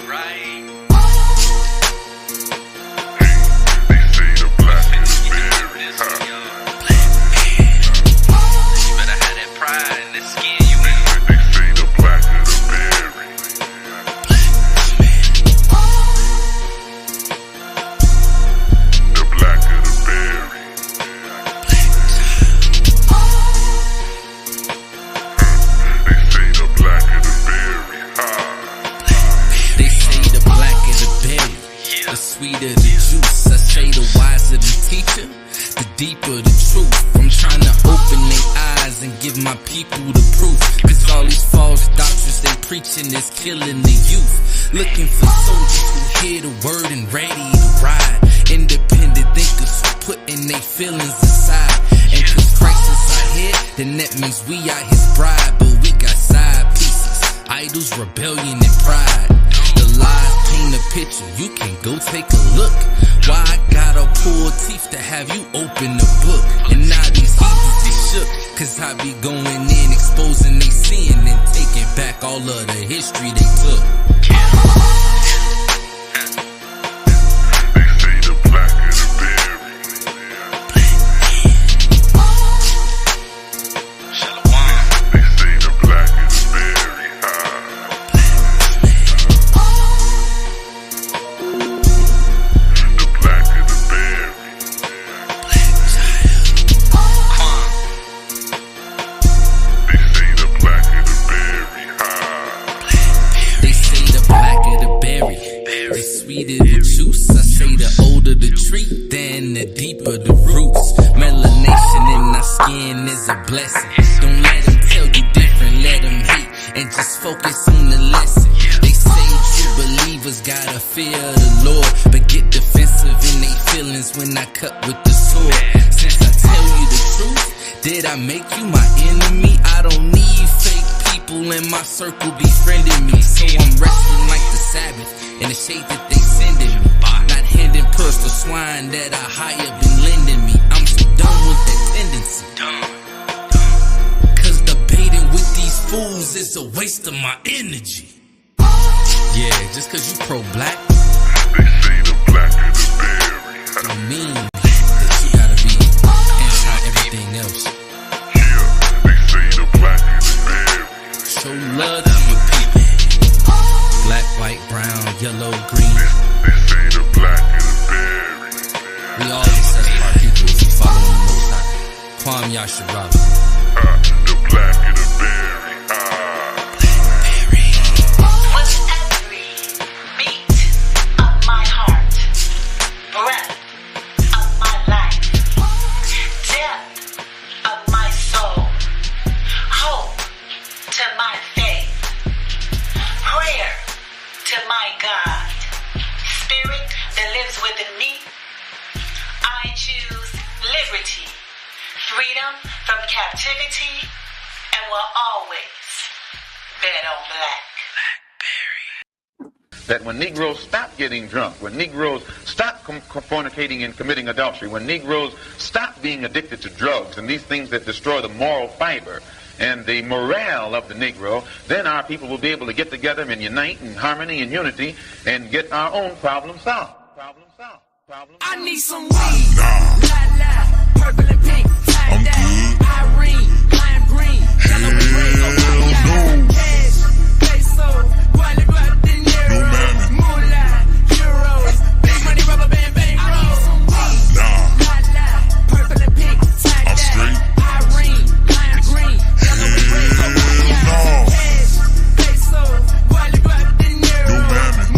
right. They say the black is berry. You better have that pride in the skin you in. They say the black is the berry. The black is the berry. They say the black is the berry. They say the blacker the berry, the sweeter the juice. I say the wiser the teacher, the deeper the truth. I'm trying to open their eyes and give my people the proof. Cause all these false doctrines they preaching is killing the youth. Looking for soldiers who hear the word and ready to ride. Independent thinkers who putting their feelings aside. And cause Christ is our head, then that means we are his bride. But we got side pieces, idols, rebellion, and pride. The lies paint a picture, you can go take a look. Why I gotta pull teeth to have you open the book? And now these heathens they shook, cause I be going in, exposing they sin and taking back all of the history they took. They say the black is the berry. Shalom. They say the black is the berry. The black is the berry. They say the black is the berry. They say the blacker the berry, the sweeter the juice. I say the older the tree, then the deeper the roots. Melanation in our skin is a blessing. Don't let them tell you different, let them hate and just focus on the lesson. They say true believers gotta fear the Lord, but get defensive in their feelings when I cut with the sword. Since I tell you the truth, did I make you my enemy? I don't need fake people in my circle befriending me. So I'm resting like the Sabbath in the shade that they sending me. Not handing purse to swine that I hire been lending me. I'm so done with that tendency. Cause debating with these fools is a waste of my energy. Yeah, just cause you pro-black, They say the black is the berry. don't mean that you gotta be anti-everything else. Yeah, they say the black is the berry. Show love to your people. Black, white, brown, yellow, green. They say the black is the berry. We all accept our people if we follow the Most High. Kwam Yasharab. The black is the berry. With every beat of my heart, breath of my life, depth of my soul, hope to my faith, prayer to my God, spirit that lives within me, I choose liberty, freedom from captivity, and will always bet on black. That when Negroes stop getting drunk, when Negroes stop fornicating and committing adultery, when Negroes stop being addicted to drugs and these things that destroy the moral fiber and the morale of the Negro, then our people will be able to get together and unite in harmony and unity and get our own problem solved. Problem solved. Problem solved. I need some weed. La la, purple and pink, tie dye, Irene, lime green, yellow and red, papaya, cash, pesos, Guadalupe, dinero, moolah, euros, big money, rubber band, rolls. La la, purple and pink, tie dye, Irene, lime green, yellow and red, papaya, cash, pesos, Guadalupe, dinero,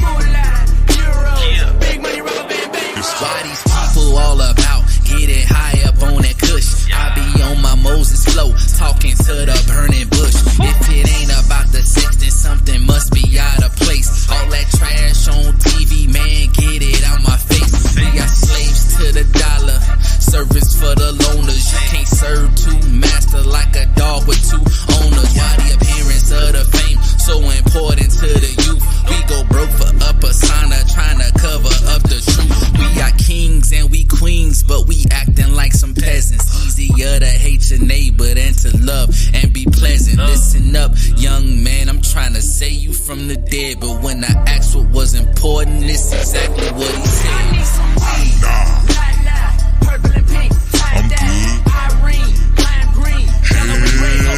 moolah, euros, big money, rubber band, rolls. Why these people all about getting high up on that kush? I be on from the dead, but when I asked what was important, it's exactly what he said. I need some weed. La, purple and pink. I'm good. Irene, lime green. Yellow and red. No.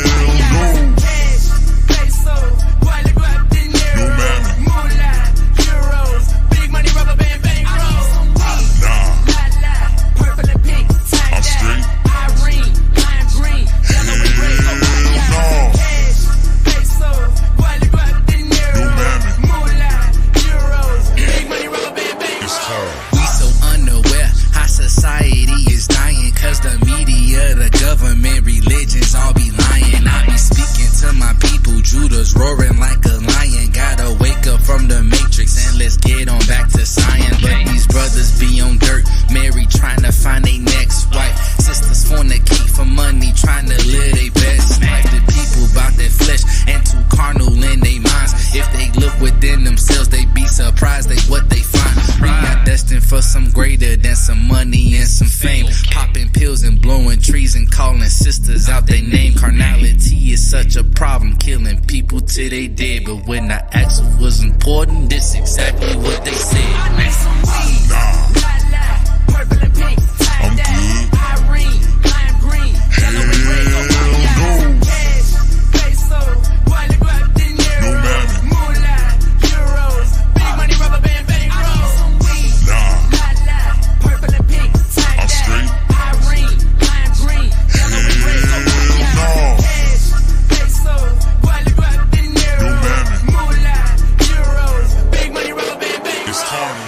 Cash, pesos, Guadalupe, dinero. No, mammy. Moolah, euros. Big money, rubber band, bankroll. Nah, La, purple and pink. I'm straight. Irene, lime green. Yellow and red. No. Cash, pesos, Guadalupe, dinero. No, mammy. Moolah, euros. Big money, rubber band, bankroll. It's hard. We so unaware how society is dying, cause the media, the government, religions all be lying. I be speaking to my people, Judah's roaring like a lion. Gotta wake up from the matrix and let's get on back to science. But these brothers be on dirt, married, trying to find their next wife. Sisters fornicate for money, trying to live their best life. The people bout their flesh and too carnal in their minds. If they look within themselves, they be surprised at what they find. We not destined for some greater than some money and some fame. Popping pills and blowing trees and calling sisters out their name. Carnality is such a problem, killing people till they dead. But when I asked what was important, this exactly what they said. I need some weed. La, purple and pink. I'm good. Irene, lime green. Yellow and red. Cash, pesos, Guadalupe, dinero. No, mammy. Moolah, euros. Big money, rubber band, bankroll. Nah, Purple and pink. I'm straight. Irene, lime green. Yellow and red. No. Cash, pesos, Guadalupe, dinero. No, mammy. Moolah, euros. Big money, rubber band, bankroll. It's Tony.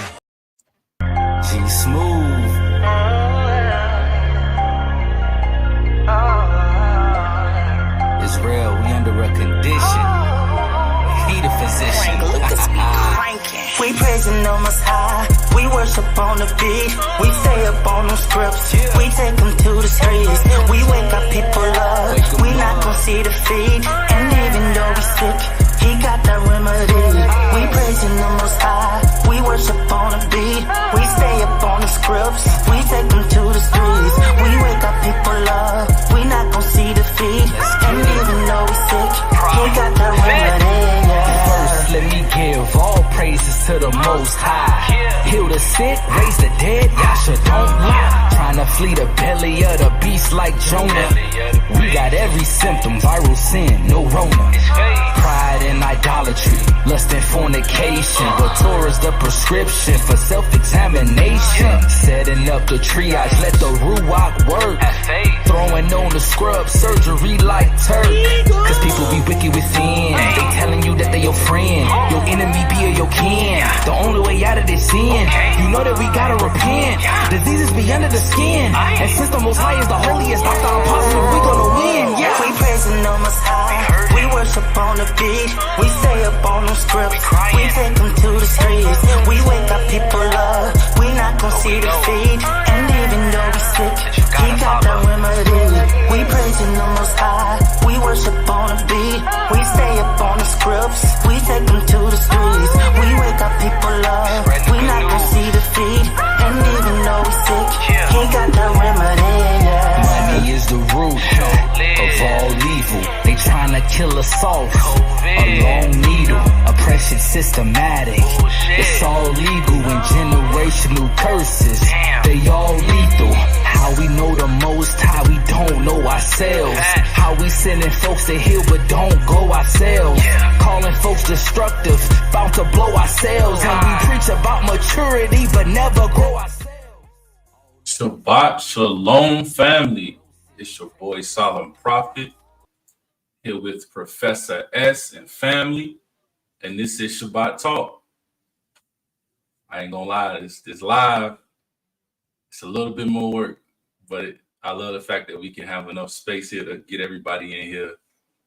G Smooth. It's real, we under a condition. He the physician. We praising the Most High. We worship on the beat. We stay up on them scripts. We take them to the streets. We wake our people up. We not gon' see defeat. And even though we sick, He got that remedy. We praising the Most High. We worship on the beat. We stay up on the scripts. We take them to the streets. We wake our people up. We not gon' see defeat. And even though we sick, He got that remedy. First, let me give all praises to the Most High. Heal the sick, raise the dead, Yasha don't lie. Trying to flee the belly of the beast like Jonah. We got every symptom, viral sin, no Rona. Pride and idolatry, lust and fornication. But Torah's the prescription for self-examination. Setting up the triage, let the Ruach work. Throwing on the scrub surgery like Turk. Cause people be wicked within. They telling you that they your friend. Your enemy be your kin. The only way out of this sin, you know that we gotta repent. Diseases be under the skin. And since the Most High is the holiest, I thought positive we gonna win. Yeah. We praising the Most High. We worship on the beat. We stay up on them scripts. We take them to the streets. We wake our people up. We not gon' see defeat. And even though we sick, He got that remedy. We praising the Most High. We worship on the beat. We stay up on the scripts. We take them to the streets. We wake our people up. We not gon' see defeat. And even though we sick, He got that remedy. Yeah. Money is the root of all evil. They trying to kill us off. A long needle, oppression systematic. It's all legal and generational curses. They all lethal. How we know the Most High, we don't know ourselves. How we sending folks to heal but don't go ourselves. Calling folks destructive, bound to blow ourselves. And we preach about maturity but never grow ourselves. Shabbat Shalom, family. It's your boy Solemn Prophet here with Professor S and family, and this is Shabbat Talk. I ain't gonna lie, it's live. It's a little bit more work, but I love the fact that we can have enough space here to get everybody in here.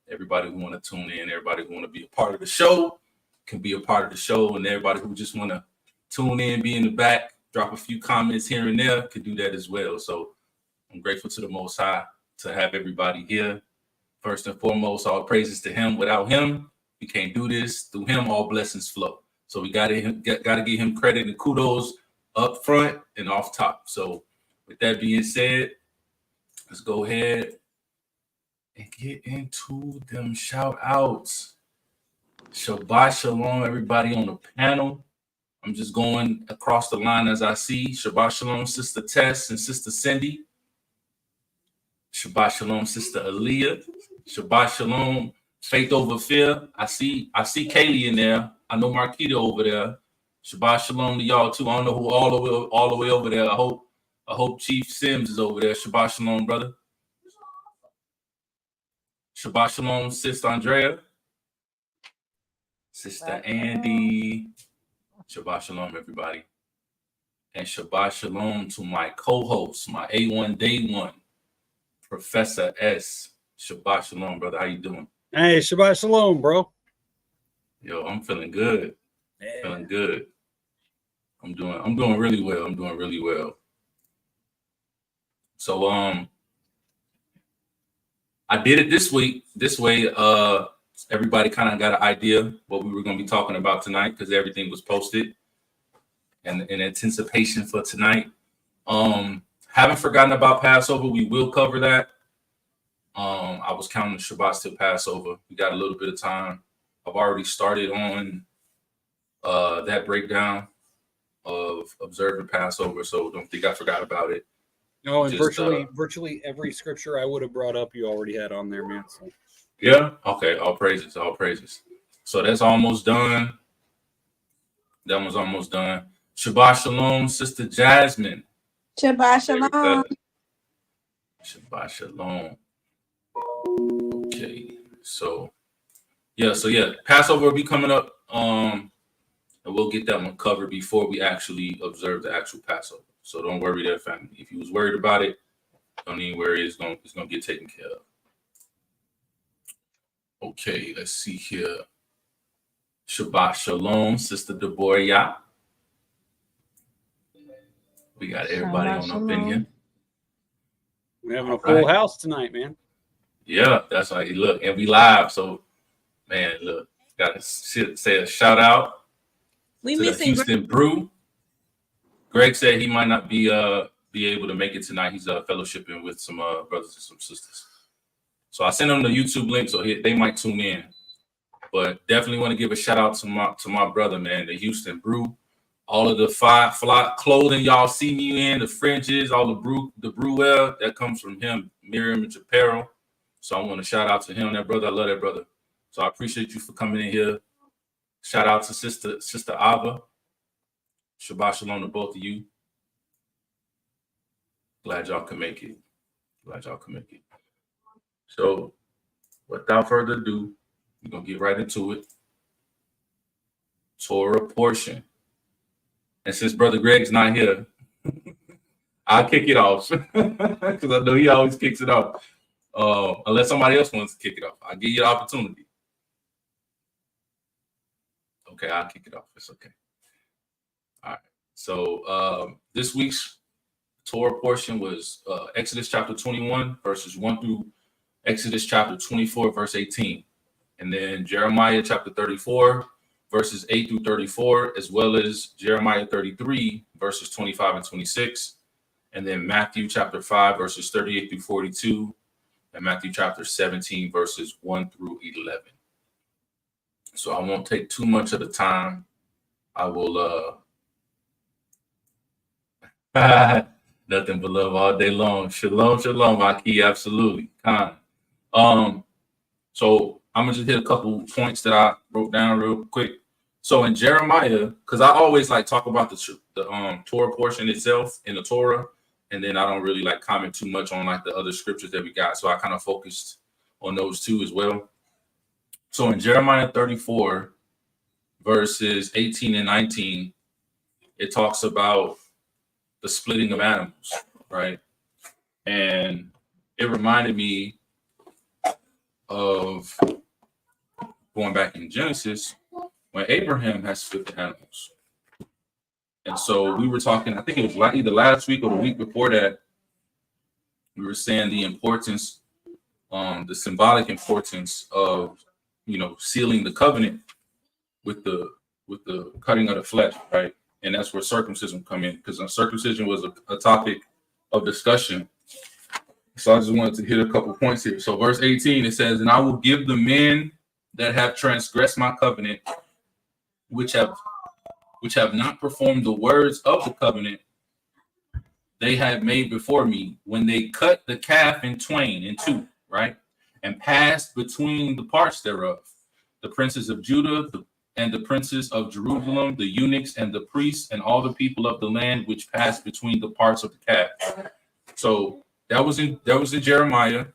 Everybody who want to tune in, everybody who want to be a part of the show can be a part of the show, and everybody who just want to tune in, be in the back, drop a few comments here and there, can do that as well. So I'm grateful to the Most High to have everybody here. First and foremost, all praises to Him. Without Him, we can't do this. Through Him, all blessings flow. So we got to give Him credit and kudos up front and off top. So with that being said, let's go ahead and get into them shout outs. Shabbat shalom, everybody on the panel. I'm just going across the line as I see. Shabbat shalom, Sister Tess and Sister Cindy. Shabbat shalom, Sister Aaliyah. Shabbat shalom, Faith Over Fear. I see Kaylee in there. I know Marquita over there. Shabbat shalom to y'all too. I don't know who all the way over there. I hope Chief Sims is over there. Shabbat shalom, brother. Shabbat shalom, Sister Andrea. Sister Andy. Shabbat shalom, everybody. And Shabbat shalom to my co-host, my A1 Day 1, Professor S. Shabbat shalom, brother. How you doing? Hey, Shabbat shalom, bro. Yo, I'm feeling good. Feeling good. I'm doing really well. So I did it this week. This way, everybody kind of got an idea what we were going to be talking about tonight because everything was posted and in anticipation for tonight. Haven't forgotten about Passover. We will cover that. I was counting Shabbats till Passover. We got a little bit of time. I've already started on that breakdown of observing Passover, so don't think I forgot about it. No, and virtually every scripture I would have brought up, you already had on there, man. So. Yeah. Okay. All praises. So that's almost done. That one's almost done. Shabbat shalom, Sister Jasmine. Shabbat shalom. Shabbat shalom. Okay. So yeah. Passover will be coming up. And we'll get that one covered before we actually observe the actual Passover. So don't worry there, family. If you was worried about it, don't even worry. It's gonna get taken care of. Okay, let's see here. Shabbat shalom, Sister Deborah. We got everybody on up in here. We're having a full house tonight, man. Yeah, that's right. Look, and we live. So, man, look, got to say a shout out to the Houston Brew. Greg said he might not be able to make it tonight. He's fellowshipping with some brothers and some sisters. So I sent them the YouTube link, so they might tune in. But definitely want to give a shout out to my brother, man, the Houston Brew. All of the fly clothing y'all see me in, the fringes, all the brew wear that comes from him, Miriam Apparel. So I want to shout out to him, that brother. I love that brother. So I appreciate you for coming in here. Shout out to Sister Ava. Shabbat shalom to both of you. Glad y'all can make it. So without further ado, we're going to get right into it. Torah portion. And since Brother Greg's not here, I'll kick it off because I know he always kicks it off. Unless somebody else wants to kick it off, I'll give you the opportunity. Okay, I'll kick it off. It's okay. All right. So this week's Torah portion was Exodus chapter 21, verses 1 through Exodus chapter 24, verse 18. And then Jeremiah chapter 34, verses 8 through 34, as well as Jeremiah 33, verses 25 and 26. And then Matthew chapter 5, verses 38 through 42. And Matthew chapter 17, verses 1 through 11. So I won't take too much of the time. I will nothing but love all day long. Shalom, shalom, Aki, absolutely. So I'm gonna just hit a couple points that I wrote down real quick. So in Jeremiah, because I always like talk about the Torah portion itself in the Torah, and then I don't really like comment too much on like the other scriptures that we got. So I kind of focused on those two as well. So in Jeremiah 34, verses 18 and 19, it talks about the splitting of animals, right? And it reminded me of going back in Genesis when Abraham has split the animals. And so we were talking, I think it was either last week or the week before that, we were saying the importance, the symbolic importance of, sealing the covenant with the cutting of the flesh, right? And that's where circumcision come in, because circumcision was a topic of discussion. So I just wanted to hit a couple points here. So verse 18, it says, "And I will give the men that have transgressed my covenant, which have not performed the words of the covenant they had made before me, when they cut the calf in two, right, and passed between the parts thereof, the princes of Judah and the princes of Jerusalem, the eunuchs and the priests, and all the people of the land which passed between the parts of the calf. So that was in Jeremiah,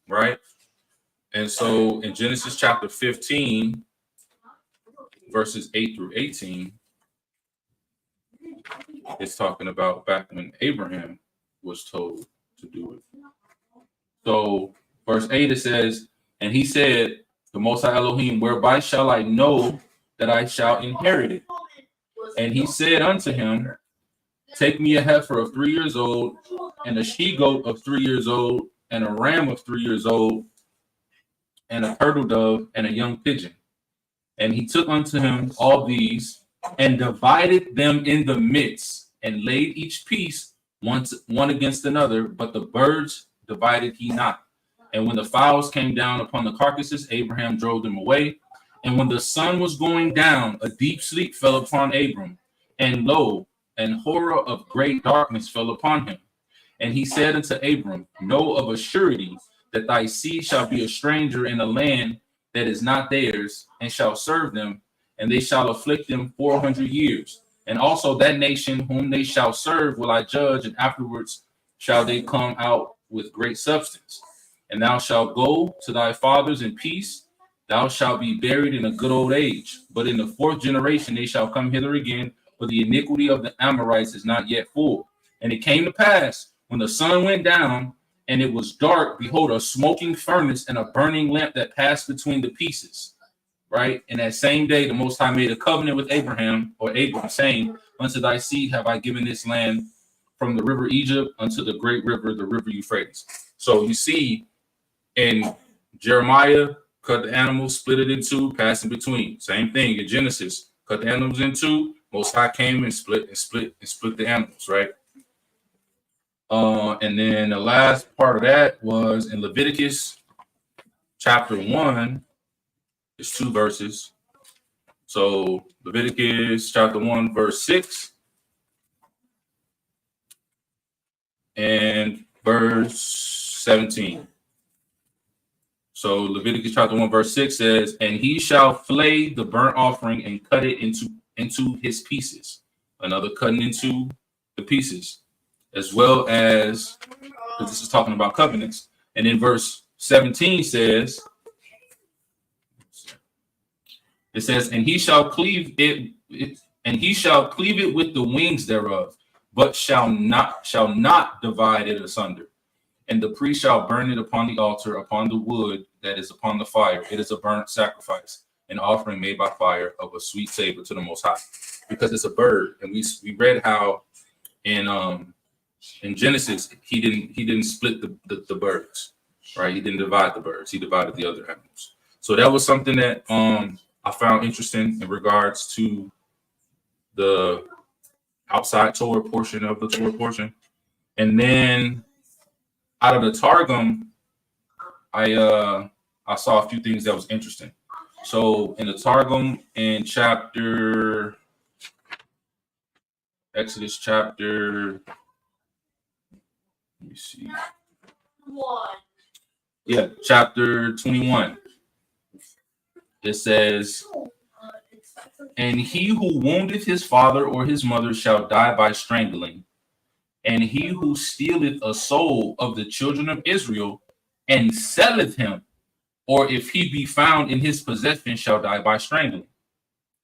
right? And so in Genesis chapter 15, verses 8 through 18, it's talking about back when Abraham was told to do it. So verse 8, it says, and he said, the Most High Elohim, whereby shall I know that I shall inherit it? And he said unto him, take me a heifer of 3 years old, and a she-goat of 3 years old, and a ram of 3 years old, and a turtle dove, and a young pigeon. And he took unto him all these, and divided them in the midst, and laid each piece one against another, but the birds divided he not. And when the fowls came down upon the carcasses, Abraham drove them away. And when the sun was going down, a deep sleep fell upon Abram, and lo, an horror of great darkness fell upon him. And he said unto Abram, know of a surety that thy seed shall be a stranger in a land that is not theirs, and shall serve them, and they shall afflict them 400 years. And also that nation whom they shall serve will I judge, and afterwards shall they come out with great substance. And thou shalt go to thy fathers in peace. Thou shalt be buried in a good old age. But in the fourth generation they shall come hither again, for the iniquity of the Amorites is not yet full. And it came to pass, when the sun went down, and it was dark, behold, a smoking furnace and a burning lamp that passed between the pieces. Right? And that same day, the Most High made a covenant with Abraham, saying, unto thy seed have I given this land, from the river Egypt unto the great river, the river Euphrates. So you see, in Jeremiah, cut the animals, split it in two, pass in between. Same thing in Genesis, cut the animals in two. Most High came and split the animals, right? And then the last part of that was in Leviticus chapter 1. It's 2 verses. So Leviticus chapter 1, verse 6 and verse 17. So Leviticus chapter 1, verse 6 says, and he shall flay the burnt offering and cut it into his pieces. Another cutting into the pieces, as well as, because this is talking about covenants. And then verse 17 says, it says, and he shall cleave it with the wings thereof, but shall not divide it asunder. And the priest shall burn it upon the altar, upon the wood that is upon the fire. It is a burnt sacrifice, an offering made by fire of a sweet savor to the Most High, because it's a bird. And we read how in Genesis he didn't split the birds, right? He didn't divide the birds. He divided the other animals. So that was something that I found interesting in regards to the outside Torah portion of the Torah portion. And then out of the Targum, I saw a few things that was interesting. So in the Targum, in Exodus chapter, let me see. Yeah, chapter 21. It says, and he who woundeth his father or his mother shall die by strangling. And he who stealeth a soul of the children of Israel and selleth him, or if he be found in his possession, shall die by strangling.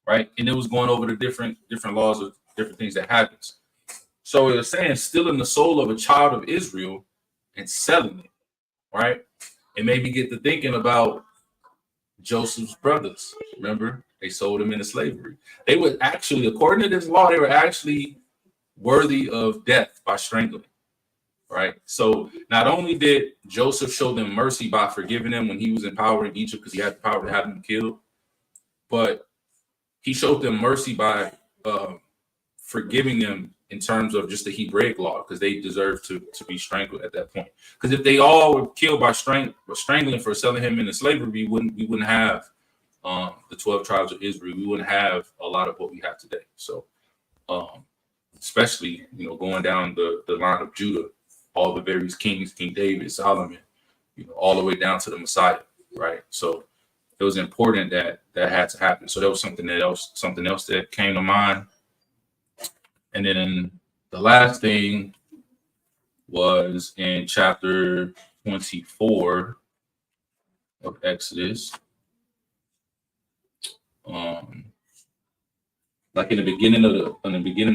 Right? And it was going over the different laws of different things that happens. So it was saying stealing the soul of a child of Israel and selling it. Right? It made me get to thinking about Joseph's brothers. Remember, they sold him into slavery. They were actually, according to this law, they were actually worthy of death by strangling, right? So not only did Joseph show them mercy by forgiving them when he was in power in Egypt, because he had the power to have them killed, but he showed them mercy by forgiving them in terms of just the Hebraic law, because they deserved to be strangled at that point. Because if they all were killed by strangling for selling him into slavery, we wouldn't have the 12 tribes of Israel, we wouldn't have a lot of what we have today. So, especially, going down the line of Judah, all the various kings, King David, Solomon, all the way down to the Messiah, right? So it was important that had to happen. So that was something else that came to mind. And then the last thing was in chapter 24 of Exodus. Like in the beginning of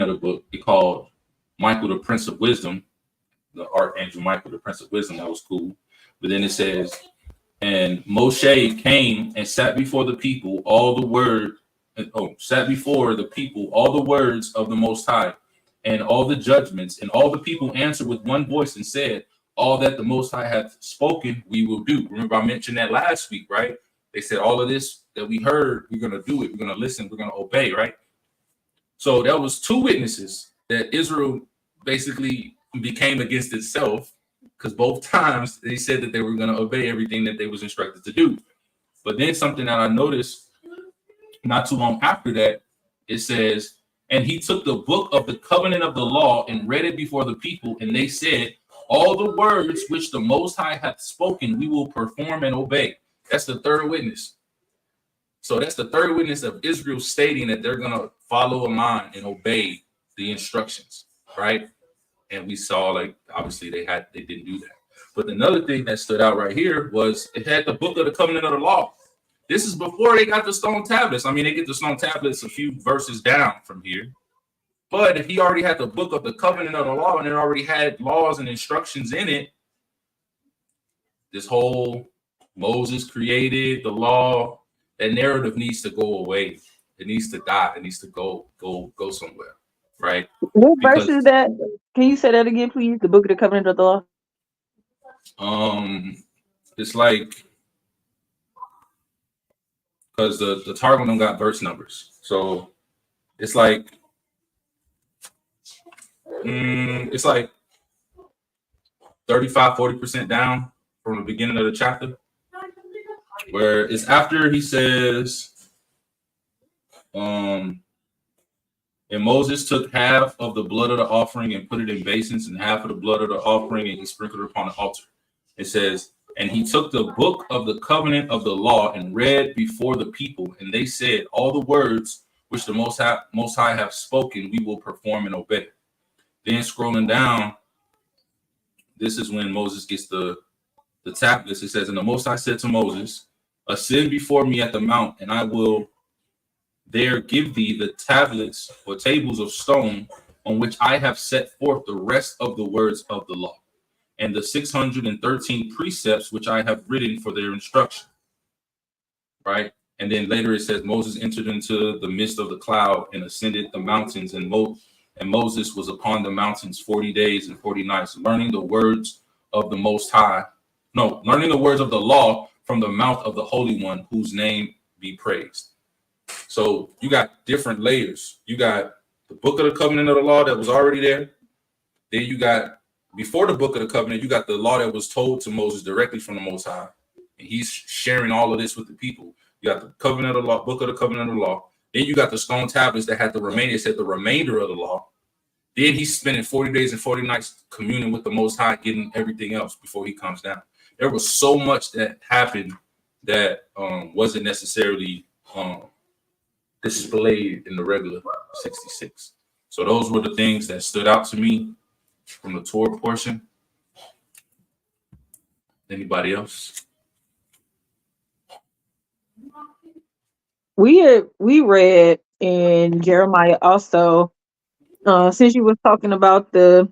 the book, it called Michael the Prince of Wisdom, the Archangel Michael the Prince of Wisdom. That was cool. But then it says, and Moshe came and sat before the people all the words of the Most High and all the judgments, and all the people answered with one voice and said, all that the Most High hath spoken, we will do. Remember, I mentioned that last week, right? They said all of this that we heard, we're going to do it. We're going to listen. We're going to obey, right? So that was two witnesses that Israel basically became against itself, because both times they said that they were going to obey everything that they was instructed to do. But then something that I noticed not too long after that, it says, and he took the book of the covenant of the law and read it before the people, and they said, all the words which the Most High hath spoken, we will perform and obey. That's the third witness. So that's the third witness of Israel stating that they're going to follow along and obey the instructions, right? And we saw, like, obviously they didn't do that. But another thing that stood out right here was it had the book of the covenant of the law. This is before they got the stone tablets. I mean, they get the stone tablets a few verses down from here. But if he already had the book of the covenant of the law and it already had laws and instructions in it, this whole Moses created the law, that narrative needs to go away. It needs to die. It needs to go somewhere, right? What verse is that? Can you say that again, please? The book of the covenant of the law. It's like, because the Targum got verse numbers, so it's like 35-40% down from the beginning of the chapter, where it's after he says, and Moses took half of the blood of the offering and put it in basins, and half of the blood of the offering, and he sprinkled it upon the altar. It says, and he took the book of the covenant of the law and read before the people, and they said, all the words which the Most High have spoken, we will perform and obey. Then scrolling down, this is when Moses gets the tablets. It says, and the Most High said to Moses, ascend before me at the mount, and I will there give thee the tablets or tables of stone on which I have set forth the rest of the words of the law, and the 613 precepts which I have written for their instruction. Right? And then later it says, Moses entered into the midst of the cloud and ascended the mountains, and Moses was upon the mountains 40 days and 40 nights, learning the words of the Most High. No, learning the words of the law from the mouth of the Holy One, whose name be praised. So you got different layers. You got the book of the covenant of the law that was already there. Then you got, before the book of the covenant, you got the law that was told to Moses directly from the Most High. And he's sharing all of this with the people. You got the covenant of the law, book of the covenant of the law. Then you got the stone tablets that had the remainder. It said the remainder of the law. Then he's spending 40 days and 40 nights communing with the Most High, getting everything else before he comes down. There was so much that happened that wasn't necessarily displayed in the regular 66. So those were the things that stood out to me from the Torah portion. Anybody else? We read in Jeremiah also, since you was talking about the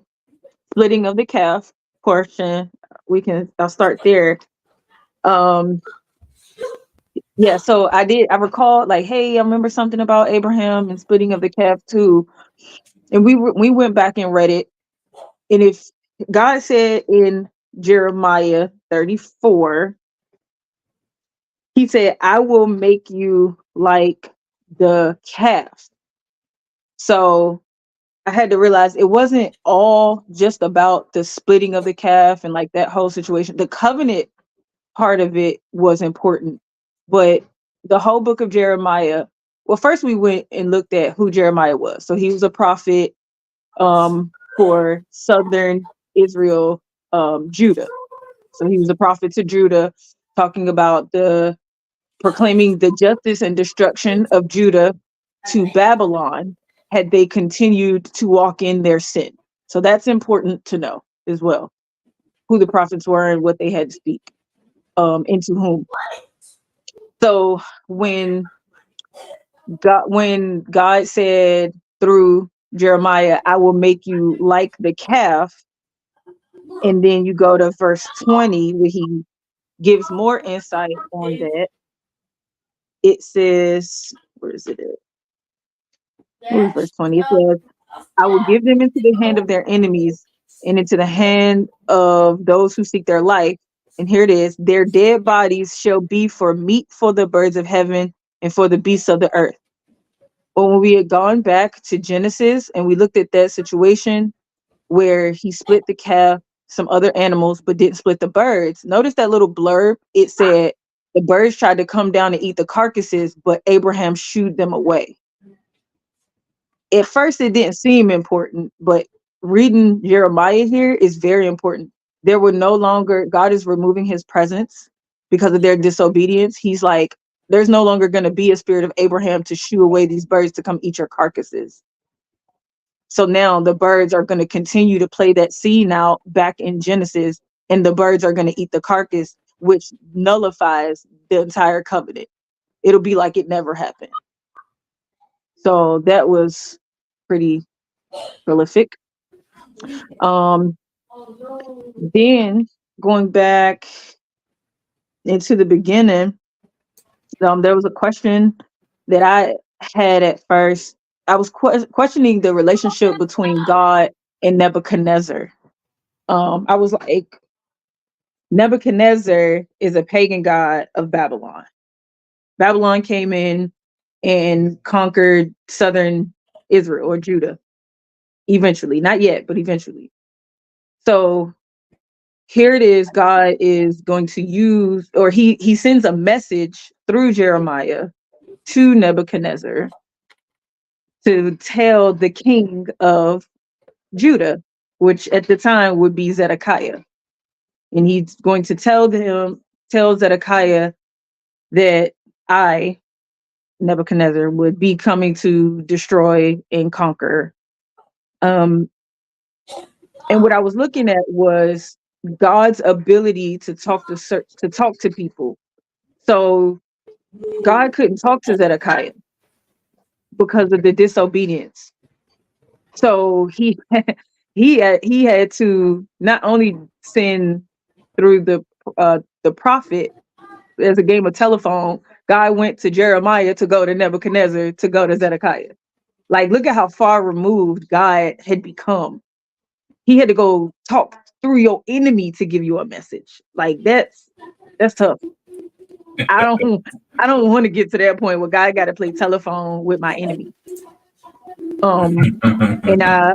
splitting of the calf portion, I'll start there. Yeah, so I recall, like, hey, I remember something about Abraham and splitting of the calf too. And we went back and read it. And if God said in Jeremiah 34, he said, I will make you like the calf. So I had to realize it wasn't all just about the splitting of the calf and like that whole situation. The covenant part of it was important, but the whole book of Jeremiah. Well, first we went and looked at who Jeremiah was. So he was a prophet for southern Israel, Judah. So he was a prophet to Judah, talking about the proclaiming the justice and destruction of Judah to Babylon had they continued to walk in their sin. So that's important to know as well, who the prophets were and what they had to speak into whom. So when God said through Jeremiah, I will make you like the calf, and then you go to verse 20 where he gives more insight on that. It says, where is it at? Where is verse 20? It says, I will give them into the hand of their enemies and into the hand of those who seek their life. And here it is, their dead bodies shall be for meat for the birds of heaven and for the beasts of the earth. But when we had gone back to Genesis and we looked at that situation where he split the calf, some other animals, but didn't split the birds, notice that little blurb. It said the birds tried to come down and eat the carcasses, but Abraham shooed them away. At first, it didn't seem important, but reading Jeremiah here is very important. There were no longer, God is removing his presence because of their disobedience. He's like, there's no longer going to be a spirit of Abraham to shoo away these birds to come eat your carcasses. So now the birds are going to continue to play that scene out back in Genesis, and the birds are going to eat the carcass, which nullifies the entire covenant. It'll be like it never happened. So that was pretty prolific. Then going back into the beginning, there was a question that I had at first. I was questioning the relationship between God and Nebuchadnezzar. I was like, Nebuchadnezzar is a pagan god of Babylon. Babylon came in and conquered southern Israel or Judah. Eventually, not yet, but eventually. So here it is, God is going to use, or he sends a message through Jeremiah to Nebuchadnezzar to tell the king of Judah, which at the time would be Zedekiah. And he's going to tell Zedekiah that I, Nebuchadnezzar, would be coming to destroy and conquer. And what I was looking at was God's ability to talk to people. So God couldn't talk to Zedekiah because of the disobedience. So he had to not only send through the prophet as a game of telephone. God went to Jeremiah to go to Nebuchadnezzar to go to Zedekiah. Like, look at how far removed God had become. He had to go talk through your enemy to give you a message. Like, that's tough. I don't want to get to that point where God got to play telephone with my enemy. And I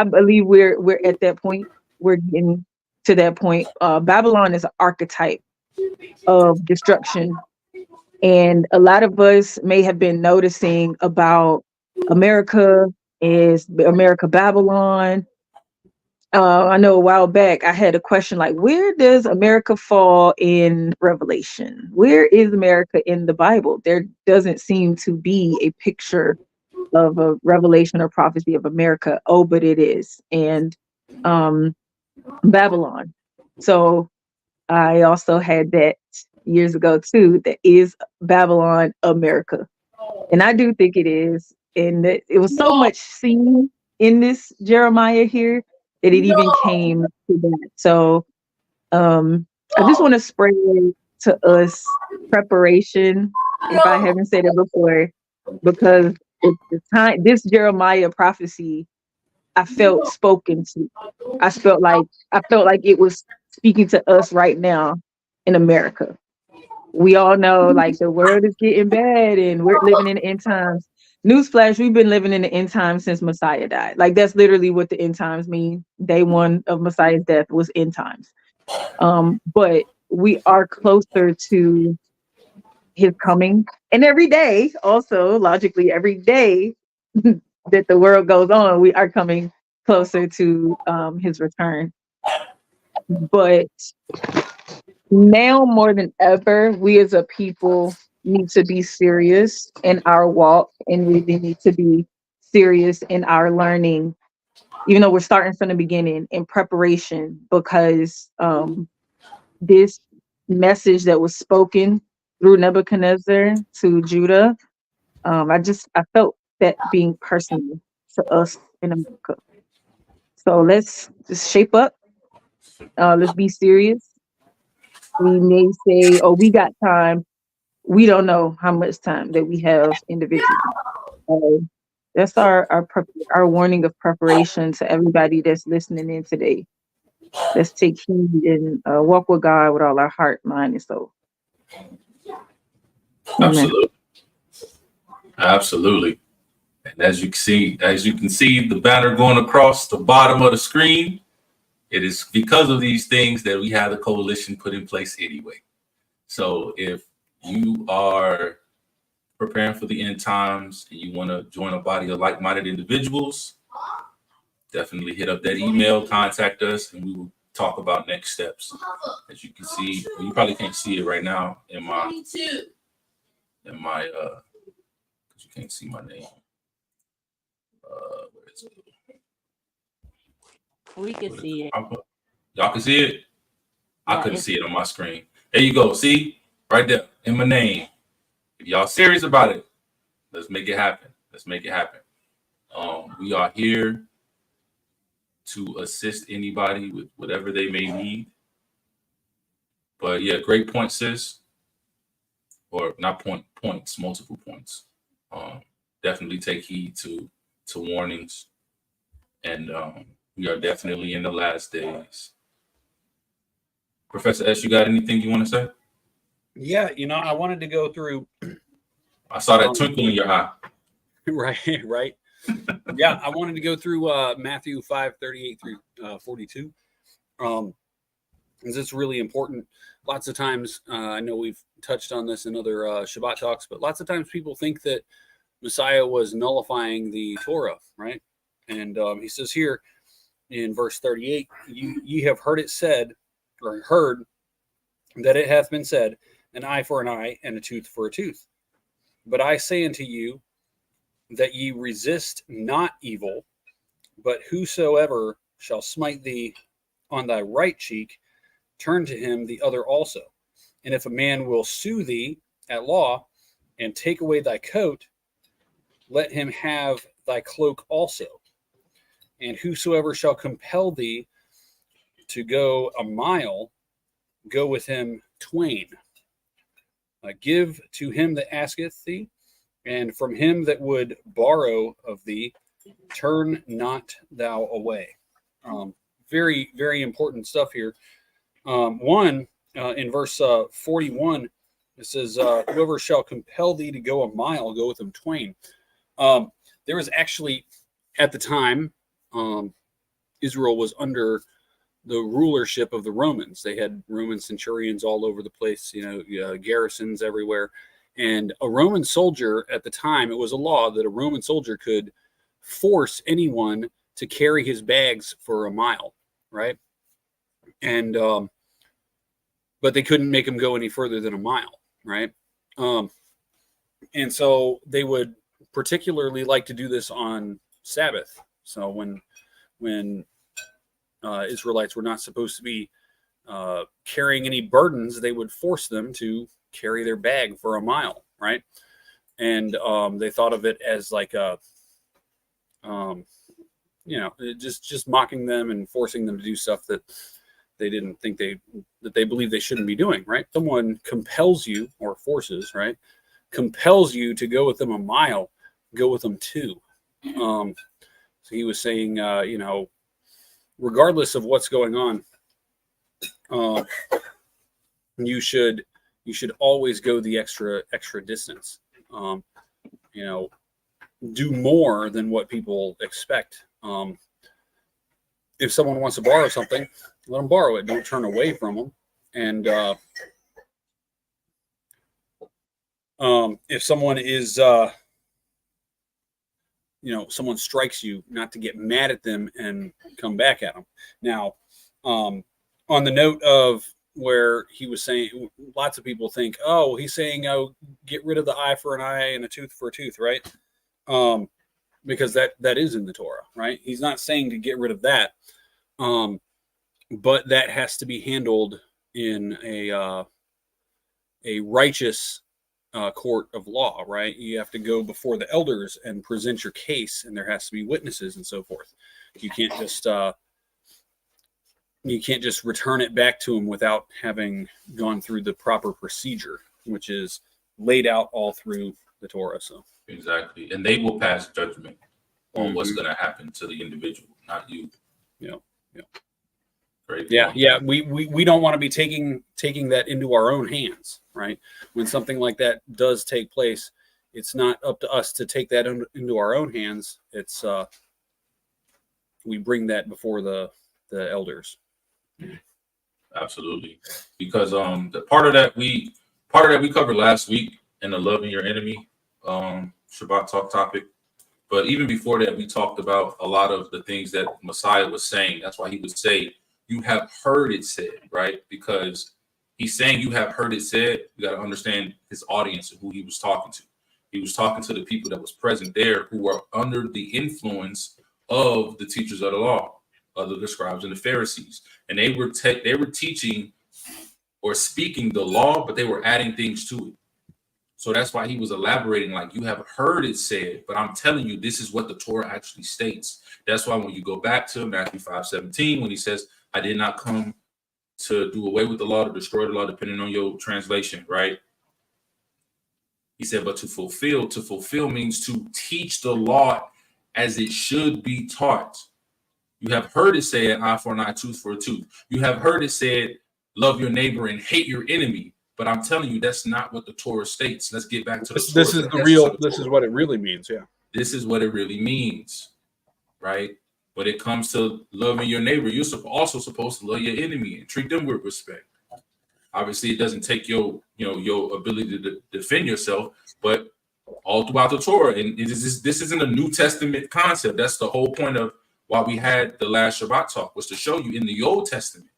believe we're at that point. We're getting to that point. Babylon is an archetype of destruction, and a lot of us may have been noticing about America Babylon. I know a while back I had a question like, where does America fall in Revelation? Where is America in the Bible? There doesn't seem to be a picture of a revelation or prophecy of America. Oh, but it is. And Babylon. So I also had that years ago too. That is Babylon America. And I do think it is. And it was so much seen in this Jeremiah here that it even came to that. So I just want to spread to us preparation, if I haven't said it before, because it's the time this Jeremiah prophecy I felt spoken to. I felt like it was speaking to us right now in America. We all know like the world is getting bad and we're living in the end times. Newsflash, we've been living in the end times since Messiah died. Like that's literally what the end times mean. Day one of Messiah's death was end times. But we are closer to his coming. And every day, also logically, every day that the world goes on, we are coming closer to his return. But now more than ever, we as a people need to be serious in our walk and really need to be serious in our learning, even though we're starting from the beginning in preparation, because this message that was spoken through Nebuchadnezzar to Judah, I felt that being personal to us in America. So let's just shape up. Let's be serious. We may say, "Oh, we got time." We don't know how much time that we have individually. That's our warning of preparation to everybody that's listening in today. Let's take heed and walk with God with all our heart, mind, and soul. Amen. Absolutely. And as you can see the banner going across the bottom of the screen. It is because of these things that we have the coalition put in place anyway. So if you are preparing for the end times and you want to join a body of like-minded individuals, definitely hit up that email, contact us, and we will talk about next steps. As you can see, you probably can't see it right now in my because you can't see my name. Where is it? We can see it. Y'all can see it? I couldn't see it on my screen. There you go. See? Right there in my name. If y'all serious about it, let's make it happen. Let's make it happen. We are here to assist anybody with whatever they may need. But yeah, great point, sis. Or not points, multiple points. Definitely take heed to warnings. And we are definitely in the last days. Professor S, you got anything you want to say? Yeah, I wanted to go through. I saw that twinkle in your eye. Right. Yeah, I wanted to go through Matthew 5:38 through 42. Because it's really important. Lots of times, I know we've touched on this in other Shabbat talks, but lots of times people think that Messiah was nullifying the Torah, right? And he says here in verse 38, ye have heard it said, or heard that it hath been said, an eye for an eye and a tooth for a tooth. But I say unto you that ye resist not evil, but whosoever shall smite thee on thy right cheek, turn to him the other also. And if a man will sue thee at law and take away thy coat, let him have thy cloak also. And whosoever shall compel thee to go a mile, go with him twain. Give to him that asketh thee, and from him that would borrow of thee, turn not thou away. Very, very important stuff here. In verse 41, it says, whoever shall compel thee to go a mile, go with him twain. There was actually, at the time, Israel was under the rulership of the Romans. They had Roman centurions all over the place, garrisons everywhere. And a Roman soldier at the time, it was a law that a Roman soldier could force anyone to carry his bags for a mile, right? And but they couldn't make him go any further than a mile, right? And so they would particularly like to do this on Sabbath. So when Israelites were not supposed to be carrying any burdens, they would force them to carry their bag for a mile, right? And they thought of it as like a, just mocking them and forcing them to do stuff that they didn't think they believed they shouldn't be doing, right? Someone compels you, or forces, right? Compels you to go with them a mile, go with them two. So he was saying, regardless of what's going on, you should always go the extra distance. Do more than what people expect. If someone wants to borrow something, let them borrow it. Don't turn away from them. And if someone is, someone strikes you, not to get mad at them and come back at them. Now, on the note of where he was saying, lots of people think, oh, he's saying, oh, get rid of the eye for an eye and a tooth for a tooth, right? Because that is in the Torah, right? He's not saying to get rid of that, but that has to be handled in a righteous court of law, right? You have to go before the elders and present your case, and there has to be witnesses and so forth. You can't just return it back to them without having gone through the proper procedure, which is laid out all through the Torah. So exactly, and they will pass judgment on what's going to happen to the individual, not you. Yeah. Great. Yeah. We don't want to be taking that into our own hands, right? When something like that does take place, it's not up to us to take that into our own hands. It's we bring that before the elders. Absolutely, because the part of that we covered last week in the loving your enemy Shabbat talk topic. But even before that, we talked about a lot of the things that Messiah was saying. That's why he would say, you have heard it said, right? Because he's saying you have heard it said. You got to understand his audience and who he was talking to. He was talking to the people that was present there who were under the influence of the teachers of the law, of the scribes and the Pharisees. And they were teaching or speaking the law, but they were adding things to it. So that's why he was elaborating, like, you have heard it said, but I'm telling you, this is what the Torah actually states. That's why when you go back to Matthew 5:17, when he says, I did not come to do away with the law, to destroy the law, depending on your translation, right? He said, but to fulfill means to teach the law as it should be taught. You have heard it say, an eye for an eye, tooth for a tooth. You have heard it said, love your neighbor and hate your enemy. But I'm telling you, that's not what the Torah states. Let's get back to the Torah. This is the real. This is what it really means. Yeah. This is what it really means, right? When it comes to loving your neighbor, you're also supposed to love your enemy and treat them with respect. Obviously, it doesn't take your ability to defend yourself, but all throughout the Torah, and this isn't a New Testament concept. That's the whole point of why we had the last Shabbat talk, was to show you in the Old Testament,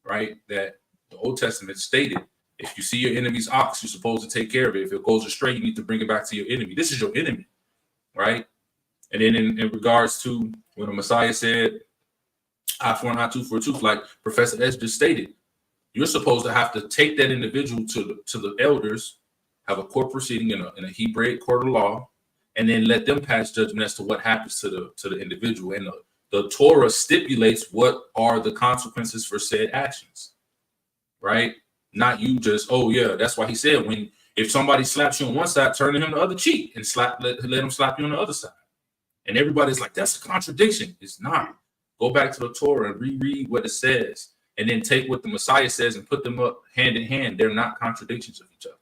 right, that the Old Testament stated, if you see your enemy's ox, you're supposed to take care of it. If it goes astray, you need to bring it back to your enemy. This is your enemy, right? And then in regards to when the Messiah said, eye for an eye, tooth for a tooth, like Professor S just stated, you're supposed to have to take that individual to the elders, have a court proceeding in a Hebraic court of law, and then let them pass judgment as to what happens to the individual. And the Torah stipulates what are the consequences for said actions, right? Not you just, oh yeah, that's why he said if somebody slaps you on one side, turn to him the other cheek and let him slap you on the other side. And everybody's like, that's a contradiction. It's not. Go back to the Torah and reread what it says, and then take what the Messiah says and put them up hand in hand. They're not contradictions of each other.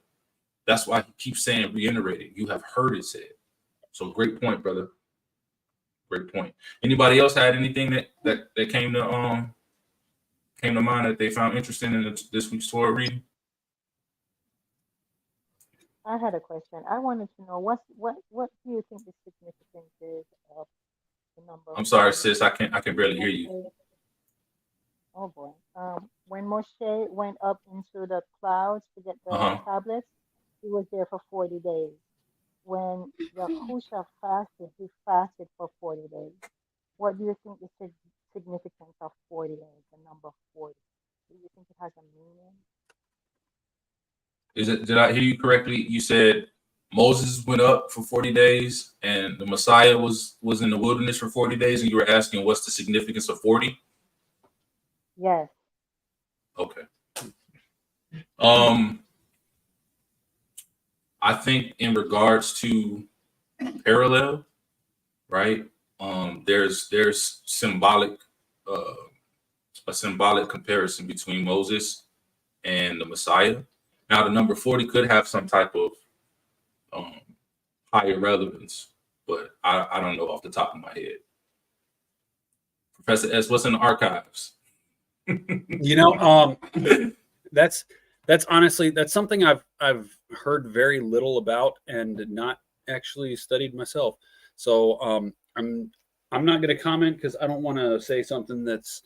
That's why he keeps saying, reiterating, you have heard it said. So great point, brother. Great point. Anybody else had anything that came to mind that they found interesting in this week's Torah reading? I had a question. I wanted to know what do you think the significance is of the number? I'm sorry, sis. I can barely hear you. Oh boy. When Moshe went up into the clouds to get the tablets, he was there for 40 days. When Yahusha fasted, he fasted for 40 days. What do you think the significance of 40 days, the number 40? Do you think it has a meaning? Did I hear you correctly? You said Moses went up for 40 days and the Messiah was in the wilderness for 40 days, and you were asking what's the significance of 40? Yes. Okay. I think in regards to parallel, right? There's symbolic a symbolic comparison between Moses and the Messiah. Now, the number 40 could have some type of higher relevance, but I don't know off the top of my head. Professor S, what's in the archives? That's honestly, that's something I've heard very little about and not actually studied myself. So I'm not going to comment because I don't want to say something that's,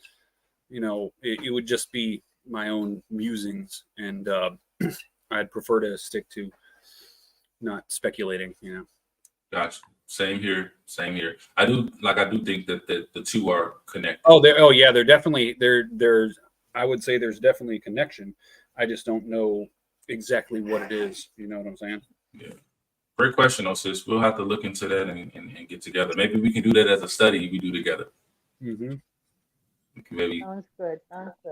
it would just be my own musings, and I'd prefer to stick to not speculating. Gotcha. Same here. I do think that the two are connected. They're definitely there's I would say there's definitely a connection. I just don't know exactly what it is. You know what I'm saying? Yeah. Great question, though, sis. We'll have to look into that and get together. Maybe we can do that as a study we do together. Mm-hmm. Maybe. Sounds good.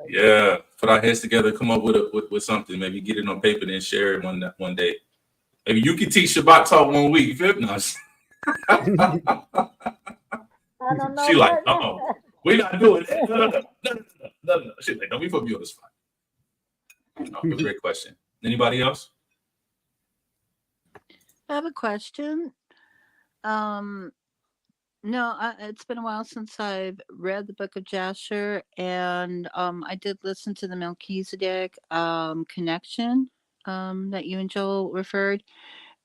Yeah, put our heads together, come up with something. Maybe get it on paper, then share it one day. Maybe you can teach Shabbat talk 1 week. You feel me? I don't know. She like, we're not doing that. No. She's like, don't be put me on the spot. No, great question. Anybody else? I have a question. No, it's been a while since I've read the Book of Jasher, and I did listen to the Melchizedek connection that you and Joel referred.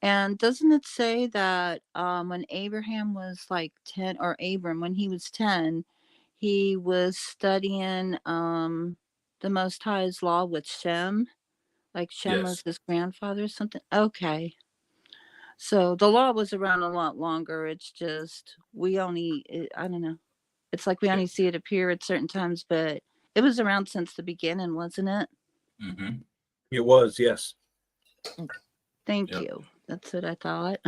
And doesn't it say that when Abraham was like 10, or Abram, when he was 10, he was studying the Most High's law with Shem? Like Shem was his grandfather or something? Okay. So the law was around a lot longer. It's just I don't know. It's like we only see it appear at certain times, but it was around since the beginning, wasn't it? Mm-hmm. It was, yes. Thank you. That's what I thought.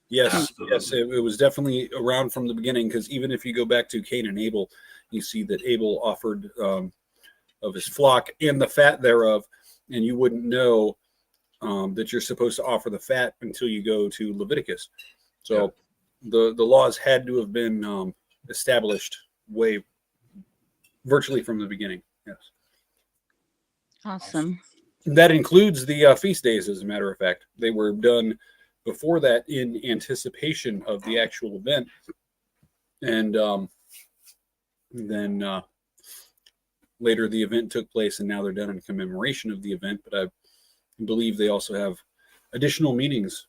Yes, it was definitely around from the beginning, because even if you go back to Cain and Abel, you see that Abel offered of his flock and the fat thereof, and you wouldn't know that you're supposed to offer the fat until you go to Leviticus. So the laws had to have been established virtually from the beginning. Yes. Awesome. That includes the feast days, as a matter of fact. They were done before that in anticipation of the actual event. And then later the event took place, and now they're done in commemoration of the event. But I believe they also have additional meanings.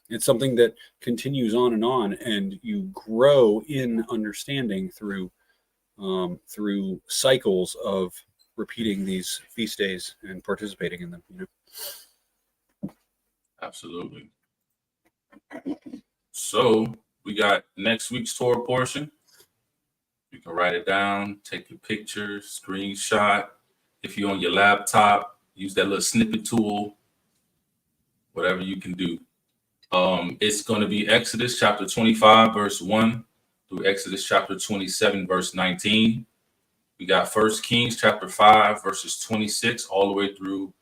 It's something that continues on, and you grow in understanding through cycles of repeating these feast days and participating in them. Absolutely. So we got next week's Torah portion. You can write it down, take a picture, screenshot. If you're on your laptop, use that little snippet tool, whatever you can do. It's going to be Exodus chapter 25, verse 1 through Exodus chapter 27, verse 19. We got 1 Kings chapter 5, verses 26, all the way through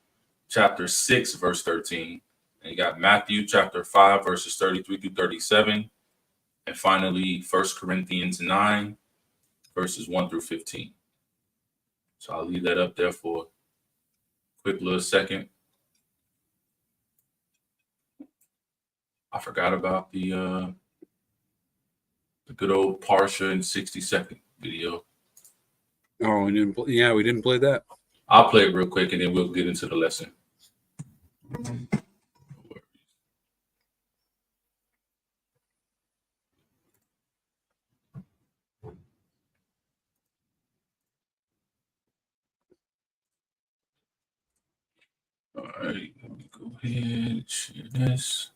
chapter 6, verse 13. And you got Matthew chapter 5, verses 33 through 37. And finally, 1 Corinthians 9, verses 1 through 15. So I'll leave that up there for a quick little second. I forgot about the good old Parsha in 60-second video. Oh, we didn't play that. I'll play it real quick, and then we'll get into the lesson. All right, let me go ahead and share this.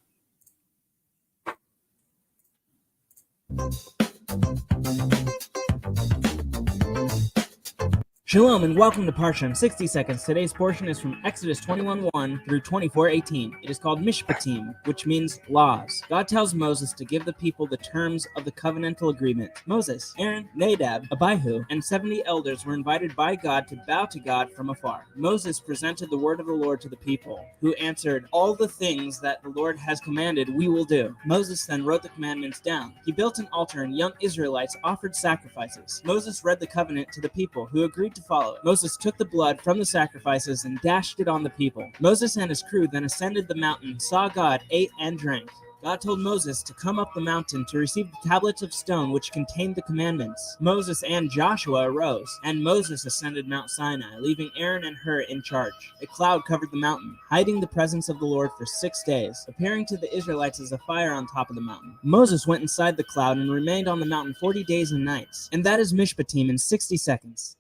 Shalom and welcome to Parsha in 60 Seconds. Today's portion is from Exodus 21:1 through 24:18. It is called Mishpatim, which means laws. God tells Moses to give the people the terms of the covenantal agreement. Moses, Aaron, Nadab, Abihu, and 70 elders were invited by God to bow to God from afar. Moses presented the word of the Lord to the people, who answered, "All the things that the Lord has commanded we will do." Moses then wrote the commandments down. He built an altar, and young Israelites offered sacrifices. Moses read the covenant to the people, who agreed to follow it. Moses took the blood from the sacrifices and dashed it on the people. Moses and his crew then ascended the mountain, saw God, ate and drank. God told Moses to come up the mountain to receive the tablets of stone which contained the commandments. Moses and Joshua arose, and Moses ascended Mount Sinai, leaving Aaron and Hur in charge. A cloud covered the mountain, hiding the presence of the Lord for 6 days, appearing to the Israelites as a fire on top of the mountain. Moses went inside the cloud and remained on the mountain 40 days and nights. And that is Mishpatim in 60 seconds.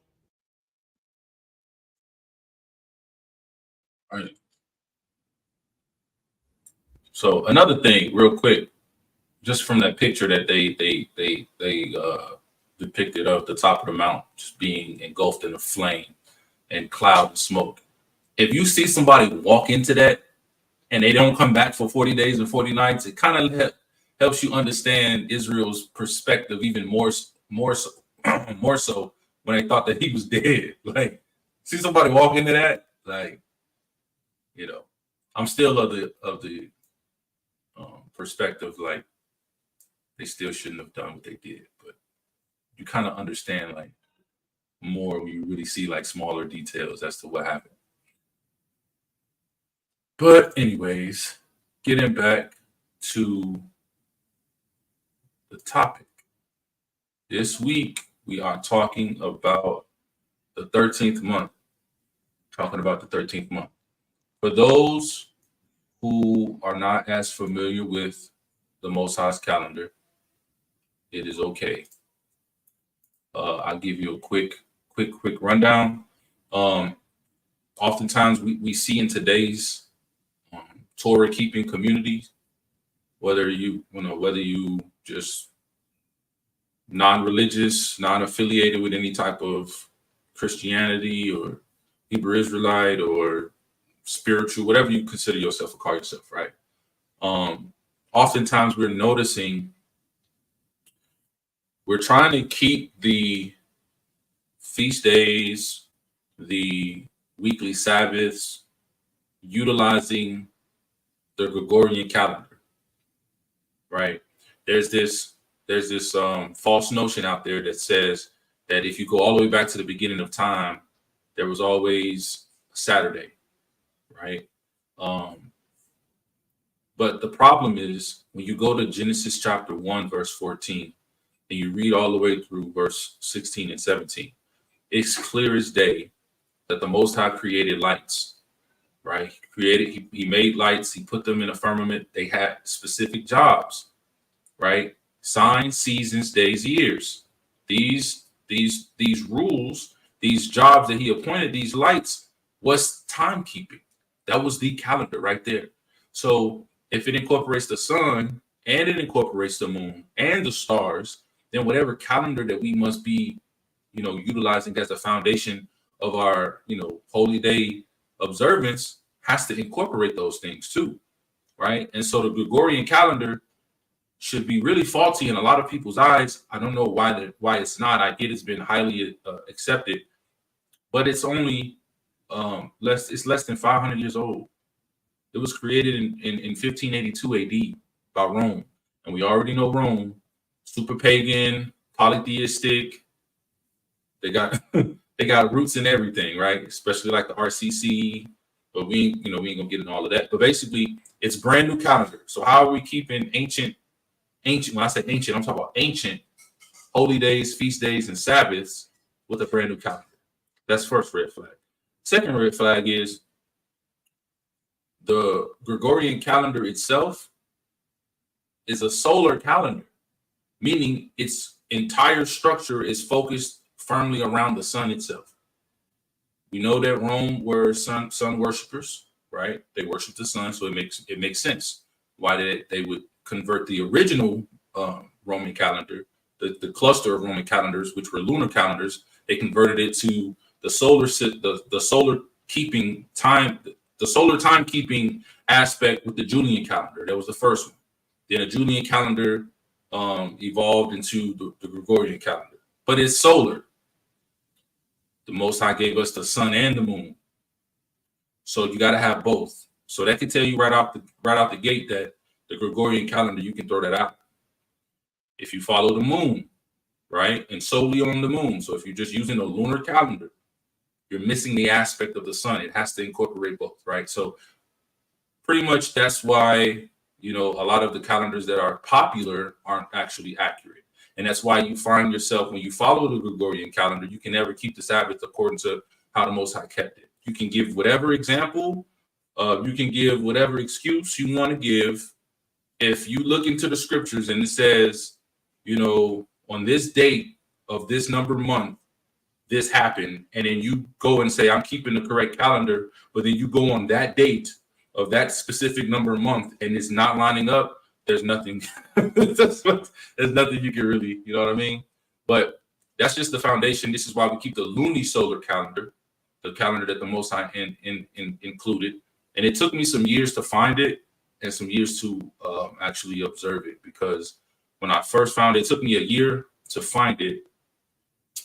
All right. So another thing, real quick, just from that picture that they depicted of the top of the mountain just being engulfed in a flame and cloud and smoke. If you see somebody walk into that and they don't come back for 40 days and 40 nights, it kind of helps you understand Israel's perspective even more so when they thought that he was dead. Like, see somebody walk into that, like, you know, I'm still of the perspective, like, they still shouldn't have done what they did, but you kind of understand like more when you really see like smaller details as to what happened. But anyways, getting back to the topic. This week we are talking about the 13th month. Talking about the 13th month. For those who are not as familiar with the Most High's calendar, it is okay. I'll give you a quick rundown. Oftentimes we see in today's Torah keeping communities, whether you just non-religious, non-affiliated with any type of Christianity or Hebrew Israelite or spiritual, whatever you consider yourself or call yourself, right? Oftentimes we're noticing we're trying to keep the feast days, the weekly Sabbaths, utilizing the Gregorian calendar, right? There's this false notion out there that says that if you go all the way back to the beginning of time, there was always Saturday, right? But the problem is when you go to Genesis chapter 1, verse 14, and you read all the way through verse 16 and 17, it's clear as day that the Most High created lights, right? He made lights, he put them in a firmament. They had specific jobs, right? Signs, seasons, days, years. These rules, these jobs that he appointed, these lights, was timekeeping. That was the calendar right there. So if it incorporates the sun and it incorporates the moon and the stars, then whatever calendar that we must be, utilizing as the foundation of our, holy day observance has to incorporate those things too, right? And so the Gregorian calendar should be really faulty in a lot of people's eyes. I don't know why it's not. I get it's been highly accepted, but it's only less than 500 years old. It was created in 1582 AD by Rome, and we already know Rome, super pagan, polytheistic. They got roots in everything, right? Especially like the RCC, but we ain't gonna get into all of that. But basically, it's brand new calendar. So how are we keeping ancient? When I say ancient, I'm talking about ancient holy days, feast days, and Sabbaths with a brand new calendar. That's first red flag. Second red flag is the Gregorian calendar itself is a solar calendar, meaning its entire structure is focused firmly around the sun itself. We know that Rome were sun worshipers, right? They worship the sun, so it makes sense why they would convert the original Roman calendar, the cluster of Roman calendars, which were lunar calendars. They converted it to the solar keeping time, the solar timekeeping aspect with the Julian calendar. That was the first one. Then a Julian calendar evolved into the Gregorian calendar, but it's solar. The Most High gave us the sun and the moon, so you got to have both. So that can tell you right out the gate that the Gregorian calendar, you can throw that out. If you follow the moon, right, and solely on the moon. So if you're just using a lunar calendar, you're missing the aspect of the sun. It has to incorporate both, right? So pretty much that's why you know, a lot of the calendars that are popular aren't actually accurate. And that's why you find yourself, when you follow the Gregorian calendar, you can never keep the Sabbath according to how the Most High kept it. You can give whatever example, you can give whatever excuse you want to give. If you look into the scriptures and it says, you know, on this date of this number month, this happened, and then you go and say, I'm keeping the correct calendar, but then you go on that date of that specific number of month and it's not lining up, there's nothing there's nothing you can really, you know what I mean? But that's just the foundation. This is why we keep the Luni-Solar calendar, the calendar that the Most High included. And it took me some years to find it and some years to actually observe it, because when I first found it, it took me a year to find it.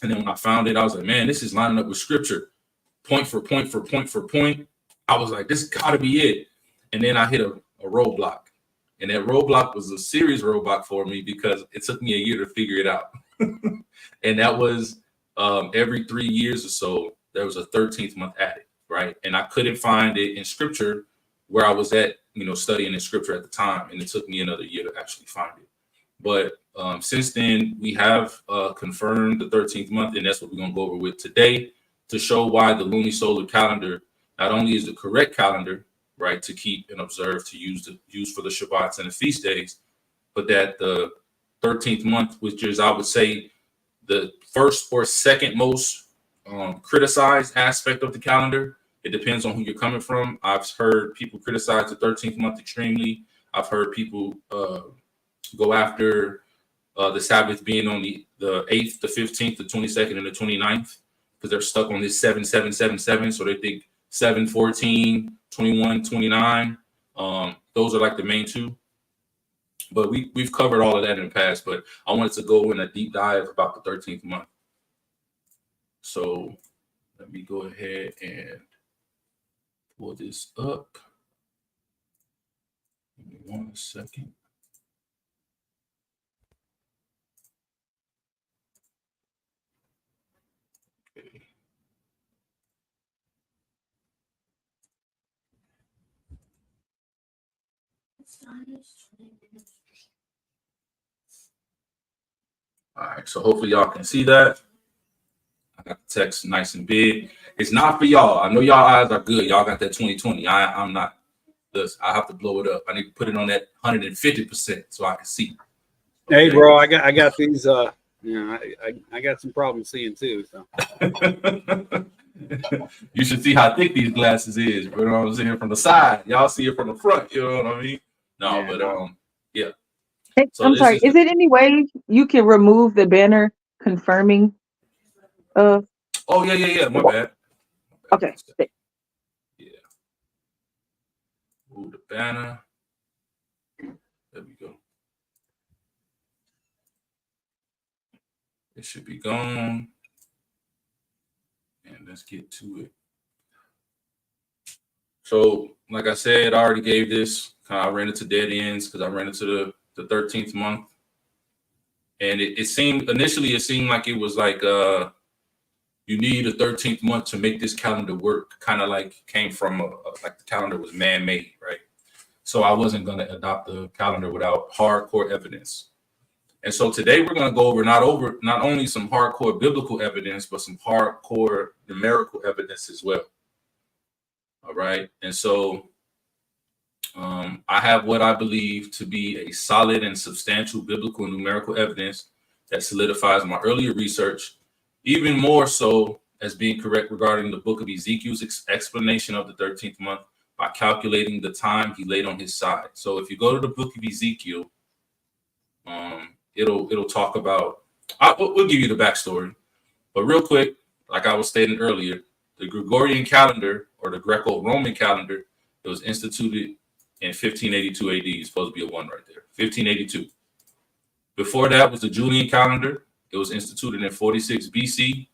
And then when I found it, I was like, man, this is lining up with scripture, point for point for point for point. I was like, this gotta be it. And then I hit a roadblock. And that roadblock was a serious roadblock for me, because it took me a year to figure it out. And that was every 3 years or so, there was a 13th month added, right? And I couldn't find it in scripture where I was at, you know, studying in scripture at the time. And it took me another year to actually find it. But since then, we have confirmed the 13th month, and that's what we're going to go over with today, to show why the Luni-Solar calendar not only is the correct calendar, right, to keep and observe, to use for the Shabbats and the feast days, but that the 13th month, which is, I would say, the first or second most criticized aspect of the calendar. It depends on who you're coming from. I've heard people criticize the 13th month extremely. I've heard people go after the Sabbath being on the 8th, the 15th, the 22nd, and the 29th, because they're stuck on this 7-7-7-7. So they think 7, 14, 21, 29. Those are like the main two. But we've covered all of that in the past, but I wanted to go in a deep dive about the 13th month. So let me go ahead and pull this up. Give me 1 second. Okay. All right, so hopefully y'all can see that. I got the text nice and big. It's not for y'all. I know y'all eyes are good. Y'all got that 20/20. I'm not. This I have to blow it up. I need to put it on that 150% so I can see. Okay. Hey, bro, I got these. You know, I got some problems seeing too. So you should see how thick these glasses is. You know what I'm saying? From the side, y'all see it from the front. You know what I mean? No, yeah, but yeah. Hey, So I'm sorry. Is it any way you can remove the banner confirming? Oh yeah. My bad. Okay. Yeah. Move the banner. There we go. It should be gone. And let's get to it. So, like I said, I already gave this. I ran into dead ends because I ran into the 13th month. And it seemed like it was like you need a 13th month to make this calendar work. Kind of like came from like the calendar was man-made, right? So I wasn't going to adopt the calendar without hardcore evidence. And so today we're going to go over not only some hardcore biblical evidence, but some hardcore numerical evidence as well. All right. And so I have what I believe to be a solid and substantial biblical and numerical evidence that solidifies my earlier research, even more so as being correct regarding the book of Ezekiel's explanation of the 13th month by calculating the time he laid on his side. So if you go to the book of Ezekiel, it'll talk about, we'll give you the backstory, but real quick, like I was stating earlier, the Gregorian calendar or the Greco-Roman calendar, it was instituted in 1582 AD. It's supposed to be a 1 right there, 1582. Before that was the Julian calendar. It was instituted in 46 BC.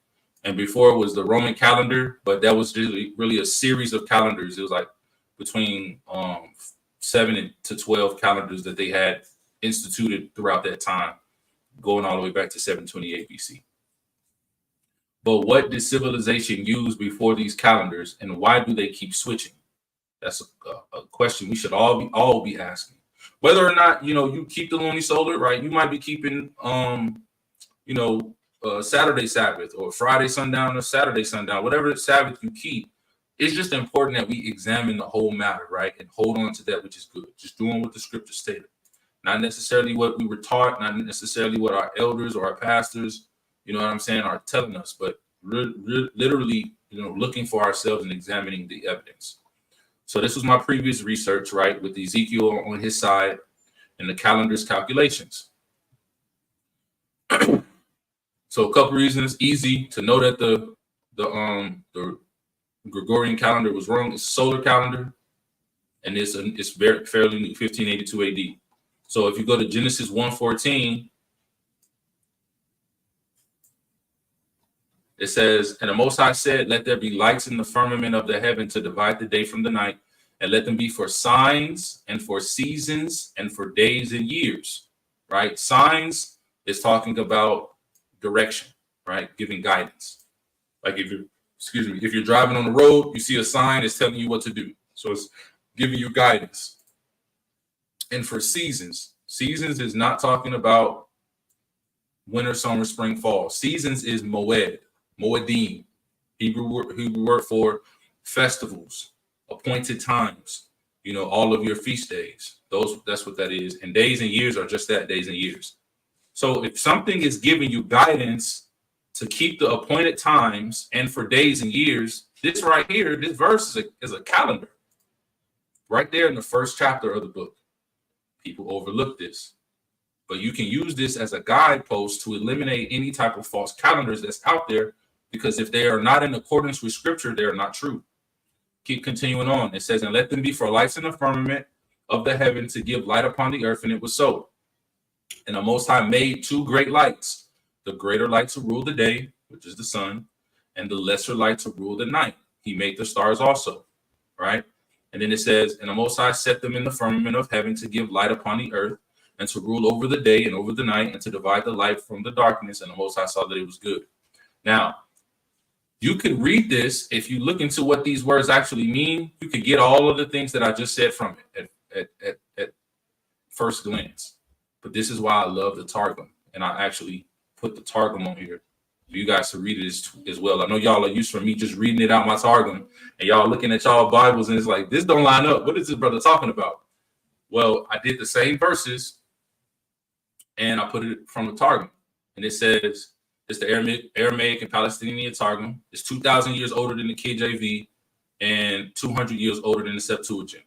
And before it was the Roman calendar, but that was really a series of calendars. It was like between 7 to 12 calendars that they had instituted throughout that time, going all the way back to 728 BC. But what did civilization use before these calendars, and why do they keep switching? That's a question we should all be asking. whether or not, you keep the Luni-Solar, right? You might be keeping, Saturday Sabbath or Friday sundown or Saturday sundown, whatever Sabbath you keep. It's just important that we examine the whole matter, right? And hold on to that which is good. Just doing what the scripture stated. Not necessarily what we were taught, not necessarily what our elders or our pastors, are telling us, but literally, looking for ourselves and examining the evidence. So this was my previous research, right, with Ezekiel on his side and the calendar's calculations. So a couple reasons. Easy to know that the Gregorian calendar was wrong. It's solar calendar, and it's fairly new, 1582 AD. So if you go to Genesis 1:14, it says, "And the Most High said, let there be lights in the firmament of the heaven to divide the day from the night, and let them be for signs and for seasons and for days and years." Right? Signs is talking about direction, right? Giving guidance. Like if you're driving on the road, you see a sign, it's telling you what to do. So it's giving you guidance. And for seasons is not talking about winter, summer, spring, fall. Seasons is moedim, Hebrew word for festivals, appointed times, all of your feast days. That's what that is. And days and years are just that, days and years. So if something is giving you guidance to keep the appointed times and for days and years, this right here, this verse is a calendar. Right there in the first chapter of the book. People overlook this. But you can use this as a guidepost to eliminate any type of false calendars that's out there, because if they are not in accordance with scripture, they are not true. Keep continuing on. It says, "And let them be for lights in the firmament of the heaven to give light upon the earth," and it was so. "And the Most High made two great lights, the greater light to rule the day, which is the sun, and the lesser light to rule the night. He made the stars also." Right? And then it says, "And the Most High set them in the firmament of heaven to give light upon the earth, and to rule over the day and over the night, and to divide the light from the darkness. And the Most High saw that it was good." Now, you could read this. If you look into what these words actually mean, you could get all of the things that I just said from it at first glance. But this is why I love the Targum. And I actually put the Targum on here for you guys to read it as well. I know y'all are used to me just reading it out my Targum, and y'all looking at y'all Bibles, and it's like, this don't line up. What is this brother talking about? Well, I did the same verses, and I put it from the Targum. And it says, it's the Aramaic and Palestinian Targum. It's 2,000 years older than the KJV and 200 years older than the Septuagint.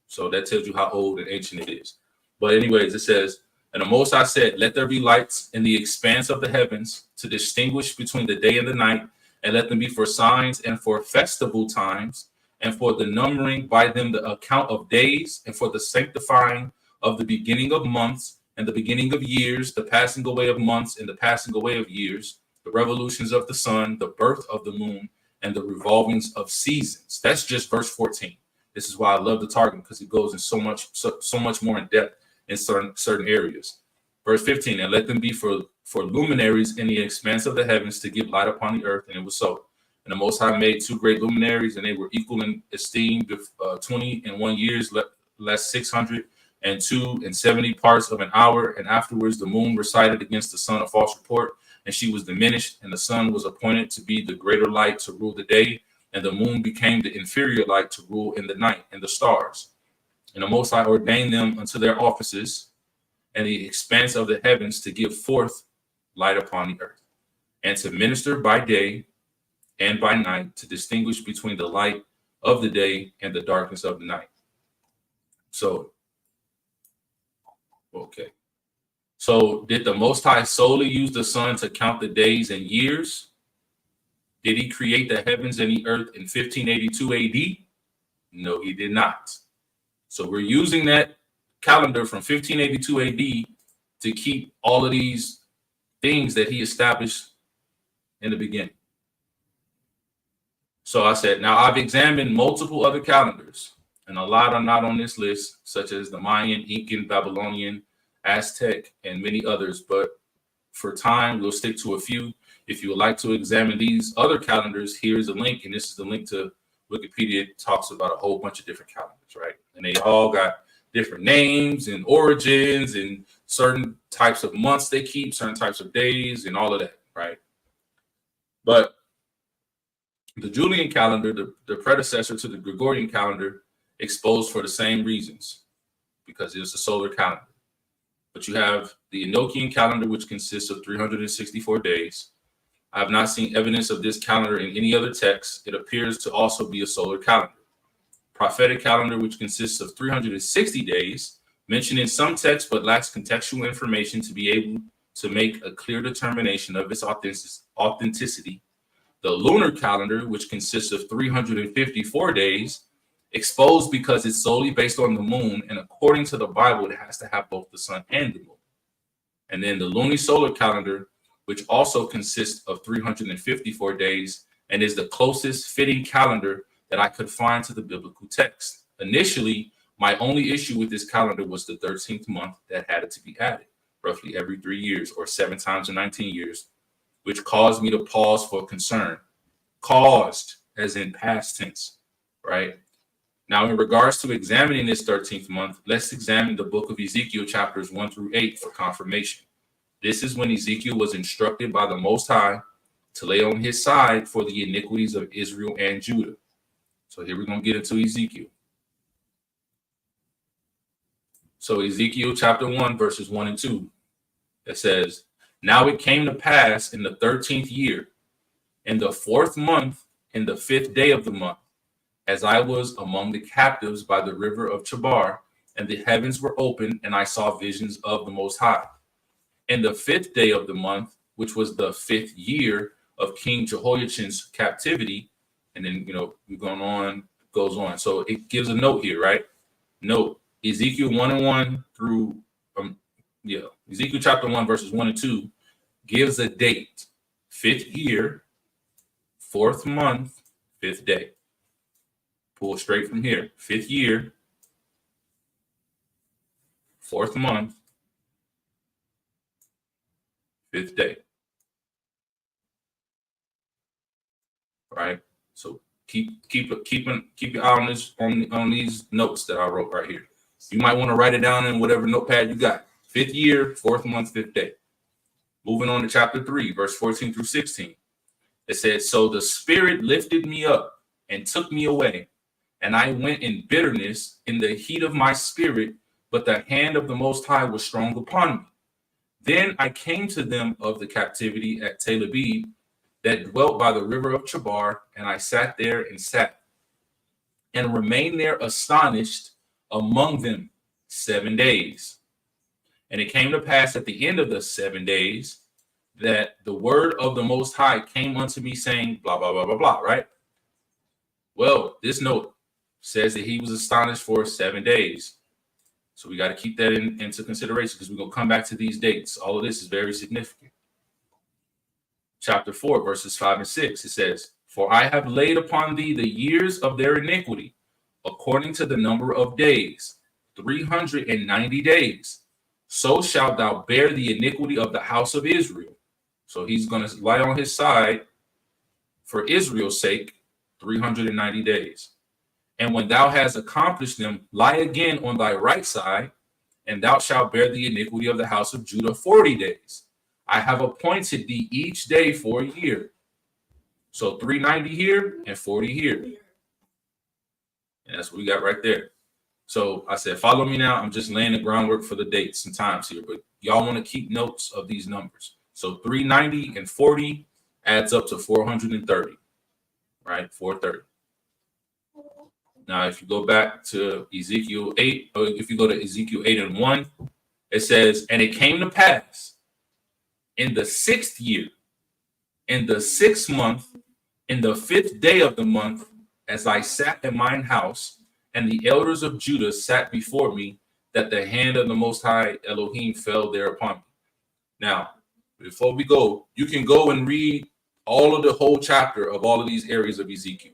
So that tells you how old and ancient it is. But anyways, it says, "And the Most High said, let there be lights in the expanse of the heavens to distinguish between the day and the night, and let them be for signs and for festival times, and for the numbering by them the account of days, and for the sanctifying of the beginning of months, and the beginning of years, the passing away of months and the passing away of years, the revolutions of the sun, the birth of the moon, and the revolvings of seasons." That's just verse 14. This is why I love the Targum, because it goes in so much more in depth in certain areas. Verse 15, "And let them be for luminaries in the expanse of the heavens to give light upon the earth," and it was so. "And the Most High made two great luminaries, and they were equal in esteem, 20 and 1 years, less 602 parts of an hour. And afterwards the moon recited against the sun a false report, and she was diminished, and the sun was appointed to be the greater light to rule the day, and the moon became the inferior light to rule in the night, and the stars. And the Most High ordained them unto their offices, and the expanse of the heavens to give forth light upon the earth, and to minister by day and by night, to distinguish between the light of the day and the darkness of the night." So, okay. So did the Most High solely use the sun to count the days and years? Did he create the heavens and the earth in 1582 AD? No, he did not. So we're using that calendar from 1582 AD to keep all of these things that he established in the beginning. So I said, now I've examined multiple other calendars, and a lot are not on this list, such as the Mayan, Incan, Babylonian, Aztec, and many others. But for time, we'll stick to a few. If you would like to examine these other calendars, here's a link, and this is the link to Wikipedia. It talks about a whole bunch of different calendars, right? And they all got different names and origins and certain types of months they keep, certain types of days, and all of that, right? But the Julian calendar, the predecessor to the Gregorian calendar, exposed for the same reasons, because it's a solar calendar. But you have the Enochian calendar, which consists of 364 days. I have not seen evidence of this calendar in any other text. It appears to also be a solar calendar. Prophetic calendar, which consists of 360 days, mentioned in some texts but lacks contextual information to be able to make a clear determination of its authenticity. The lunar calendar, which consists of 354 days, exposed because it's solely based on the moon, and according to the Bible, it has to have both the sun and the moon. And then the Luni-Solar calendar, which also consists of 354 days and is the closest fitting calendar that I could find to the biblical text. Initially, my only issue with this calendar was the 13th month that had to be added, roughly every 3 years or 7 times in 19 years, which caused me to pause for concern. Caused, as in past tense, right? Now, in regards to examining this 13th month, let's examine the book of Ezekiel chapters 1 through 8 for confirmation. This is when Ezekiel was instructed by the Most High to lay on his side for the iniquities of Israel and Judah. So here we're going to get into Ezekiel. So Ezekiel chapter 1, verses 1 and 2, it says, "Now it came to pass in the 13th year, in the 4th month, in the 5th day of the month, as I was among the captives by the river of Chabar, and the heavens were opened, and I saw visions of the Most High. In the 5th day of the month, which was the 5th year of King Jehoiachin's captivity," and then, we're going on, goes on. So it gives a note here, right? Note, Ezekiel 1 and 1 through, Ezekiel chapter 1, verses 1 and 2 gives a date, 5th year, 4th month, 5th day. Pull straight from here, 5th year, 4th month, 5th day. Right? So keep your eye on this, on these notes that I wrote right here. You might want to write it down in whatever notepad you got. 5th year, 4th month, 5th day. Moving on to chapter 3, verse 14 through 16. It says, "So the Spirit lifted me up and took me away, and I went in bitterness in the heat of my spirit, but the hand of the Most High was strong upon me. Then I came to them of the captivity at Tel Aviv, that dwelt by the river of Chabar, and I sat there and remained there astonished among them 7 days. And it came to pass at the end of the 7 days that the word of the Most High came unto me, saying," blah, blah, blah, blah, blah, right? Well, this note says that he was astonished for 7 days. So we got to keep that into consideration, because we're going to come back to these dates. All of this is very significant. Chapter 4, verses 5 and 6, it says, "For I have laid upon thee the years of their iniquity, according to the number of days, 390 days. So shalt thou bear the iniquity of the house of Israel." So he's going to lie on his side for Israel's sake 390 days. "And when thou hast accomplished them, lie again on thy right side, and thou shalt bear the iniquity of the house of Judah 40 days. I have appointed thee each day for a year." So 390 here and 40 here. And that's what we got right there. So I said, follow me now. I'm just laying the groundwork for the dates and times here, but y'all want to keep notes of these numbers. So 390 and 40 adds up to 430, right? 430. Now, if you go back to Ezekiel 8, or if you go to Ezekiel 8 and 1, it says, "And it came to pass in the 6th year, in the 6th month, in the 5th day of the month, as I sat in mine house, and the elders of Judah sat before me, that the hand of the Most High Elohim fell thereupon me." Now, before we go, you can go and read all of the whole chapter of all of these areas of Ezekiel.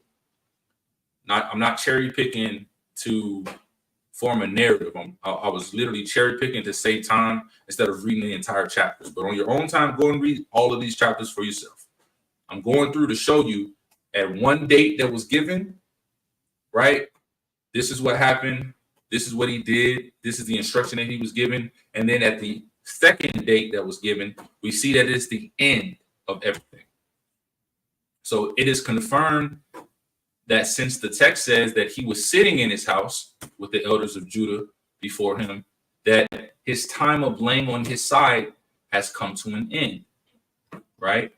I'm not cherry picking to form a narrative. I was literally cherry picking to save time instead of reading the entire chapters. But on your own time, go and read all of these chapters for yourself. I'm going through to show you at one date that was given, right? This is what happened This is what he did. This is the instruction that he was given. And then at the second date that was given, we see that it's the end of everything. So it is confirmed that since the text says that he was sitting in his house with the elders of Judah before him, that his time of laying on his side has come to an end, right?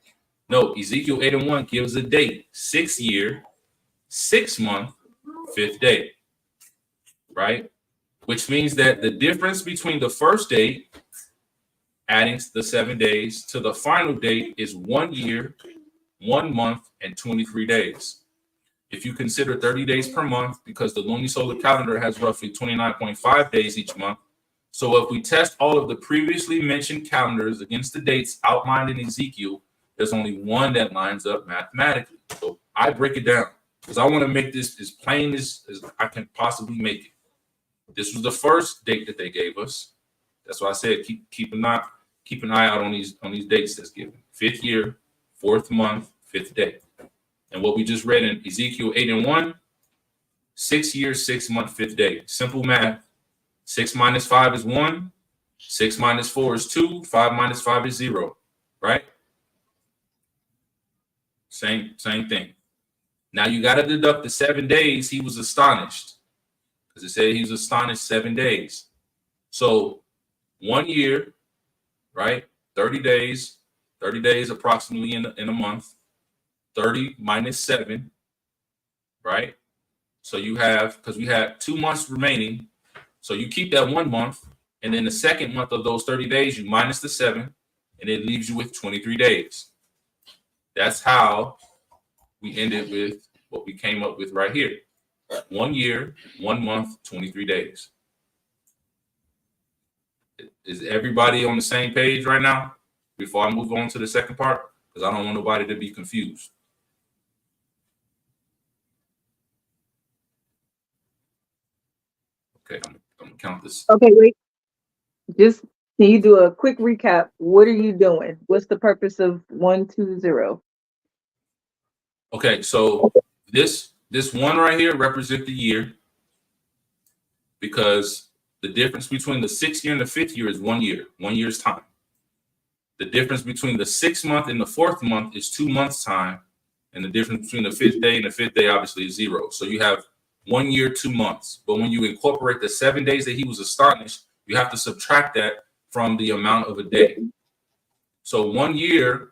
No, Ezekiel 8:1 gives a date, 6th year, 6th month, 5th day, right? Which means that the difference between the first date, adding the 7 days, to the final date is 1 year, 1 month, and 23 days. If you consider 30 days per month, because the Luni-Solar calendar has roughly 29.5 days each month. So if we test all of the previously mentioned calendars against the dates outlined in Ezekiel, there's only one that lines up mathematically. So I break it down because I want to make this as plain as I can possibly make it. This was the first date that they gave us. That's why I said keep an eye out on these dates that's given. 5th year, 4th month, 5th day. And what we just read in Ezekiel 8:1, 6 years, 6 month, 5th day. Simple math. 6 minus 5 is 1. 6 minus 4 is 2. 5 minus 5 is 0. Right? Same thing. Now you got to deduct the 7 days he was astonished. Because it said he was astonished 7 days. So 1 year, right? 30 days approximately in a month. 30 minus 7, right? So you have, because we have 2 months remaining. So you keep that 1 month, and then the second month of those 30 days, you minus the 7, and it leaves you with 23 days. That's how we ended with what we came up with right here. 1 year, 1 month, 23 days. Is everybody on the same page right now before I move on to the second part? Because I don't want nobody to be confused. Okay, I'm gonna count this. Okay, wait. Just can you do a quick recap? What are you doing? What's the purpose of 120? Okay, so this one right here represents the year, because the difference between the 6th year and the 5th year is 1 year, 1 year's time. The difference between the 6th month and the 4th month is 2 months' time, and the difference between the 5th day and the 5th day obviously is 0. So you have 1 year, 2 months. But when you incorporate the 7 days that he was astonished, you have to subtract that from the amount of a day. So 1 year,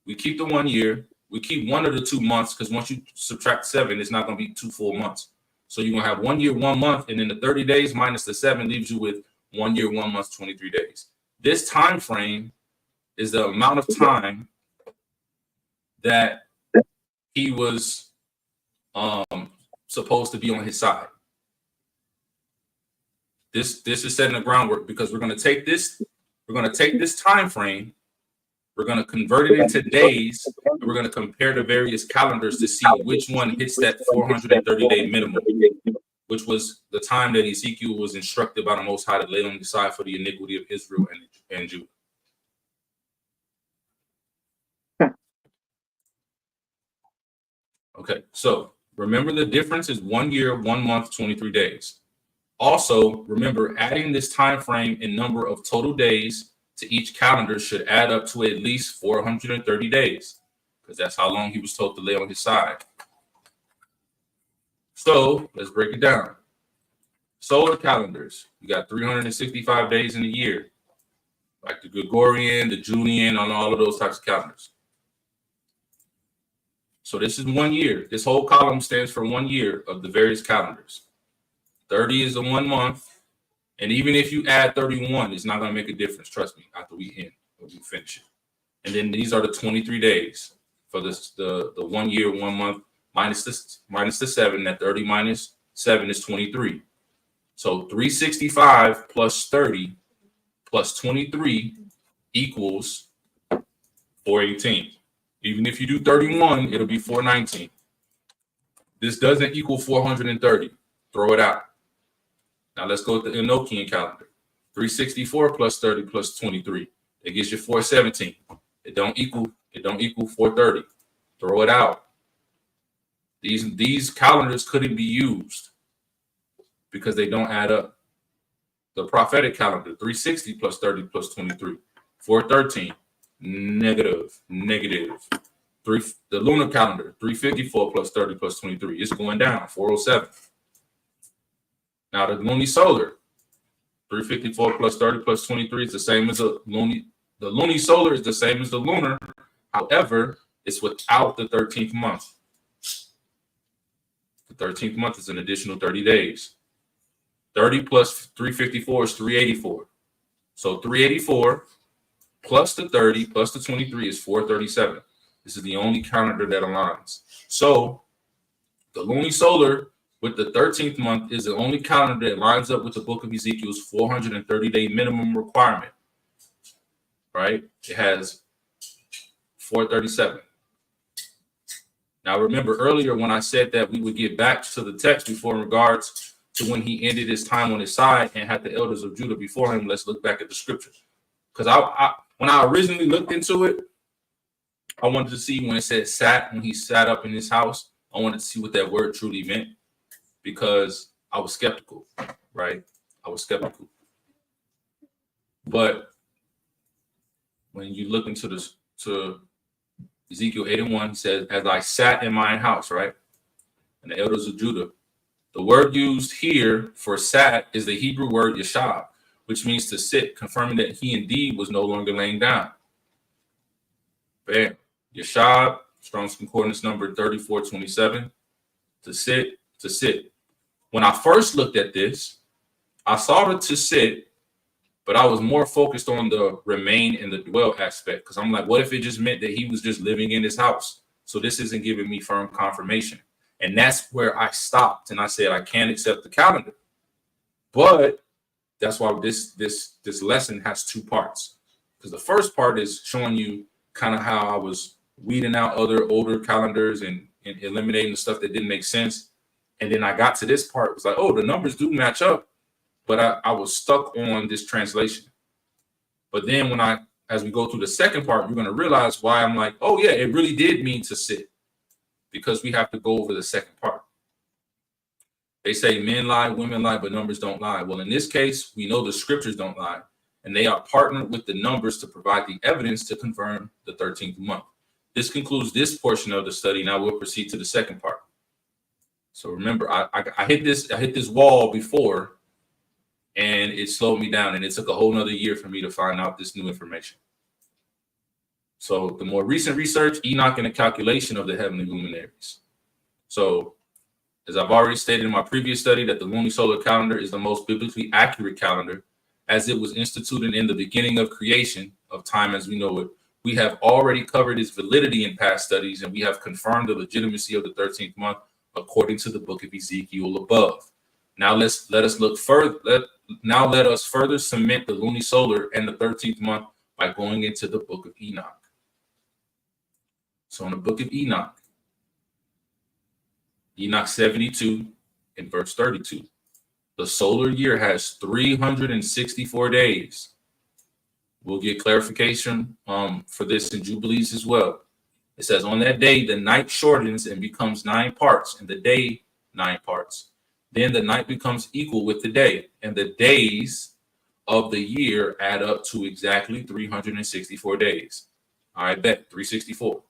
we keep the 1 year, we keep one of the 2 months, because once you subtract 7, it's not going to be 2 full months. So you're going to have 1 year, 1 month, and then the 30 days minus the 7 leaves you with 1 year, 1 month, 23 days. This time frame is the amount of time that he was supposed to be on his side. This is setting the groundwork, because we're going to take this time frame, we're going to convert it into days, and we're going to compare the various calendars to see which one hits that 430-day minimum, which was the time that Ezekiel was instructed by the Most High to lay on the side for the iniquity of Israel and Judah. Okay, so remember the difference is 1 year, 1 month, 23 days. Also, remember adding this time frame in number of total days to each calendar should add up to at least 430 days, because that's how long he was told to lay on his side. So let's break it down. Solar calendars, you got 365 days in a year, like the Gregorian, the Julian, on all of those types of calendars. So this is 1 year. This whole column stands for 1 year of the various calendars. 30 is a 1 month. And even if you add 31, it's not going to make a difference. Trust me, after we finish it. And then these are the 23 days for this, the 1 year, 1 month, minus the 7. That 30 minus 7 is 23. So 365 plus 30 plus 23 equals 418. Even if you do 31, it'll be 419. This doesn't equal 430. Throw it out. Now let's go with the Enochian calendar. 364 plus 30 plus 23. It gives you 417. It don't equal 430. Throw it out. These calendars couldn't be used. because they don't add up. The prophetic calendar, 360 plus 30 plus 23, 413, negative. The lunar calendar, 354 plus 30 plus 23, it's going down, 407. Now the Luni-Solar, 354 plus 30 plus 23 is the same as the Luni-Solar is the same as the lunar. However, it's without the 13th month. The 13th month is an additional 30 days. 30 plus 354 is 384. So 384 plus the 30 plus the 23 is 437. This is the only calendar that aligns. So the Luni-Solar with the 13th month is the only calendar that lines up with the book of Ezekiel's 430-day minimum requirement, right? It has 437. Now, remember earlier when I said that we would get back to the text before in regards to when he ended his time on his side and had the elders of Judah before him. Let's look back at the scriptures. Because when I originally looked into it, I wanted to see when it said sat, when he sat up in his house. I wanted to see what that word truly meant because I was skeptical, right? I was skeptical. But when you look into this, to Ezekiel 8:1, he says, as I sat in my house, right? And the elders of Judah. The word used here for sat is the Hebrew word yashab, which means to sit, confirming that he indeed was no longer laying down. Bam. Yashab, Strong's Concordance number 3427. To sit, to sit. When I first looked at this, I saw the to sit, but I was more focused on the remain and the dwell aspect because I'm like, what if it just meant that he was just living in his house? So this isn't giving me firm confirmation. And that's where I stopped and I said, I can't accept the calendar. But that's why this lesson has two parts. Because the first part is showing you kind of how I was weeding out other older calendars and eliminating the stuff that didn't make sense. And then I got to this part, it was like, oh, the numbers do match up. But I was stuck on this translation. But then as we go through the second part, we're going to realize why I'm like, oh, yeah, it really did mean to sit. Because we have to go over the second part. They say men lie, women lie, but numbers don't lie. Well, in this case, we know the scriptures don't lie, and they are partnered with the numbers to provide the evidence to confirm the 13th month. This concludes this portion of the study. Now we'll proceed to the second part. So remember, I hit this wall before, and it slowed me down, and it took a whole nother year for me to find out this new information. So the more recent research, Enoch and the calculation of the heavenly luminaries. So as I've already stated in my previous study that the Luni-Solar calendar is the most biblically accurate calendar as it was instituted in the beginning of creation of time as we know it. We have already covered its validity in past studies, and we have confirmed the legitimacy of the 13th month according to the book of Ezekiel above. Now let us look further. Let us further cement the Luni-Solar and the 13th month by going into the book of Enoch. So in the book of Enoch 72 and verse 32, the solar year has 364 days. We'll get clarification for this in Jubilees as well. It says, on that day, the night shortens and becomes 9 parts, and the day 9 parts. Then the night becomes equal with the day, and the days of the year add up to exactly 364 days. All right, bet 364.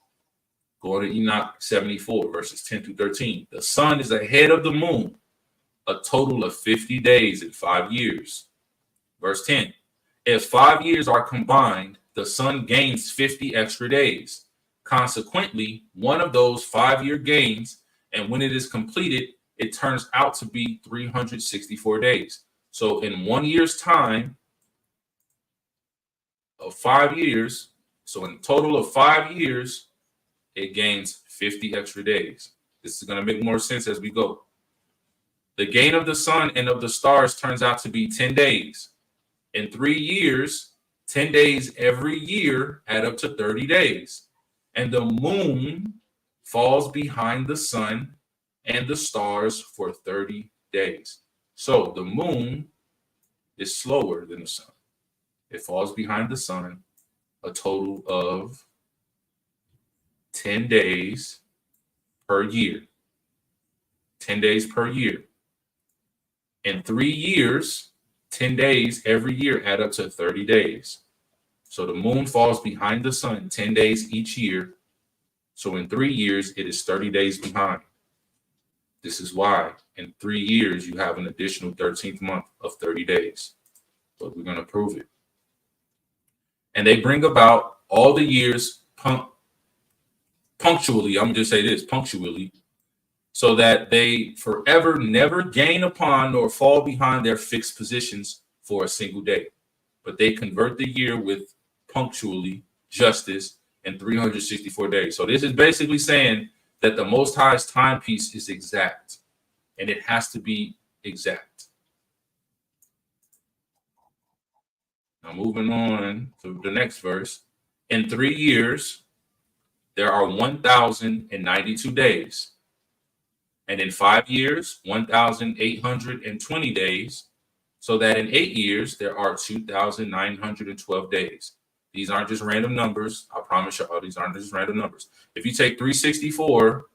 Go to Enoch 74, verses 10 through 13. The sun is ahead of the moon, a total of 50 days and 5 years. Verse 10. If 5 years are combined, the sun gains 50 extra days. Consequently, one of those 5-year gains, and when it is completed, it turns out to be 364 days. So in 1 year's time of 5 years, so in a total of 5 years, it gains 50 extra days. This is going to make more sense as we go. The gain of the sun and of the stars turns out to be 10 days. In 3 years, 10 days every year add up to 30 days. And the moon falls behind the sun and the stars for 30 days. So the moon is slower than the sun. It falls behind the sun a total of 10 days per year. 10 days per year. In 3 years, 10 days every year add up to 30 days. So the moon falls behind the sun 10 days each year. So in 3 years, it is 30 days behind. This is why in 3 years, you have an additional 13th month of 30 days. But we're going to prove it. And they bring about all the years punctually. I'm going to just say this, punctually, so that they forever never gain upon nor fall behind their fixed positions for a single day. But they convert the year with punctually justice in 364 days. So this is basically saying that the Most High's timepiece is exact, and it has to be exact. Now moving on to the next verse. In 3 years, there are 1,092 days. And in 5 years, 1,820 days. So that in 8 years, there are 2,912 days. These aren't just random numbers. I promise you, these aren't just random numbers. If you take 364,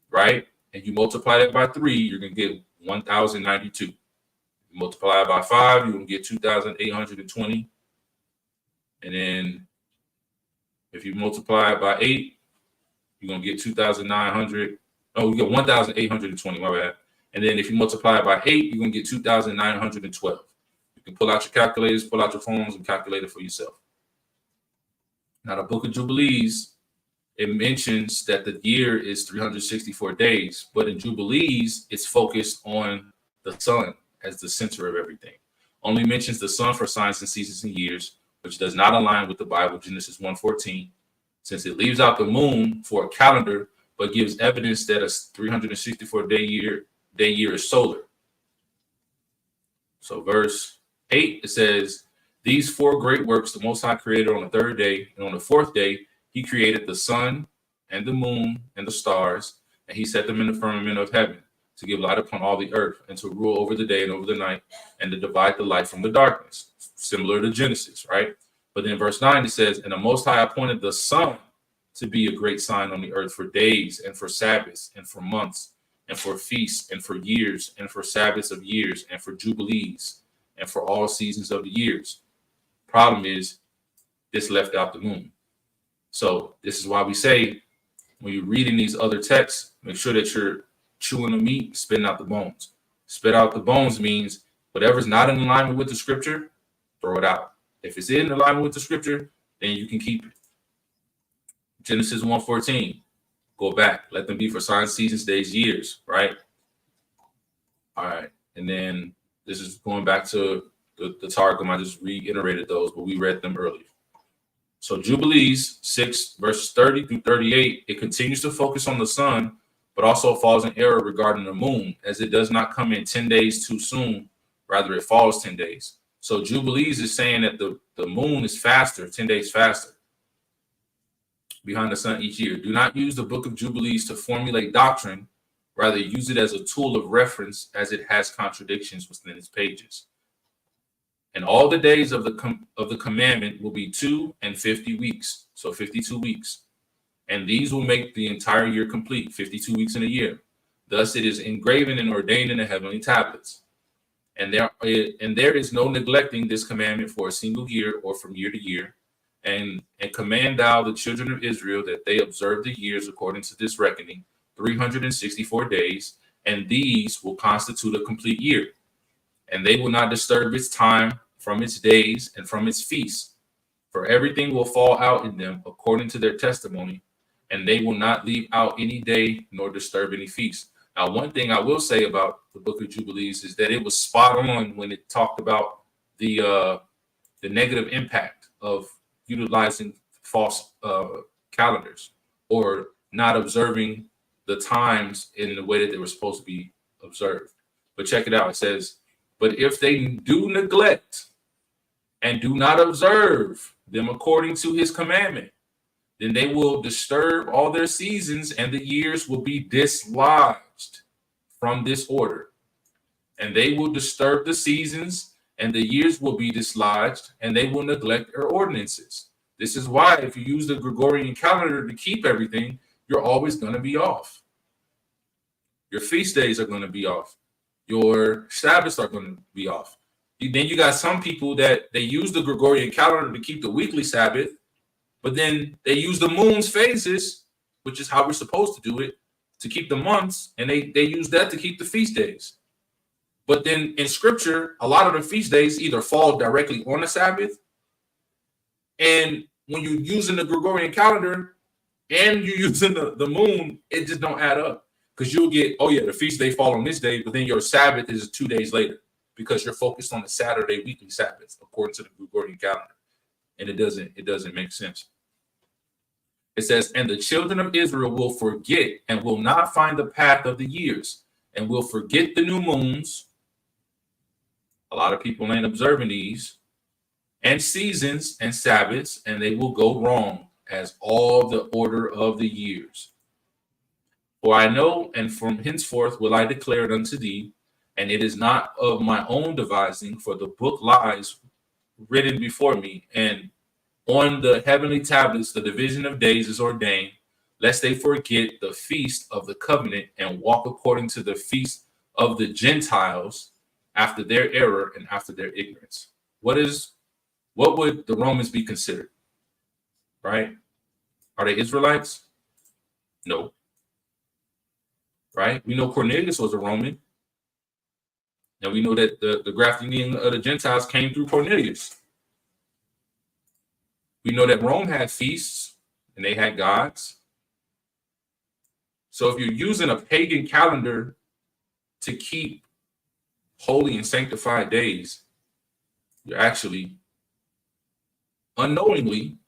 right, and you multiply that by 3, you're going to get 1,092. You multiply it by 5, you're going to get 2,820. And then if you multiply it by 8, you're going to get 2,900. Oh, you get 1,820, my bad. And then if you multiply it by 8, you're going to get 2,912. You can pull out your calculators, pull out your phones, and calculate it for yourself. Now, the Book of Jubilees, it mentions that the year is 364 days, but in Jubilees, it's focused on the sun as the center of everything. Only mentions the sun for signs and seasons and years, which does not align with the Bible, Genesis 1:14, since it leaves out the moon for a calendar, but gives evidence that a 364-day year is solar. So verse 8, it says, these 4 great works the Most High created on the 3rd day, and on the 4th day, he created the sun and the moon and the stars, and he set them in the firmament of heaven to give light upon all the earth and to rule over the day and over the night and to divide the light from the darkness, similar to Genesis, right? But then verse 9, it says, and the Most High appointed the sun to be a great sign on the earth for days and for Sabbaths and for months and for feasts and for years and for Sabbaths of years and for jubilees and for all seasons of the years. Problem is, this left out the moon. So this is why we say, when you're reading these other texts, make sure that you're chewing the meat, spitting out the bones. Spit out the bones means whatever's not in alignment with the scripture, throw it out. If it's in alignment with the scripture, then you can keep it. Genesis 1:14, go back. Let them be for signs, seasons, days, years, right? All right. And then this is going back to the Targum. I just reiterated those, but we read them earlier. So Jubilees 6, verses 30 through 38, it continues to focus on the sun, but also falls in error regarding the moon, as it does not come in 10 days too soon. Rather, it falls 10 days. So Jubilees is saying that the moon is faster, 10 days faster behind the sun each year. Do not use the Book of Jubilees to formulate doctrine. Rather, use it as a tool of reference, as it has contradictions within its pages. And all the days of the commandment will be 2 and 50 weeks, so 52 weeks. And these will make the entire year complete, 52 weeks in a year. Thus it is engraven and ordained in the heavenly tablets. And there is no neglecting this commandment for a single year or from year to year. And command thou the children of Israel that they observe the years according to this reckoning, 364 days, and these will constitute a complete year. And they will not disturb its time from its days and from its feasts, for everything will fall out in them according to their testimony, and they will not leave out any day nor disturb any feast. Now, one thing I will say about the Book of Jubilees is that it was spot on when it talked about the negative impact of utilizing false calendars or not observing the times in the way that they were supposed to be observed. But check it out. It says, but if they do neglect and do not observe them according to his commandment, then they will disturb all their seasons, and the years will be dislodged from this order. And they will disturb the seasons, and the years will be dislodged, and they will neglect their ordinances. This is why if you use the Gregorian calendar to keep everything, you're always going to be off. Your feast days are going to be off. your Sabbaths are going to be off. Then you got some people that they use the Gregorian calendar to keep the weekly Sabbath, but then they use the moon's phases, which is how we're supposed to do it, to keep the months, and they use that to keep the feast days. But then in scripture, a lot of the feast days either fall directly on the Sabbath, and when you're using the Gregorian calendar and you're using the moon, it just don't add up. Because you'll get, oh yeah, the feast day fall on this day, but then your Sabbath is 2 days later because you're focused on the Saturday weekly Sabbath according to the Gregorian calendar, and it doesn't make sense. It says, and the children of Israel will forget and will not find the path of the years, and will forget the new moons. A lot of people ain't observing these, and seasons and Sabbaths, and they will go wrong as all the order of the years. For I know, and from henceforth will I declare it unto thee, and it is not of my own devising, for the book lies written before me, and on the heavenly tablets the division of days is ordained, lest they forget the feast of the covenant and walk according to the feast of the Gentiles after their error and after their ignorance. What would the Romans be considered? Right? Are they Israelites? No. Right? We know Cornelius was a Roman. And we know that the grafting in of the Gentiles came through Cornelius. We know that Rome had feasts and they had gods. So if you're using a pagan calendar to keep holy and sanctified days, you're actually unknowingly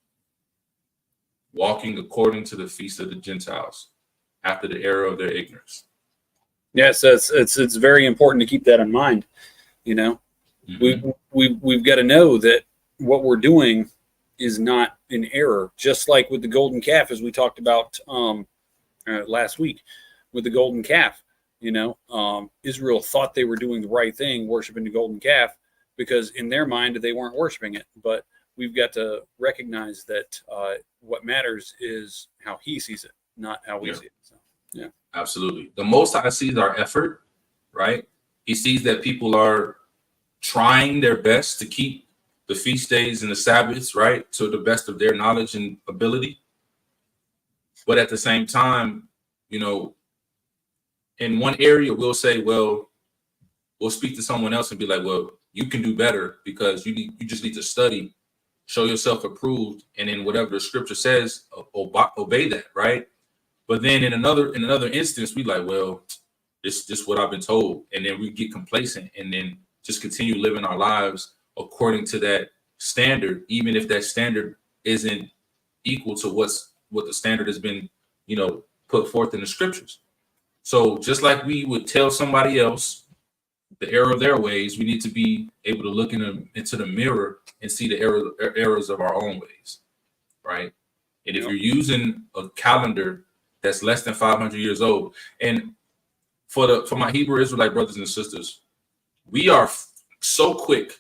walking according to the feast of the Gentiles after the error of their ignorance. Yes, it's very important to keep that in mind. You know, we've got to know that what we're doing is not in error. Just like with the golden calf, as we talked about last week, with the golden calf. You know, Israel thought they were doing the right thing, worshiping the golden calf, because in their mind they weren't worshiping it. But we've got to recognize that what matters is how He sees it, not how we see it. So, yeah. Absolutely. The Most High sees our effort, right? He sees that people are trying their best to keep the feast days and the Sabbaths, right, to the best of their knowledge and ability. But at the same time, you know, in one area we'll say, well, we'll speak to someone else and be like, well, you can do better because you just need to study, show yourself approved, and then whatever the scripture says, obey that, right? But then in another instance, we like, well, this is what I've been told. And then we get complacent and then just continue living our lives according to that standard, even if that standard isn't equal to what the standard has been, you know, put forth in the scriptures. So just like we would tell somebody else the error of their ways, we need to be able to look into the mirror and see the errors of our own ways, right? And if you're using a calendar that's less than 500 years old. And for my Hebrew Israelite brothers and sisters, we are so quick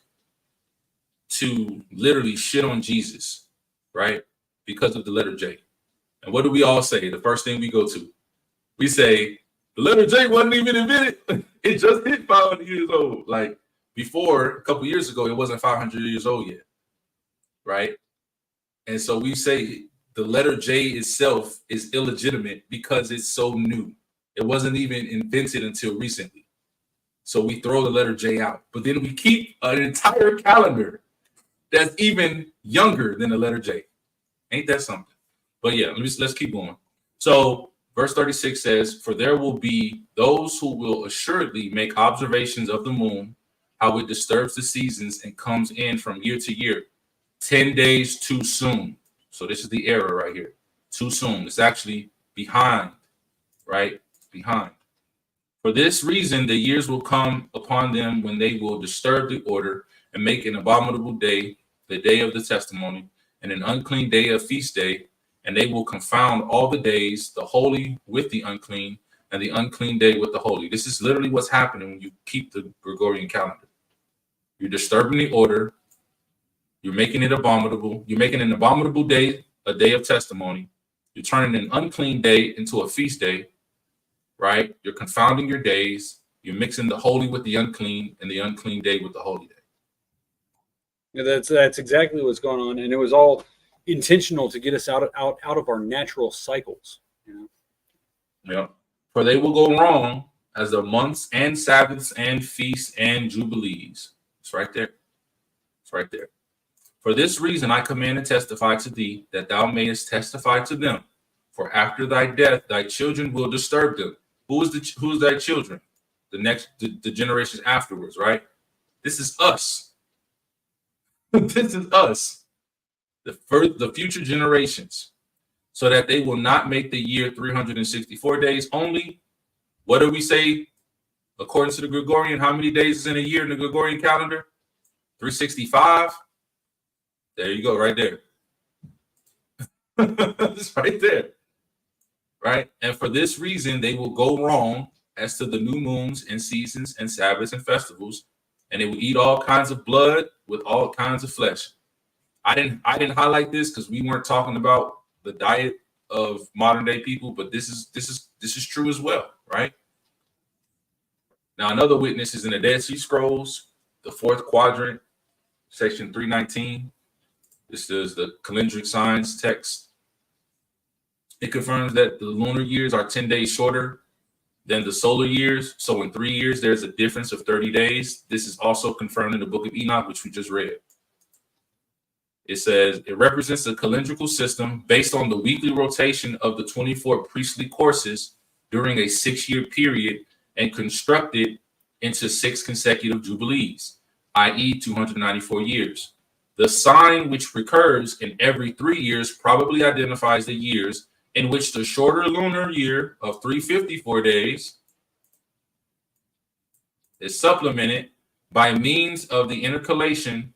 to literally shit on Jesus, right? Because of the letter J. And what do we all say? The first thing we go to, we say, the letter J wasn't even invented. It just hit 500 years old. Like before, a couple years ago, it wasn't 500 years old yet, right? And so we say, the letter J itself is illegitimate because it's so new. It wasn't even invented until recently. So we throw the letter J out. But then we keep an entire calendar that's even younger than the letter J. Ain't that something? But yeah, let's keep going. So verse 36 says, for there will be those who will assuredly make observations of the moon, how it disturbs the seasons and comes in from year to year, 10 days too soon. So this is the error right here. Too soon. It's actually behind, right? Behind. For this reason, the years will come upon them when they will disturb the order and make an abominable day, the day of the testimony, and an unclean day of feast day, and they will confound all the days, the holy with the unclean, and the unclean day with the holy. This is literally what's happening when you keep the Gregorian calendar. You're disturbing the order. You're making it abominable. You're making an abominable day a day of testimony. You're turning an unclean day into a feast day, right? You're confounding your days. You're mixing the holy with the unclean and the unclean day with the holy day. Yeah, that's exactly what's going on, and it was all intentional to get us out of our natural cycles. You know? Yeah. For they will go wrong as the months and Sabbaths and feasts and jubilees. It's right there. It's right there. For this reason I command and testify to thee, that thou mayest testify to them. For after thy death thy children will disturb them. Who is thy children? The generations afterwards, right? This is us. This is us. The future generations. So that they will not make the year 364 days only. What do we say according to the Gregorian? How many days is in a year in the Gregorian calendar? 365. There you go, right there. It's right there. Right? And for this reason, they will go wrong as to the new moons and seasons and Sabbaths and festivals, and they will eat all kinds of blood with all kinds of flesh. I didn't highlight this because we weren't talking about the diet of modern day people, but this is true as well, right? Now, another witness is in the Dead Sea Scrolls, the fourth quadrant, section 319. This is the calendric signs text. It confirms that the lunar years are 10 days shorter than the solar years. So in 3 years, there's a difference of 30 days. This is also confirmed in the book of Enoch, which we just read. It says it represents a calendrical system based on the weekly rotation of the 24 priestly courses during a 6-year period and constructed into 6 consecutive jubilees, i.e. 294 years. The sign which recurs in every 3 years probably identifies the years in which the shorter lunar year of 354 days is supplemented by means of the intercalation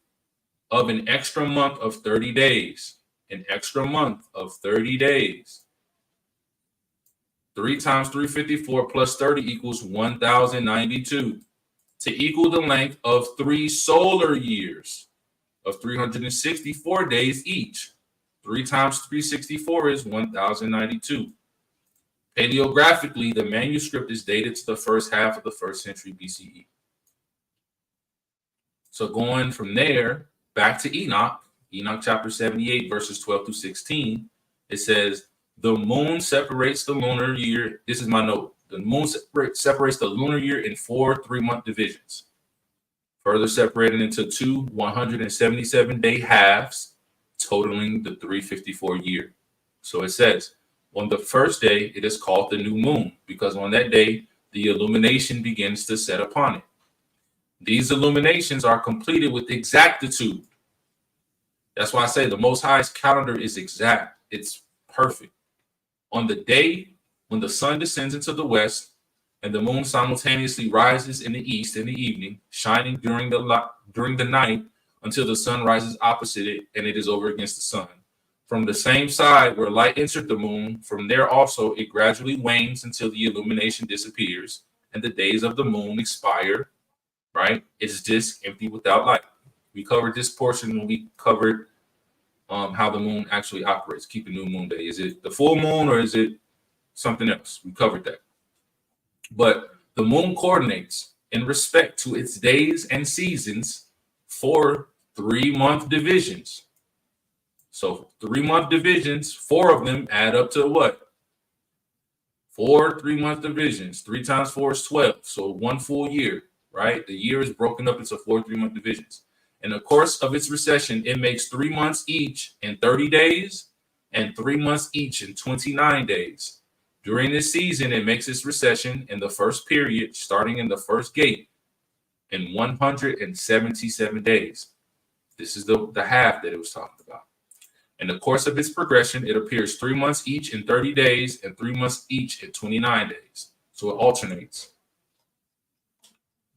of an extra month of 30 days. An extra month of 30 days. 3 times 354 plus 30 equals 1,092 to equal the length of 3 solar years of 364 days each. 3 times 364 is 1,092. Paleographically, the manuscript is dated to the first half of the 1st century BCE. So going from there back to Enoch chapter 78, verses 12 through 16, it says, the moon separates the lunar year. This is my note. The moon separates the lunar year in 4 3-month divisions, further separated into 2 177-day halves, totaling the 354 year. So it says, on the first day, it is called the new moon, because on that day, the illumination begins to set upon it. These illuminations are completed with exactitude. That's why I say the Most High's calendar is exact. It's perfect. On the day when the sun descends into the west and the moon simultaneously rises in the east in the evening, shining during the night until the sun rises opposite it and it is over against the sun. From the same side where light entered the moon, from there also it gradually wanes until the illumination disappears and the days of the moon expire, right? Its disk empty without light. We covered this portion when we covered how the moon actually operates. Keep a new moon day. Is it the full moon or is it something else? We covered that. But the moon coordinates in respect to its days and seasons for 3-month divisions. So 3-month divisions, 4 of them add up to what? 4 3-month divisions. 3 times 4 is 12. So 1 full year, right? The year is broken up into 4 3-month divisions. In the course of its recession, it makes 3 months each in 30 days and 3 months each in 29 days. During this season, it makes its recession in the first period, starting in the first gate, in 177 days. This is the half that it was talking about. In the course of its progression, it appears 3 months each in 30 days and 3 months each in 29 days. So it alternates.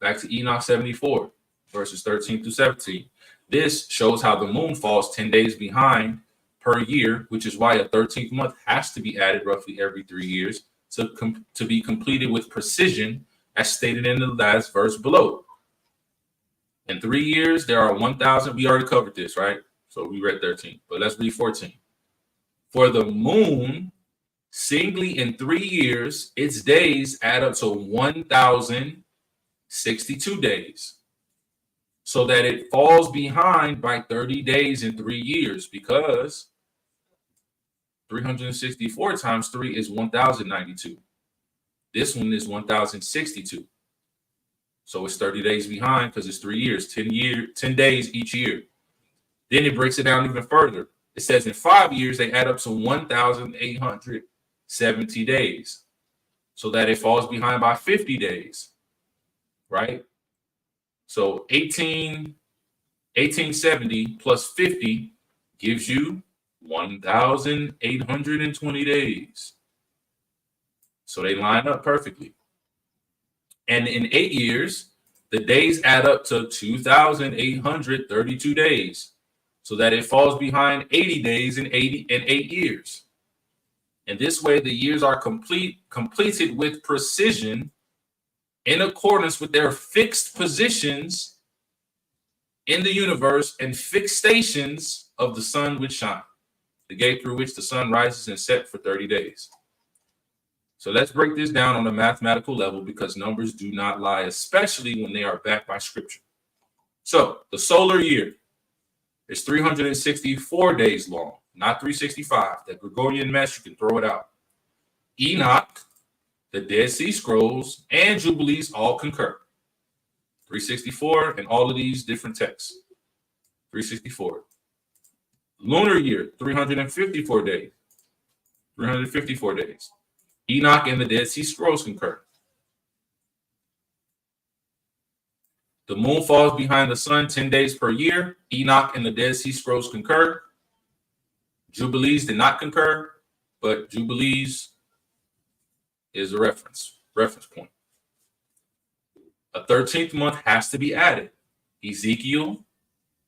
Back to Enoch 74. Verses 13 through 17. This shows how the moon falls 10 days behind per year, which is why a 13th month has to be added roughly every 3 years to be completed with precision, as stated in the last verse below. In 3 years, there are 1,000. We already covered this, right? So we read 13, but let's read 14. For the moon, singly in 3 years, its days add up to 1,000 62 days, so that it falls behind by 30 days in 3 years, because 364 times 3 is 1,092. This one is 1,062. So it's 30 days behind because it's 3 years, 10 days each year. Then it breaks it down even further. It says in 5 years, they add up to 1,870 days, so that it falls behind by 50 days, right? So 1870 plus 50 gives you 1,820 days. So they line up perfectly. And in 8 years, the days add up to 2,832 days, so that it falls behind 80 days in 8 years. And this way, the years are completed with precision in accordance with their fixed positions in the universe and fixed stations of the sun which shine, the gate through which the sun rises and sets for 30 days. So let's break this down on a mathematical level, because numbers do not lie, especially when they are backed by scripture. So the solar year is 364 days long, not 365. That Gregorian mess, you can throw it out. Enoch, the Dead Sea Scrolls, and Jubilees all concur. 364 and all of these different texts. 364. Lunar year, 354 days. 354 days. Enoch and the Dead Sea Scrolls concur. The moon falls behind the sun 10 days per year. Enoch and the Dead Sea Scrolls concur. Jubilees did not concur, but Jubilees is a reference point. A 13th month has to be added. Ezekiel,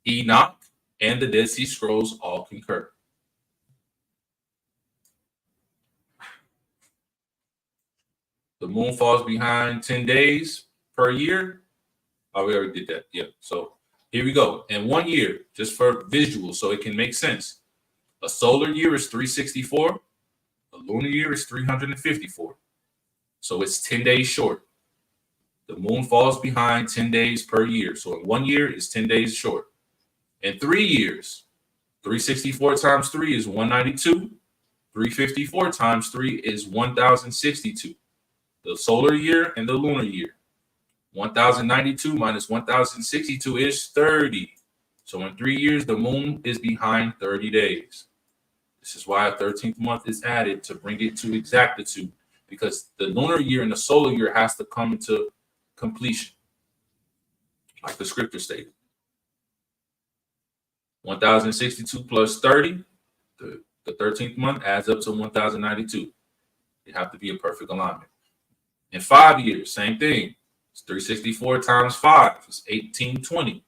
Enoch, and the Dead Sea Scrolls all concur. The moon falls behind 10 days per year. Oh, we already did that. Yeah. So here we go. In 1 year, just for visual, so it can make sense. A solar year is 364. A lunar year is 354. So it's 10 days short. The moon falls behind 10 days per year. So in 1 year, it's 10 days short. In 3 years, 364 times 3 is 192. 354 times 3 is 1,062. The solar year and the lunar year. 1,092 minus 1,062 is 30. So in 3 years, the moon is behind 30 days. This is why a 13th month is added, to bring it to exactitude, because the lunar year and the solar year has to come into completion, like the scripture stated. 1,062 plus 30, the 13th month adds up to 1,092. You have to be in perfect alignment. In 5 years, same thing. It's 364 times 5 is 1,820.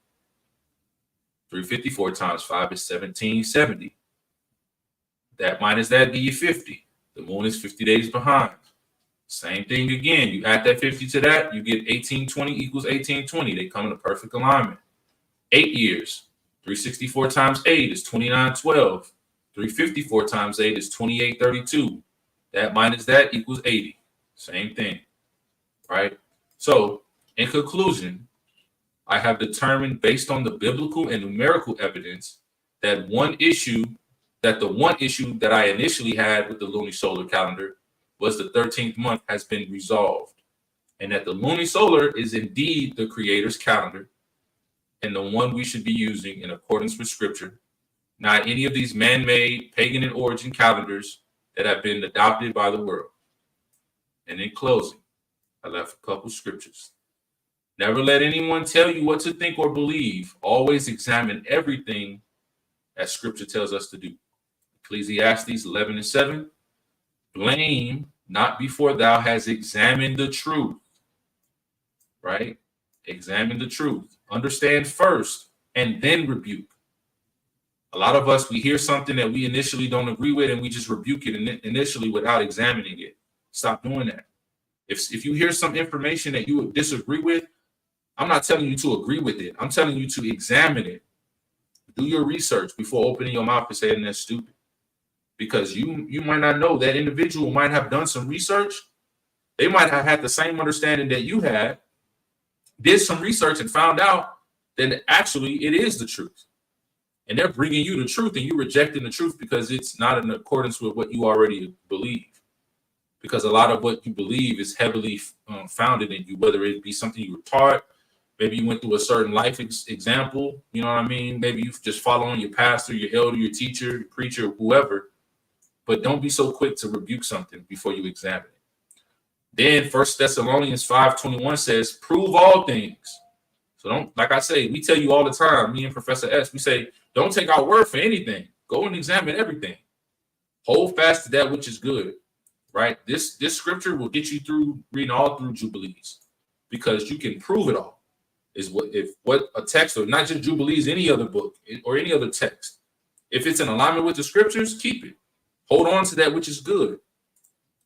354 times 5 is 1,770. That minus that give you 50. The moon is 50 days behind. Same thing again. You add that 50 to that, you get 1,820 equals 1,820. They come in a perfect alignment. 8 years. 364 times 8 is 2,912. 354 times 8 is 2,832. That minus that equals 80. Same thing. Right? So, in conclusion, I have determined, based on the biblical and numerical evidence, that the one issue that I initially had with the Luni-Solar calendar was the 13th month has been resolved, and that the Luni-Solar is indeed the Creator's calendar and the one we should be using in accordance with Scripture, not any of these man-made, pagan in origin calendars that have been adopted by the world. And in closing, I left a couple scriptures. Never let anyone tell you what to think or believe. Always examine everything as Scripture tells us to do. Ecclesiastes 11:7. Blame not before thou hast examined the truth. Right? Examine the truth. Understand first and then rebuke. A lot of us, we hear something that we initially don't agree with and we just rebuke it initially without examining it. Stop doing that. If you hear some information that you would disagree with, I'm not telling you to agree with it. I'm telling you to examine it. Do your research before opening your mouth and saying that's stupid. Because you might not know that individual might have done some research. They might have had the same understanding that you had, did some research and found out that actually it is the truth. And they're bringing you the truth and you rejecting the truth because it's not in accordance with what you already believe. Because a lot of what you believe is heavily founded in you, whether it be something you were taught, maybe you went through a certain life example, you know what I mean? Maybe you just following your pastor, your elder, your teacher, your preacher, whoever. But don't be so quick to rebuke something before you examine it. Then 1 Thessalonians 5:21 says, prove all things. So don't, like I say, we tell you all the time, me and Professor S, we say, don't take our word for anything. Go and examine everything. Hold fast to that which is good, right? This scripture will get you through reading all through Jubilees because you can prove it all. Is what a text, or not just Jubilees, any other book or any other text. If it's in alignment with the scriptures, keep it. Hold on to that which is good.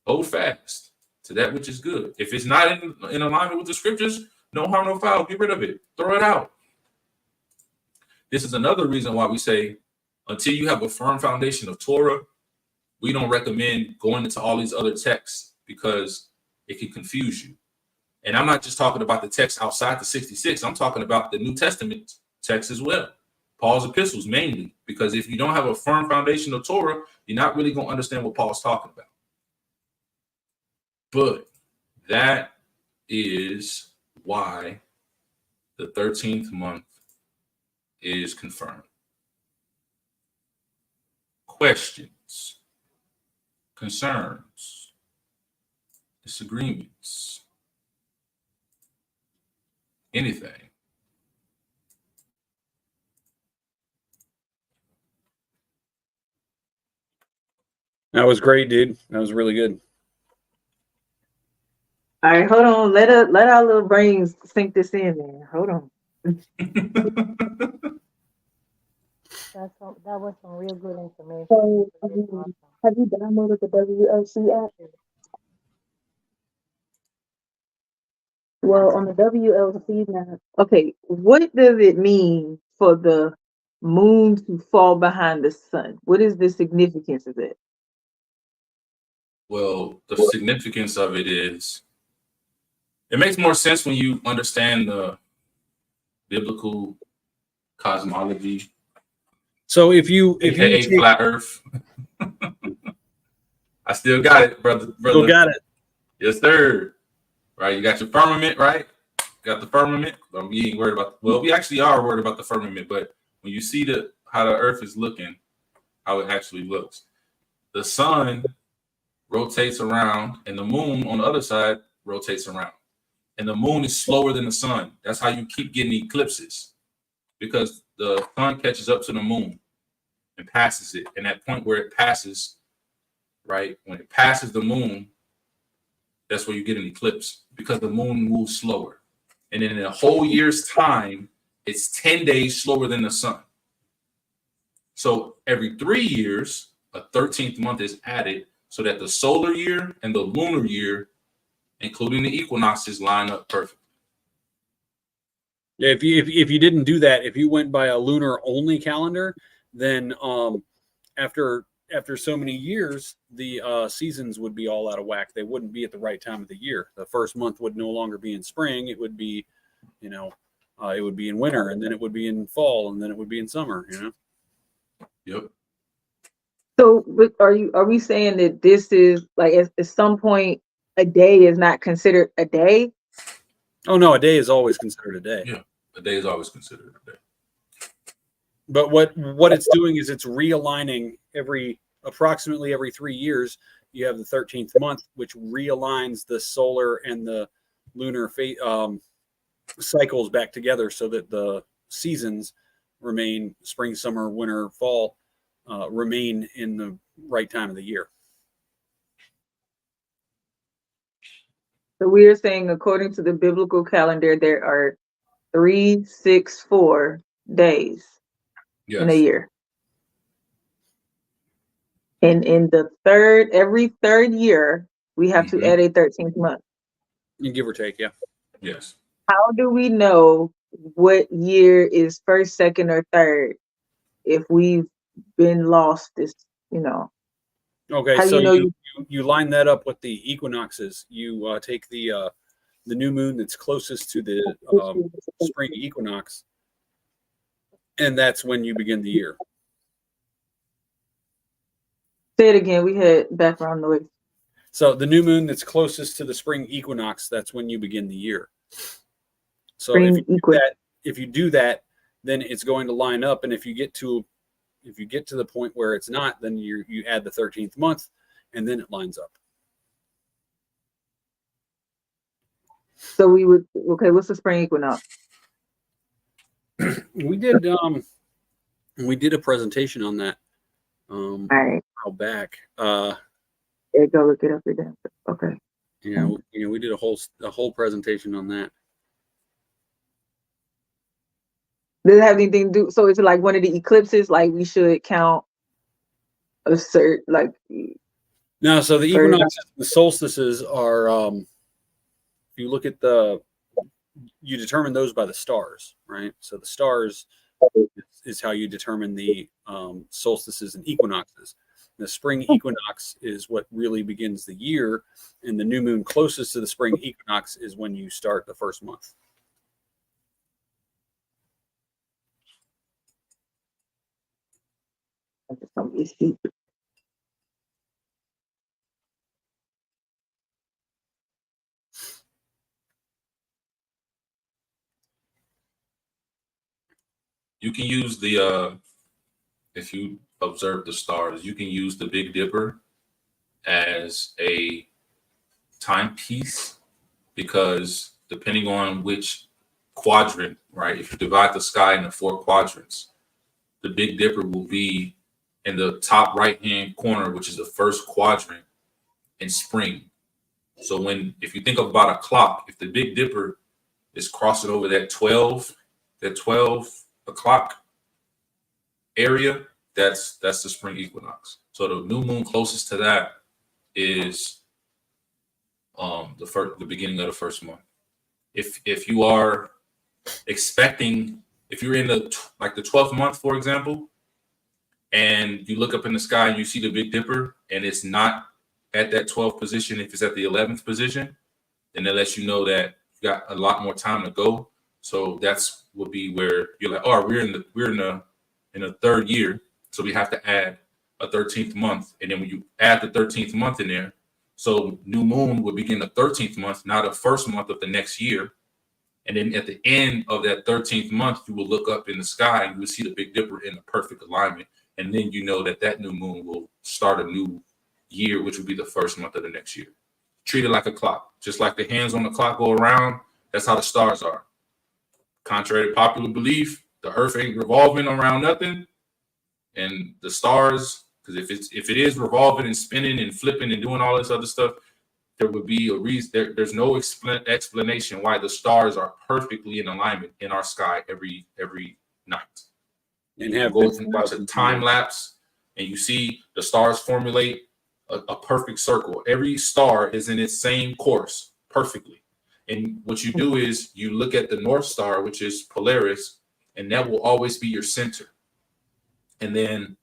Hold fast to that which is good. If it's not in alignment with the scriptures, no harm, no foul. Get rid of it. Throw it out. This is another reason why we say, until you have a firm foundation of Torah, we don't recommend going into all these other texts because it can confuse you. And I'm not just talking about the text outside the 66. I'm talking about the New Testament text as well. Paul's epistles mainly, because if you don't have a firm foundation of Torah, you're not really going to understand what Paul's talking about. But that is why the 13th month is confirmed. Questions, concerns, disagreements, anything? That was great, dude. That was really good. All right, hold on. Let our little brains sink this in, man. Hold on. That was some real good information. So, Awesome. have you downloaded the WLC app? Well, on the WLC now. Okay, what does it mean for the moon to fall behind the sun? What is the significance of it? Well, the significance of it is, it makes more sense when you understand the biblical cosmology. So if you take flat Earth, I still got it, brother. Still got it. Yes, sir. Right, you got your firmament, right? Got the firmament. We ain't worried about. Well, we actually are worried about the firmament, but when you see how the Earth is looking, how it actually looks, the sun rotates around, and the moon on the other side rotates around. And the moon is slower than the sun. That's how you keep getting eclipses, because the sun catches up to the moon and passes it. And that point where it passes, right, when it passes the moon, that's where you get an eclipse, because the moon moves slower. And in a whole year's time, it's 10 days slower than the sun. So every 3 years, a 13th month is added so that the solar year and the lunar year, including the equinoxes, line up perfect. Yeah, if you didn't do that, if you went by a lunar only calendar, then after so many years, the seasons would be all out of whack. They wouldn't be at the right time of the year. The first month would no longer be in spring. It would be, it would be in winter, and then it would be in fall, and then it would be in summer. Yep. So, are we saying that this is like at some point a day is not considered a day? Oh no, a day is always considered a day. Yeah, a day is always considered a day. But what it's doing is it's realigning approximately every 3 years. You have the 13th month, which realigns the solar and the lunar cycles back together, so that the seasons remain spring, summer, winter, fall. Remain in the right time of the year. So we are saying, according to the biblical calendar, there are 364 days in a year. And in every third year, we have to add a 13th month. You give or take, yeah. Yes. How do we know what year is first, second, or third if we've been lost this, Okay, how so you know you line that up with the equinoxes. You take the the new moon that's closest to the spring equinox, and that's when you begin the year. Say it again. We had background noise. So the new moon that's closest to the spring equinox, that's when you begin the year. So if you do that, then it's going to line up. And if you get to the point where it's not, then you add the 13th month, and then it lines up. So we would what's the spring equinox? We did a presentation on that All right. a while back. Yeah, go look it up again. Okay. We did a whole presentation on that. Does it have anything to do? So is it like one of the eclipses? Like we should count a certain like. No, so the equinoxes, the solstices are. If you look at you determine those by the stars, right? So the stars is how you determine the solstices and equinoxes. The spring equinox is what really begins the year, and the new moon closest to the spring equinox is when you start the first month. You can use the if you observe the stars, you can use the Big Dipper as a timepiece, because depending on which quadrant, right? If you divide the sky into 4 quadrants, the Big Dipper will be in the top right-hand corner, which is the first quadrant in spring. So if you think about a clock, if the Big Dipper is crossing over that 12 o'clock area, that's the spring equinox. So the new moon closest to that is the beginning of the first month. If you are expecting, if you're in the 12th month, for example, and you look up in the sky and you see the Big Dipper and it's not at that 12th position, if it's at the 11th position, then it lets you know that you got a lot more time to go. So that's would be where you're like, oh, we're in the third year, so we have to add a 13th month. And then when you add the 13th month in there, so new moon will begin the 13th month, not the first month of the next year. And then at the end of that 13th month, you will look up in the sky and you will see the Big Dipper in the perfect alignment. And then you know that new moon will start a new year, which will be the first month of the next year. Treat it like a clock. Just like the hands on the clock go around, that's how the stars are. Contrary to popular belief, the earth ain't revolving around nothing. And the stars, because if it is revolving and spinning and flipping and doing all this other stuff, there would be a reason. There's no explanation why the stars are perfectly in alignment in our sky every night. And you go and watch a time lapse, and you see the stars formulate a perfect circle. Every star is in its same course perfectly. And what you do is you look at the North Star, which is Polaris, and that will always be your center. And then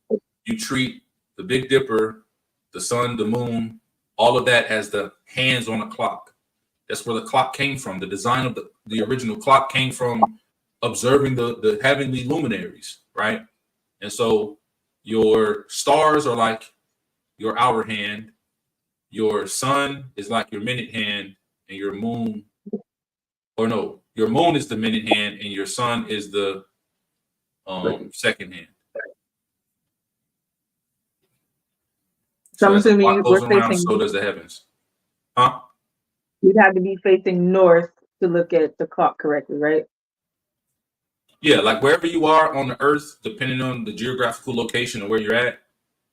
you treat the Big Dipper, the sun, the moon, all of that as the hands on a clock. That's where the clock came from. The design of the original clock came from observing the heavenly luminaries, right? And so your stars are like your hour hand, your sun is like your minute hand, and your moon, your moon is the minute hand, and your sun is the second hand. So I'm assuming goes around, so does the heavens. Huh? You'd have to be facing north to look at the clock correctly, right? Yeah, like wherever you are on the earth, depending on the geographical location of where you're at,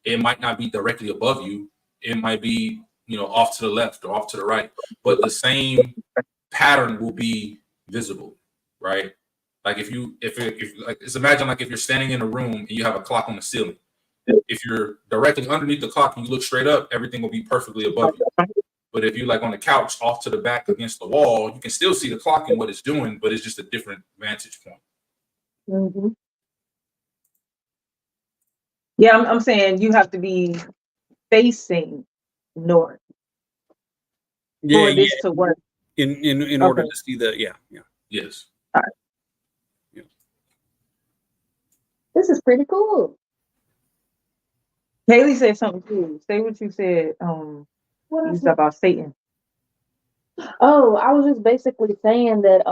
it might not be directly above you. It might be, off to the left or off to the right, but the same pattern will be visible, right? Like if imagine like if you're standing in a room and you have a clock on the ceiling. If you're directly underneath the clock and you look straight up, everything will be perfectly above you. But if you're like on the couch off to the back against the wall, you can still see the clock and what it's doing, but it's just a different vantage point. Mm-hmm. Yeah, I'm saying you have to be facing north for this to work. in Okay. order to see the Yes. All right. This is pretty cool. Haley said something too. Say what you said. You said about Satan. Oh, I was just basically saying that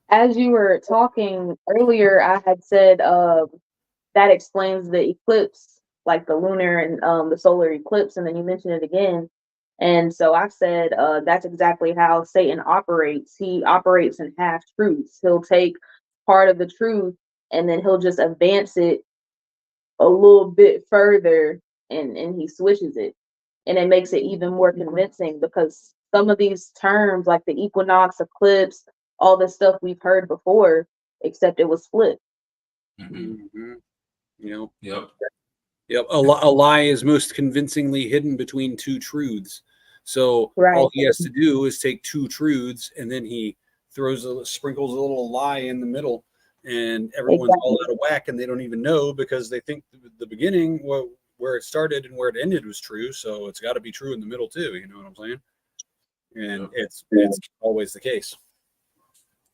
as you were talking earlier, I had said that explains the eclipse, like the lunar and the solar eclipse, and then you mentioned it again. And so I said that's exactly how Satan operates. He operates in half truths. He'll take part of the truth and then he'll just advance it a little bit further and he switches it. And it makes it even more convincing because some of these terms, like the equinox, eclipse, all this stuff we've heard before, except it was flipped. Mm-hmm. Yep. Yep. A lie is most convincingly hidden between two truths. So all he has to do is take two truths and then he sprinkles a little lie in the middle, and everyone's all out of whack and they don't even know because they think the beginning, where it started and where it ended, was true. So it's got to be true in the middle too. You know what I'm saying? And it's always the case.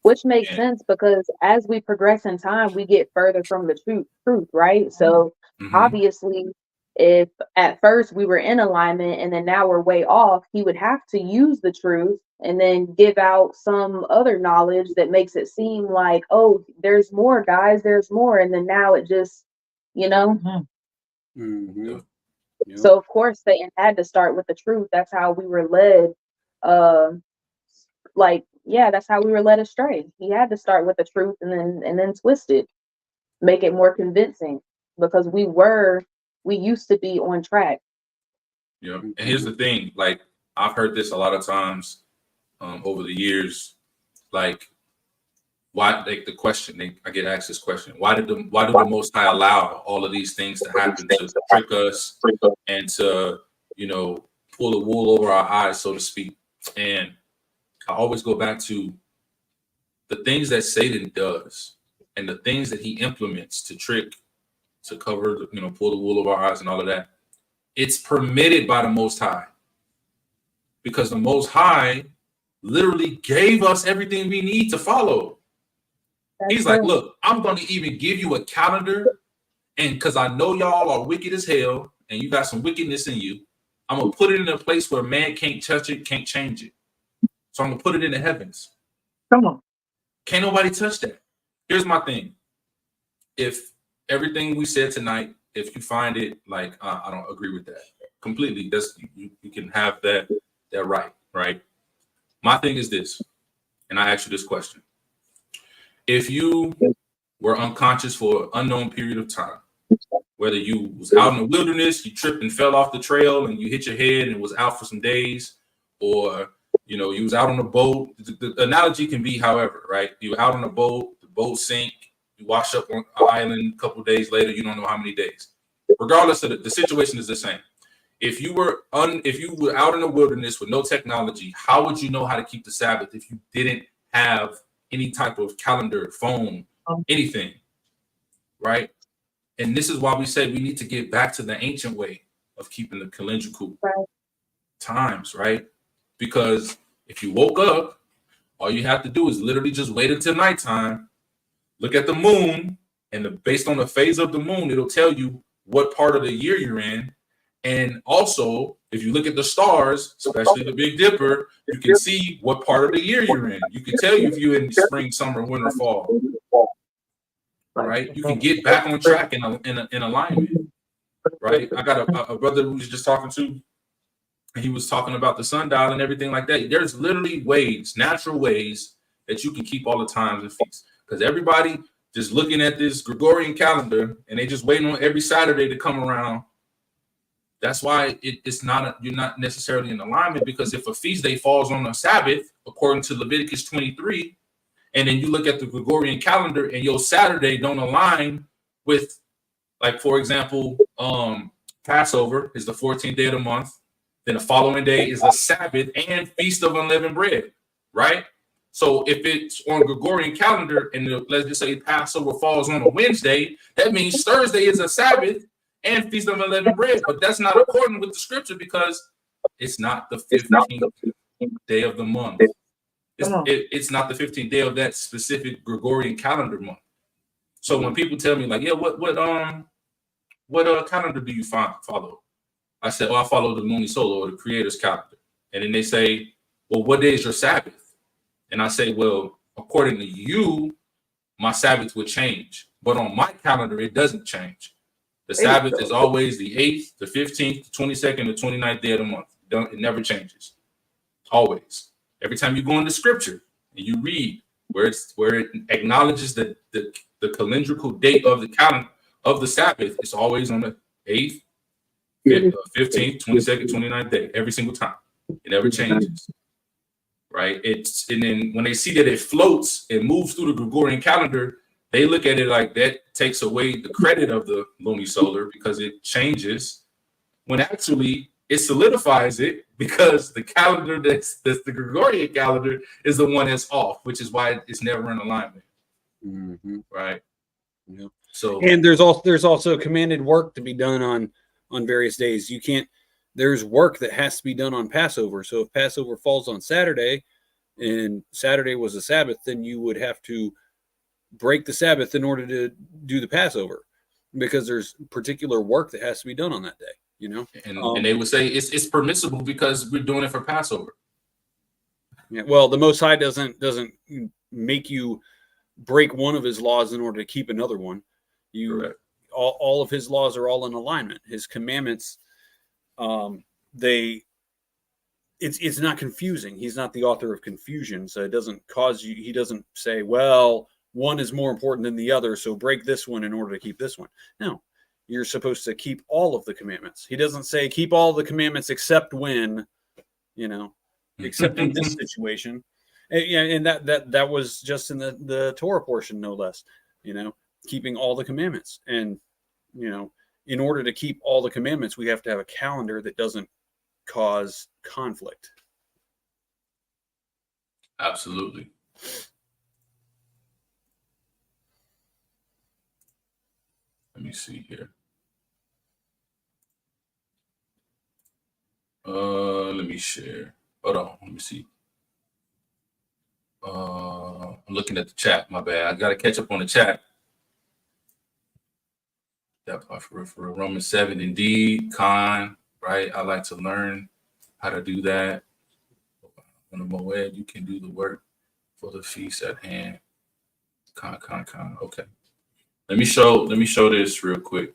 Which makes sense because as we progress in time, we get further from the truth, right? So obviously, if at first we were in alignment and then now we're way off, he would have to use the truth and then give out some other knowledge that makes it seem like, oh, there's more, guys, there's more. And then now it just, you know. Mm-hmm. Yep. So of course Satan had to start with the truth. That's how we were led. That's how we were led astray. He had to start with the truth and then twist it, make it more convincing because we used to be on track. Yeah. And here's the thing, like I've heard this a lot of times over the years, like why, like the question, I get asked this question, why did the Most High allow all of these things to happen to trick us and to, pull the wool over our eyes, so to speak? And I always go back to the things that Satan does and the things that he implements to trick, to cover, pull the wool over our eyes and all of that. It's permitted by the Most High because the Most High literally gave us everything we need to follow. He's like, look, I'm going to even give you a calendar, and because I know y'all are wicked as hell and you got some wickedness in you, I'm going to put it in a place where man can't touch it, can't change it. So I'm going to put it in the heavens. Come on. Can't nobody touch that. Here's my thing. If everything we said tonight, if you find it like, I don't agree with that completely, that's you can have that right? My thing is this, and I ask you this question. If you were unconscious for an unknown period of time, whether you was out in the wilderness, you tripped and fell off the trail and you hit your head and was out for some days, or you was out on a boat. The analogy can be however, right? You were out on a boat, the boat sank, you wash up on an island a couple of days later, you don't know how many days. Regardless of the situation is the same. If you were out in the wilderness with no technology, how would you know how to keep the Sabbath if you didn't have any type of calendar, phone, anything, right? And this is why we say we need to get back to the ancient way of keeping the calendrical times, right? Because if you woke up, all you have to do is literally just wait until nighttime, look at the moon, and based on the phase of the moon, it'll tell you what part of the year you're in. And also, if you look at the stars, especially the Big Dipper, you can see what part of the year you're in. You can tell you if you're in spring, summer, winter, fall. Right? You can get back on track in alignment. Right? I got a brother who was just talking to, and he was talking about the sundial and everything like that. There's literally ways, natural ways that you can keep all the times and feasts. Because everybody just looking at this Gregorian calendar and they just waiting on every Saturday to come around. That's why you're not necessarily in alignment, because if a feast day falls on a Sabbath, according to Leviticus 23, and then you look at the Gregorian calendar and your Saturday don't align with, like, for example, Passover is the 14th day of the month. Then the following day is a Sabbath and Feast of Unleavened Bread, right? So if it's on Gregorian calendar and let's just say Passover falls on a Wednesday, that means Thursday is a Sabbath and Feast of Unleavened Bread. But that's not according with the scripture because it's not the 15th day of the month. It's not the 15th day of that specific Gregorian calendar month. So when people tell me like, yeah, what calendar do you follow? I said, I follow the Luni-Solar or the Creator's calendar. And then they say, well, what day is your Sabbath? And I say, well, according to you, my Sabbath would change. But on my calendar, it doesn't change. The Sabbath is always the 8th, the 15th, the 22nd, the 29th day of the month. It never changes. Always. Every time you go into scripture and you read where it acknowledges the calendrical date of the calendar of the Sabbath, it's always on the 8th, 15th, 22nd, 29th day, every single time. It never changes. Right? And then when they see that it floats and moves through the Gregorian calendar, they look at it like that takes away the credit of the Luni-Solar because it changes, when actually it solidifies it because the calendar that's the Gregorian calendar is the one that's off, which is why it's never in alignment. Right. Yeah. So, and there's also commanded work to be done on various days. You can't. There's work that has to be done on Passover. So if Passover falls on Saturday, and Saturday was a Sabbath, then you would have to break the Sabbath in order to do the Passover, because there's particular work that has to be done on that day. You know, and they would say it's permissible because we're doing it for Passover. Yeah. Well, the Most High doesn't make you break one of his laws in order to keep another one. All of his laws are all in alignment. His commandments, it's not confusing. He's not the author of confusion, so it doesn't cause you. He doesn't say, well, one is more important than the other, so break this one in order to keep this one. No, you're supposed to keep all of the commandments. He doesn't say keep all the commandments except when, except in this situation. And that was just in the Torah portion, no less, keeping all the commandments. And, in order to keep all the commandments, we have to have a calendar that doesn't cause conflict. Absolutely. Let me see here. Let me share. Hold on. Let me see. I'm looking at the chat. My bad. I got to catch up on the chat. That part for Romans 7, indeed. Khan, right? I like to learn how to do that. On the Moed, you can do the work for the feast at hand. Khan. Okay. Let me show this real quick,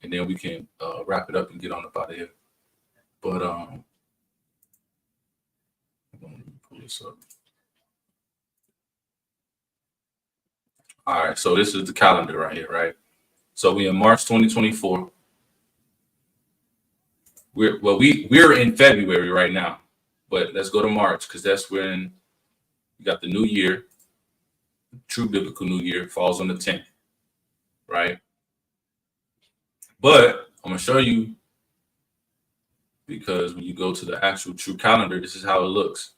and then we can wrap it up and get on up out of here. But let me pull this up. All right, so this is the calendar right here, right? So we in March 2024. We're in February right now, but let's go to March because that's when you got the new year. True biblical new year falls on the 10th, right? But I'm gonna show you, because when you go to the actual true calendar, this is how it looks.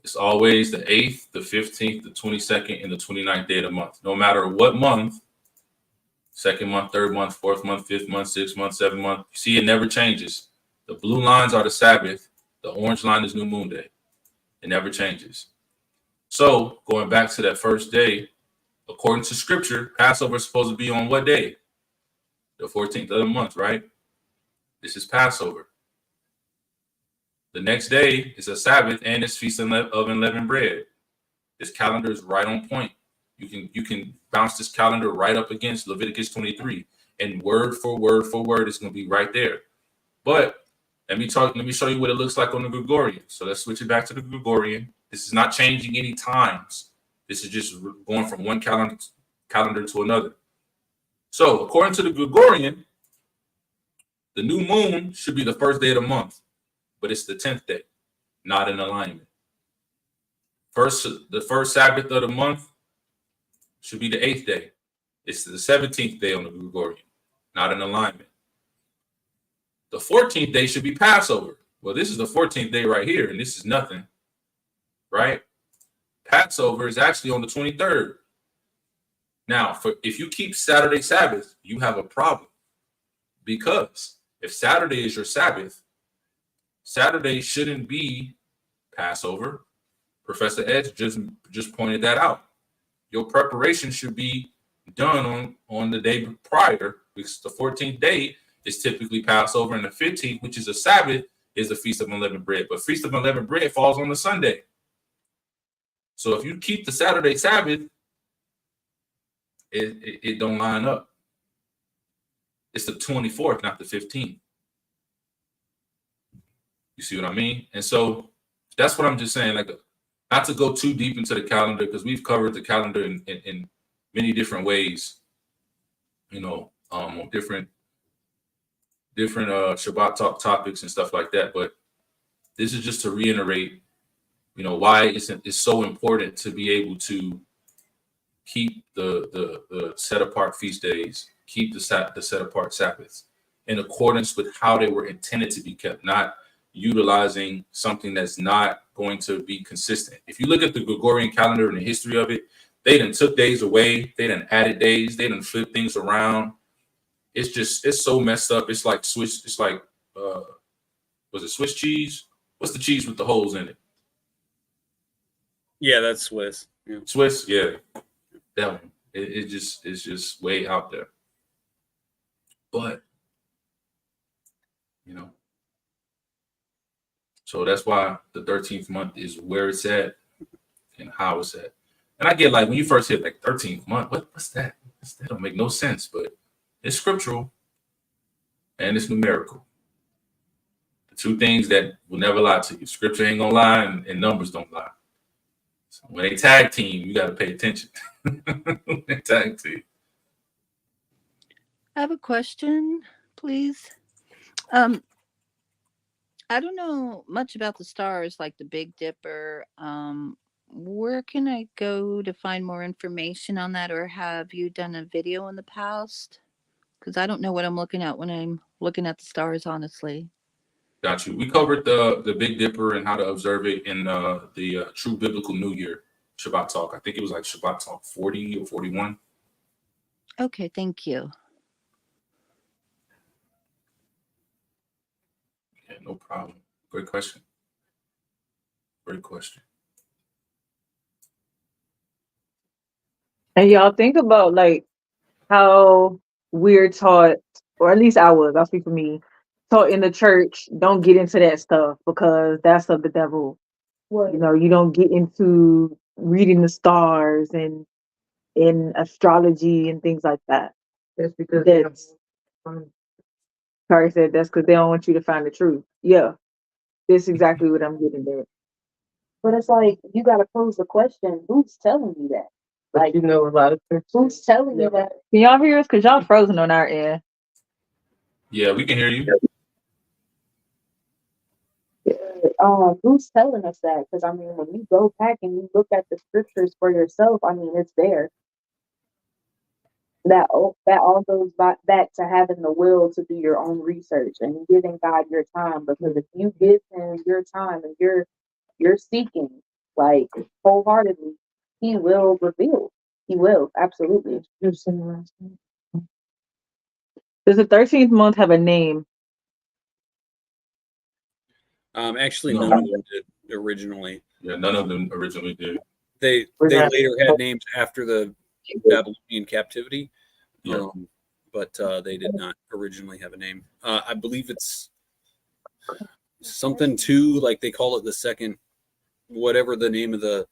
It's always the 8th, the 15th, the 22nd, and the 29th day of the month. No matter what month, second month, third month, fourth month, fifth month, sixth month, seventh month. You see, it never changes. The blue lines are the Sabbath. The orange line is New Moon Day. It never changes. So going back to that first day, according to Scripture, Passover is supposed to be on what day? The 14th of the month, right? This is Passover. The next day is a Sabbath and it's Feast of Unleavened Bread. This calendar is right on point. You can bounce this calendar right up against Leviticus 23, and word for word it's going to be right there. But let me show you what it looks like on the Gregorian. So let's switch it back to the Gregorian. This is not changing any times. This is just going from one calendar to another. So according to the Gregorian, the new moon should be the first day of the month, but it's the 10th day, not in alignment. The first Sabbath of the month should be the 8th day. It's the 17th day on the Gregorian, not in alignment. The 14th day should be Passover. Well, this is the 14th day right here, and this is nothing, right? Passover is actually on the 23rd. Now, if you keep Saturday Sabbath, you have a problem, because if Saturday is your Sabbath, Saturday shouldn't be Passover. Professor Edge just pointed that out. Your preparation should be done on the day prior, because the 14th day is typically Passover, and the 15th, which is a Sabbath, is the Feast of Unleavened Bread. But Feast of Unleavened Bread falls on the Sunday. So if you keep the Saturday Sabbath, it don't line up. It's the 24th, not the 15th. You see what I mean? And so that's what I'm just saying. Like, not to go too deep into the calendar, because we've covered the calendar in many different ways, on different Shabbat talk topics and stuff like that. But this is just to reiterate, why it's so important to be able to keep the set apart feast days, keep the set apart Sabbaths in accordance with how they were intended to be kept, not utilizing something that's not going to be consistent. If you look at the Gregorian calendar and the history of it, they done took days away, they done added days, they done flipped things around. It's so messed up. It's like Swiss, was it Swiss cheese? What's the cheese with the holes in it? Yeah, that's Swiss. Yeah. Swiss, yeah. That one. It's just way out there. But so that's why the 13th month is where it's at and how it's at. And I get, like, when you first hit like 13th month, what's that? That don't make no sense, but it's scriptural and it's numerical. The two things that will never lie to you. Scripture ain't gonna lie, and numbers don't lie. So when they tag team, you got to pay attention. They tag team. I have a question, please. I don't know much about the stars, like the Big Dipper. Where can I go to find more information on that, or have you done a video in the past? Because I don't know what I'm looking at when I'm looking at the stars, honestly. Got you. We covered the Big Dipper and how to observe it in the True Biblical New Year Shabbat Talk. I think it was like Shabbat Talk 40 or 41. Okay, thank you. Yeah, no problem. Great question. Great question. And y'all think about, like, how we're taught, or at least I'll speak for me, taught in the church, don't get into that stuff because that's of the devil. You don't get into reading the stars and in astrology and things like that. That's because Kari said that's because they don't want you to find the truth. Yeah, that's exactly what I'm getting at. But it's like, you got to pose the question, who's telling you that? Like, A lot of who's telling you that? Can y'all hear us? Because y'all frozen on our end. Yeah, we can hear you. Who's telling us that? Because, I mean, when you go back and you look at the scriptures for yourself, I mean, it's there. That all goes back to having the will to do your own research and giving God your time. Because if you give Him your time and you're seeking, like, wholeheartedly, He will reveal. He will, absolutely. Does the 13th month have a name? Actually, No. none of them did originally. Yeah, none of them originally did. They later had names after the Babylonian captivity, Yeah. but they did not originally have a name. I believe it's something too, like they call it the second, whatever the name of the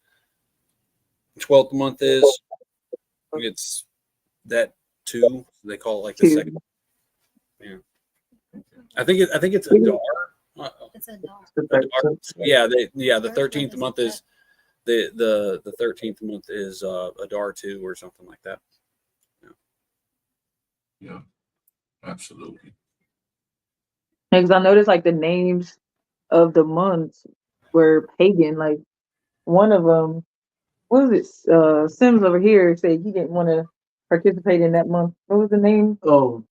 12th month is. It's that too. They call it like the second. Yeah, I think it's Adar. It's a dog. Yeah, the 13th month is the 13th month is Adar 2 or something like that. Yeah, absolutely. Because I noticed, like, the names of the months were pagan. Like, one of them, what was it? Sims over here said he didn't want to participate in that month. What was the name? Oh,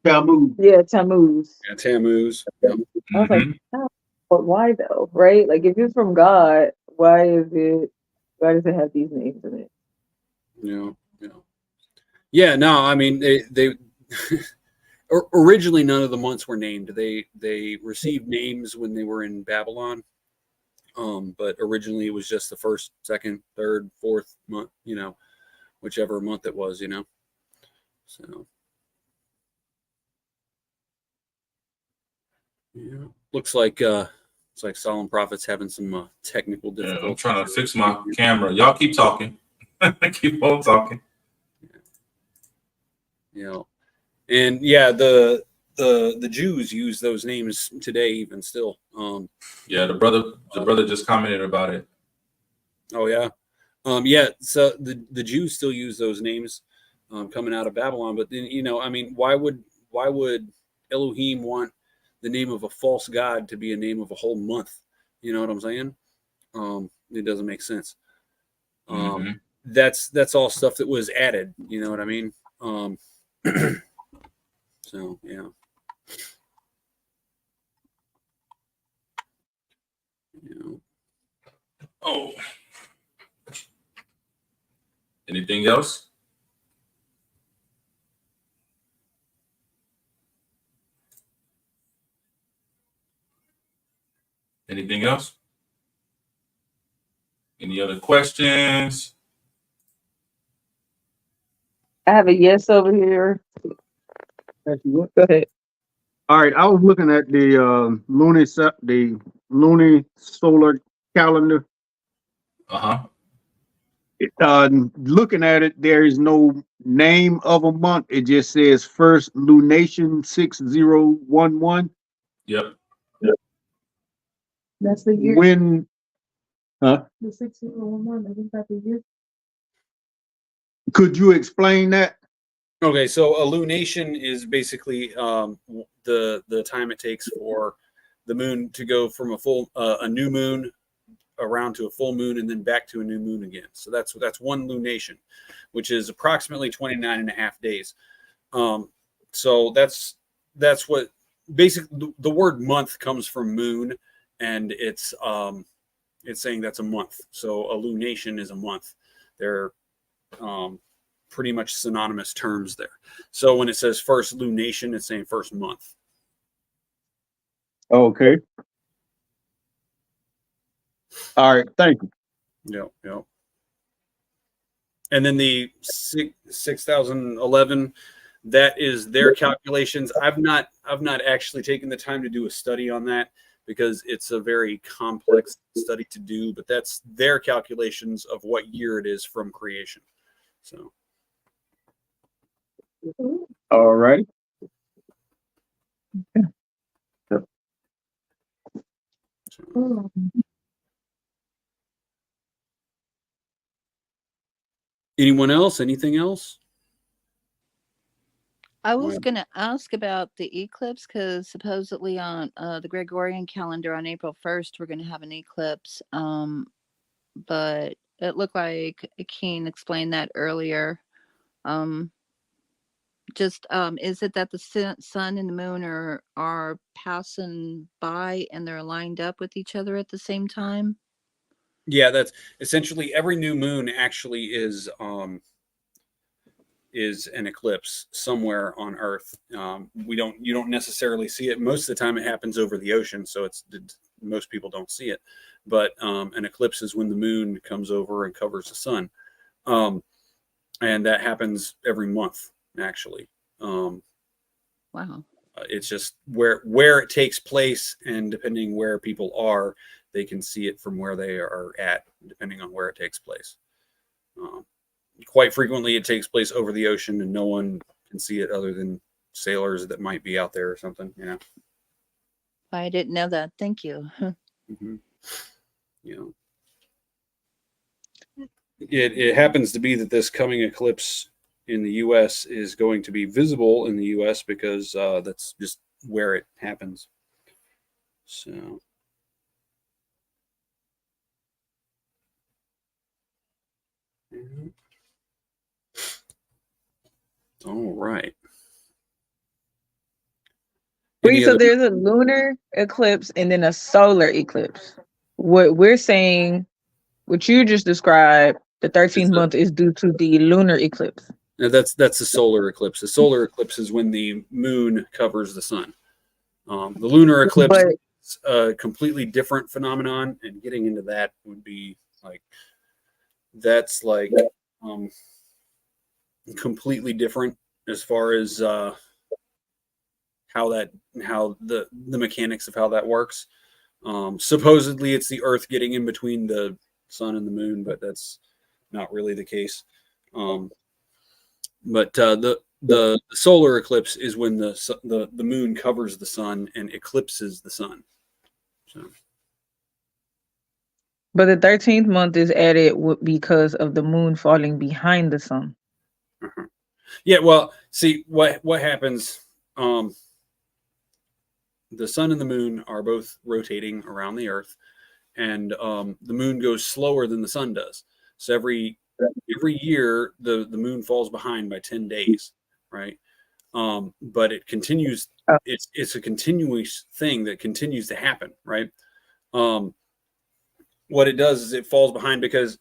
Tammuz. Yeah, Tammuz. Yeah, Tammuz. Yeah. I was like, oh, but why though? Right? Like, if it's from God, why does it have these names in it? Yeah. No, I mean they originally none of the months were named. They received names when they were in Babylon, But originally it was just the first, second, third, fourth month, whichever month it was, So yeah, looks like Solemn Prophet's having some technical difficulties. I'm trying to fix my camera. Y'all keep talking. Keep on talking. And yeah, the Jews use those names today, even still. Yeah, the brother just commented about it. Oh yeah, yeah. So the Jews still use those names coming out of Babylon, but then why would Elohim want the name of a false god to be a name of a whole month? You know what I'm saying? It doesn't make sense. That's all stuff that was added. You know what I mean? So yeah. Oh. Anything else? Anything else? Any other questions? I have a yes over here. Go ahead. All right, I was looking at the Luni-Solar calendar. Looking at it, there is no name of a month. It just says first lunation 6011. Yep. That's the year. When? Huh? The 6011. I think that's the year. Could you explain that? Okay, so a lunation is basically the time it takes for the moon to go from a new moon around to a full moon and then back to a new moon again. So that's one lunation, which is approximately 29 and a half days. So that's what basically the word month comes from moon, and it's saying that's a month. So a lunation is a month. They're pretty much synonymous terms there. So when it says first lunation, it's saying first month. Okay. All right. Thank you. Yep. And then the 6011, that is their calculations. I've not actually taken the time to do a study on that because it's a very complex study to do, but that's their calculations of what year it is from creation. So. All right. Anyone else? Anything else? I was going to ask about the eclipse because supposedly on the Gregorian calendar on April 1st, we're going to have an eclipse. But it looked like Keen explained that earlier. Is it that the sun and the moon are passing by and they're lined up with each other at the same time? Yeah, that's essentially every new moon actually is an eclipse somewhere on Earth. You don't necessarily see it. Most of the time it happens over the ocean, so most people don't see it. But an eclipse is when the moon comes over and covers the sun. And that happens every month, actually. Wow. It's just where it takes place, and depending where people are, they can see it from where they are at, depending on where it takes place. Quite frequently, it takes place over the ocean, and no one can see it other than sailors that might be out there or something. Yeah. I didn't know that. Thank you. Mm-hmm. It happens to be that this coming eclipse in the U.S. is going to be visible in the U.S. because that's just where it happens. So. All right. So there's a lunar eclipse and then a solar eclipse. What we're saying, what you just described, the 13th month is due to the lunar eclipse. Now that's the solar eclipse. The solar eclipse is when the moon covers the sun. The lunar eclipse a completely different phenomenon, and getting into that would be like that's like completely different as far as how the mechanics of how that works. Supposedly it's the Earth getting in between the sun and the moon, but that's not really the case. But the solar eclipse is when the moon covers the sun and eclipses the sun. So. But the 13th month is added because of the moon falling behind the sun. Uh-huh. Yeah, well, see what happens. The sun and the moon are both rotating around the Earth, and the moon goes slower than the sun does. So every year the moon falls behind by 10 days, right? But it continues. It's a continuous thing that continues to happen, right? What it does is it falls behind because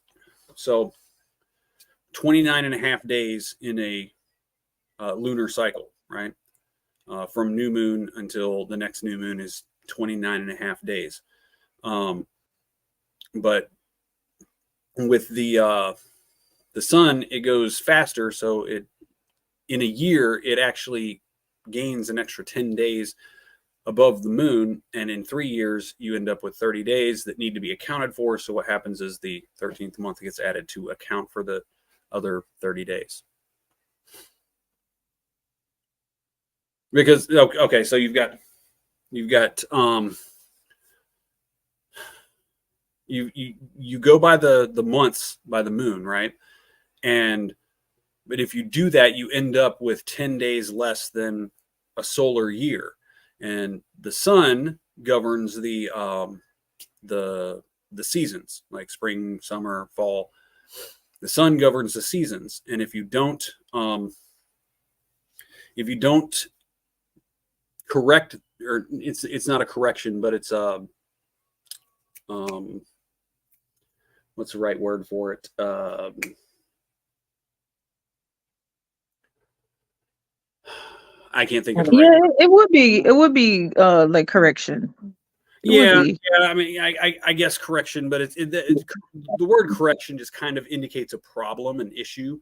29 and a half days in a lunar cycle, right? From new moon until the next new moon is 29 and a half days. But with the sun, it goes faster. So in a year, it actually gains an extra 10 days above the moon. And in 3 years, you end up with 30 days that need to be accounted for. So what happens is the 13th month gets added to account for the other 30 days. Because, okay, so you've got you go by the months by the moon, right? But if you do that, you end up with 10 days less than a solar year. And the sun governs the seasons, like spring, summer, fall. The sun governs the seasons, and if you don't correct, or it's not a correction, but it's what's the right word for it? I can't think of the right word. It would be like correction. Yeah. I mean, I guess correction, but the word correction just kind of indicates a problem, an issue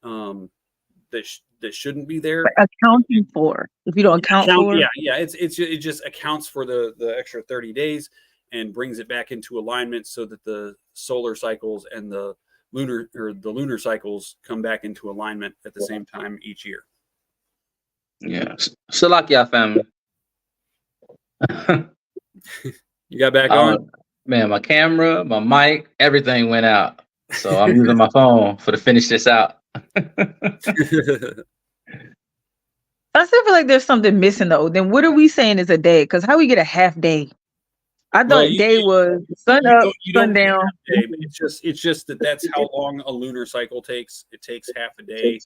that shouldn't be there. Accounting for, if you don't account for, it just accounts for the extra 30 days and brings it back into alignment so that the solar cycles and the lunar cycles come back into alignment at the same time each year. Yeah, Salakia family. You got back on? Man, my camera, my mic, everything went out. So I'm using my phone to finish this out. I still feel like there's something missing though. Then what are we saying is a day? Because how we get a half day? I thought day was sun up, sun down. Day, but it's just that's how long a lunar cycle takes. It takes half a day,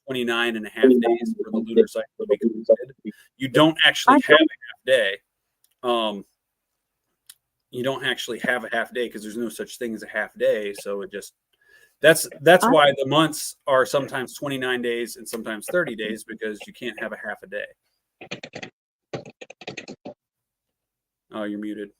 29 and a half days for the lunar cycle to be completed. You don't actually have a half day. You don't actually have a half day because there's no such thing as a half day. So it just that's why the months are sometimes 29 days and sometimes 30 days, because you can't have a half a day. Oh, you're muted.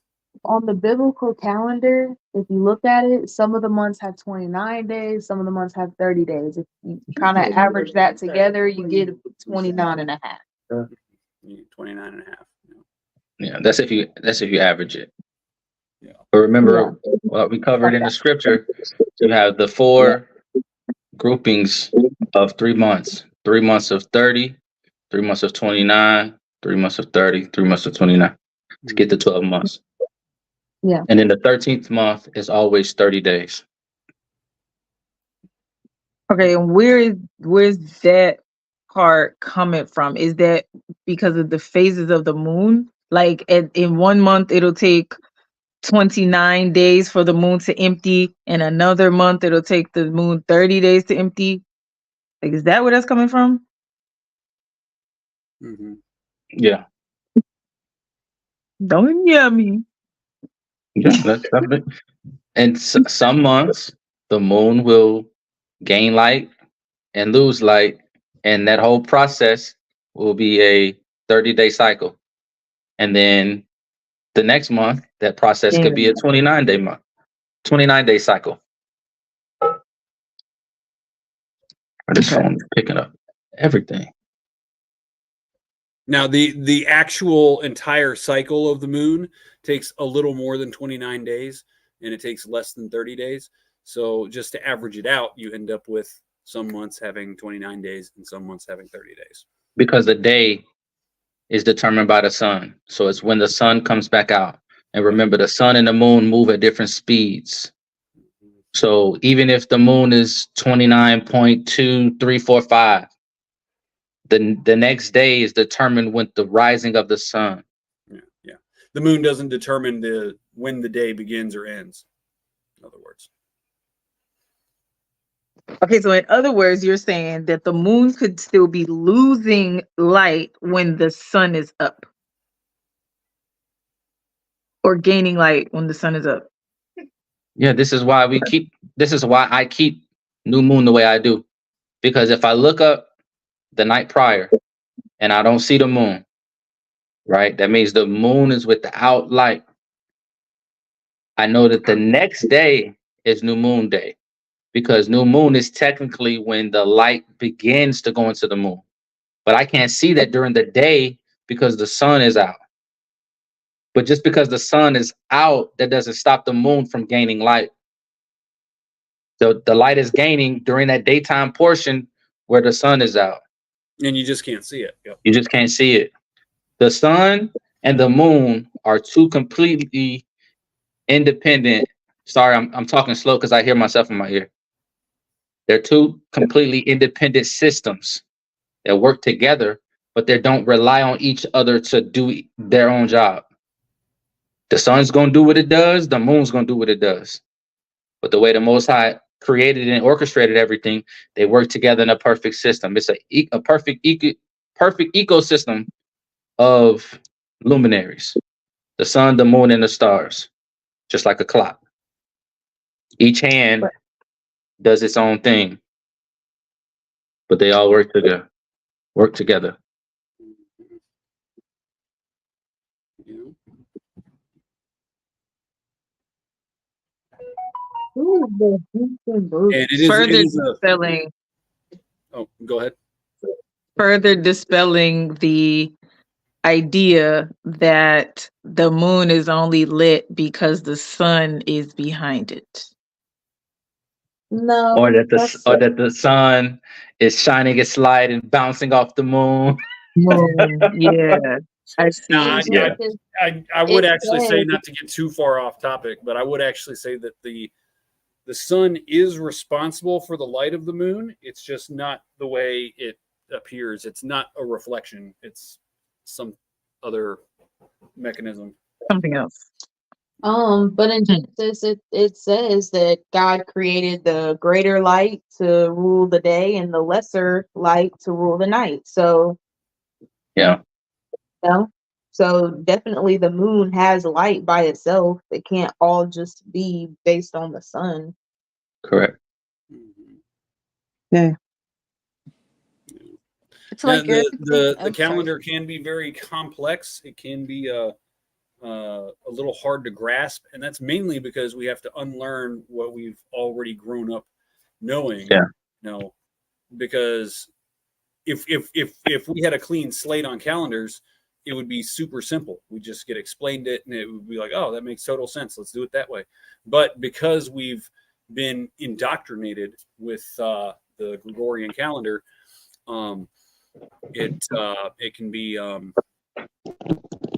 On the biblical calendar, if you look at it, some of the months have 29 days, some of the months have 30 days. If you kind of average that together, you get 29 and a half. 29 and a half. Yeah, that's if you average it. Yeah. But remember what we covered in the scripture, you have the 4 groupings of 3 months. 3 months of 30, 3 months of 29, 3 months of 30, 3 months of 29 to get to 12 months. Yeah. And then the 13th month is always 30 days. Okay, and where's that part coming from? Is that because of the phases of the moon? Like in 1 month it'll take 29 days for the moon to empty, and another month it'll take the moon 30 days to empty. Like, is that where that's coming from? Mm-hmm. Yeah. Don't yell me. Yeah, that's it. And some months the moon will gain light and lose light, and that whole process will be a 30-day cycle. And then The next month, that process could be a 29-day month, 29-day cycle. This phone is picking up everything. Now, the actual entire cycle of the moon takes a little more than 29 days, and it takes less than 30 days. So just to average it out, you end up with some months having 29 days and some months having 30 days. Because the day is determined by the sun. So it's when the sun comes back out. And remember, the sun and the moon move at different speeds. So even if the moon is 29.2345, the next day is determined with the rising of the sun. Yeah. The moon doesn't determine when the day begins or ends, in other words. Okay, so in other words, you're saying that the moon could still be losing light when the sun is up, or gaining light when the sun is up. Yeah, this is why I keep new moon the way I do. Because if I look up the night prior and I don't see the moon, right? That means the moon is without light. I know that the next day is new moon day, because new moon is technically when the light begins to go into the moon. But I can't see that during the day because the sun is out. But just because the sun is out, that doesn't stop the moon from gaining light. So the light is gaining during that daytime portion where the sun is out. And you just can't see it. Yep. You just can't see it. The sun and the moon are two completely independent. Sorry, I'm talking slow because I hear myself in my ear. They're two completely independent systems that work together, but they don't rely on each other to do their own job. The sun's going to do what it does. The moon's going to do what it does. But the way the Most High created and orchestrated everything, they work together in a perfect system. It's a perfect ecosystem of luminaries. The sun, the moon, and the stars, just like a clock. Each hand does its own thing, but they all work together. And it is dispelling. Oh, go ahead. Further dispelling the idea that the moon is only lit because the sun is behind it. No. Or that the sun is shining its light and bouncing off the moon. Yeah. I see. No, I would actually say, not to get too far off topic, but I would actually say that the sun is responsible for the light of the moon. It's just not the way it appears. It's not a reflection. It's some other mechanism. Something else. But in Genesis, it says that God created the greater light to rule the day and the lesser light to rule the night. So, yeah. So definitely the moon has light by itself. It can't all just be based on the sun. Correct. Yeah. It's like the calendar can be very complex. It can be a little hard to grasp, and that's mainly because we have to unlearn what we've already grown up knowing. Yeah. No, because if we had a clean slate on calendars, it would be super simple. We just get explained it, and it would be like, oh, that makes total sense. Let's do it that way. But because we've been indoctrinated with the Gregorian calendar, it can be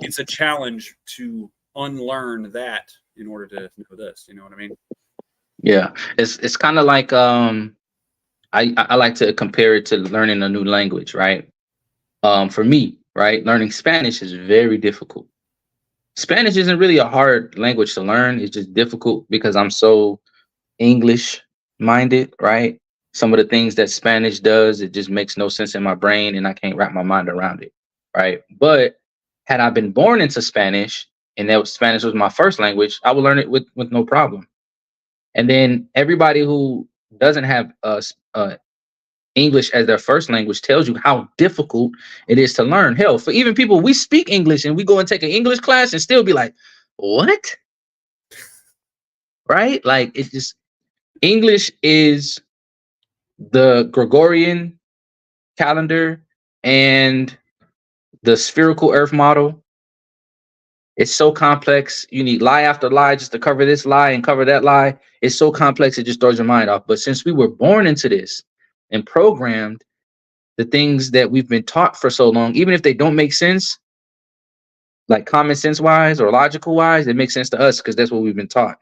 it's a challenge to unlearn that in order to know this. You know what I mean? Yeah, it's kind of like I like to compare it to learning a new language, right? For me, right, learning Spanish is very difficult. Spanish isn't really a hard language to learn. It's just difficult because I'm so English minded, right? Some of the things that Spanish does, it just makes no sense in my brain and I can't wrap my mind around it, right? But had I been born into Spanish and Spanish was my first language, I would learn it with no problem. And then everybody who doesn't have English as their first language tells you how difficult it is to learn. Hell, for even people, we speak English and we go and take an English class and still be like, what? Right? Like, it's just, English is the Gregorian calendar and the spherical earth model. It's so complex. You need lie after lie just to cover this lie and cover that lie. It's so complex, it just throws your mind off. But since we were born into this and programmed, the things that we've been taught for so long, even if they don't make sense, like common sense wise or logical wise, it makes sense to us because that's what we've been taught.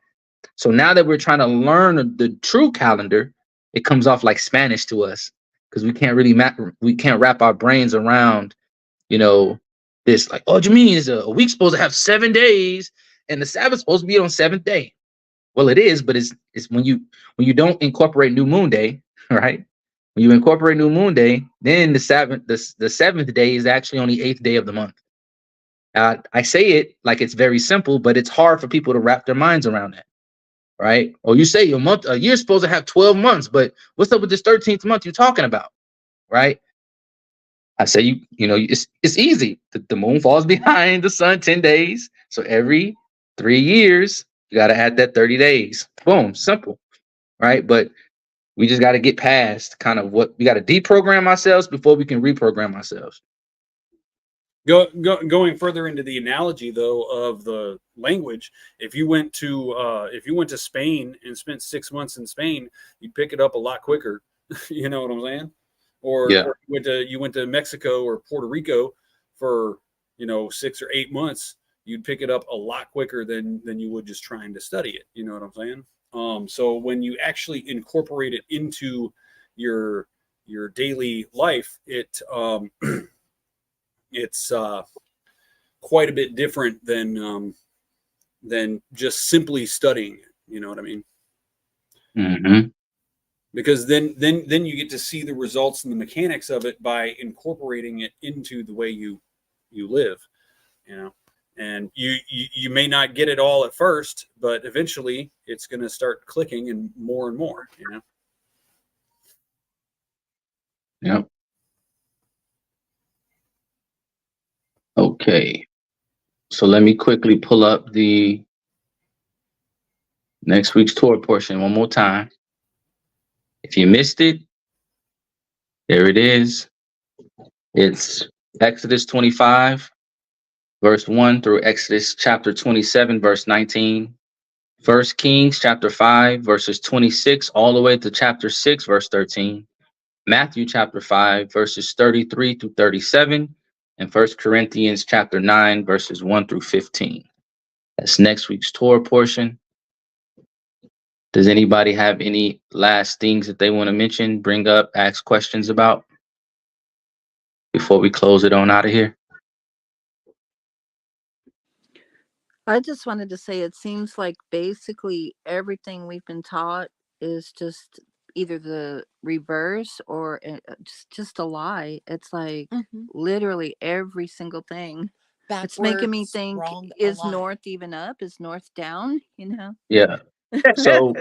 So now that we're trying to learn the true calendar, it comes off like Spanish to us because we can't really we can't wrap our brains around, this, like, oh, what do you mean is a week supposed to have 7 days and the Sabbath supposed to be on 7th day? Well, it is, but it's when you don't incorporate New Moon Day, right? When you incorporate New Moon Day, then the 7th day is actually on the 8th day of the month. I say it like it's very simple, but it's hard for people to wrap their minds around that, right? Or you say a year's supposed to have 12 months, but what's up with this 13th month you're talking about, right? I say it's easy. The moon falls behind the sun 10 days, so every 3 years you got to add that 30 days. Boom, simple, right? But we just got to get past kind of what we got to deprogram ourselves before we can reprogram ourselves. Going further into the analogy though of the language, if you went to Spain and spent 6 months in Spain, you'd pick it up a lot quicker. You know what I'm saying? Or, yeah. or you went to Mexico or Puerto Rico for 6 or 8 months, you'd pick it up a lot quicker than you would just trying to study it. You know what I'm saying? So when you actually incorporate it into your daily life, it's quite a bit different than just simply studying it. You know what I mean? Mm-hmm. Because then you get to see the results and the mechanics of it by incorporating it into the way you live, and you may not get it all at first, but eventually it's going to start clicking and more, Yep. Okay. So let me quickly pull up the next week's Torah portion one more time. If you missed it, there it is. It's Exodus 25, verse 1 through Exodus chapter 27, verse 19. 1 Kings chapter 5, verses 26 all the way to chapter 6, verse 13. Matthew chapter 5, verses 33 through 37. And 1 Corinthians chapter 9, verses 1 through 15. That's next week's Torah portion. Does anybody have any last things that they want to mention, bring up, ask questions about before we close it on out of here? I just wanted to say it seems like basically everything we've been taught is just either the reverse or just a lie. It's like literally every single thing. It's making me think, is north even up? Is north down? Yeah. So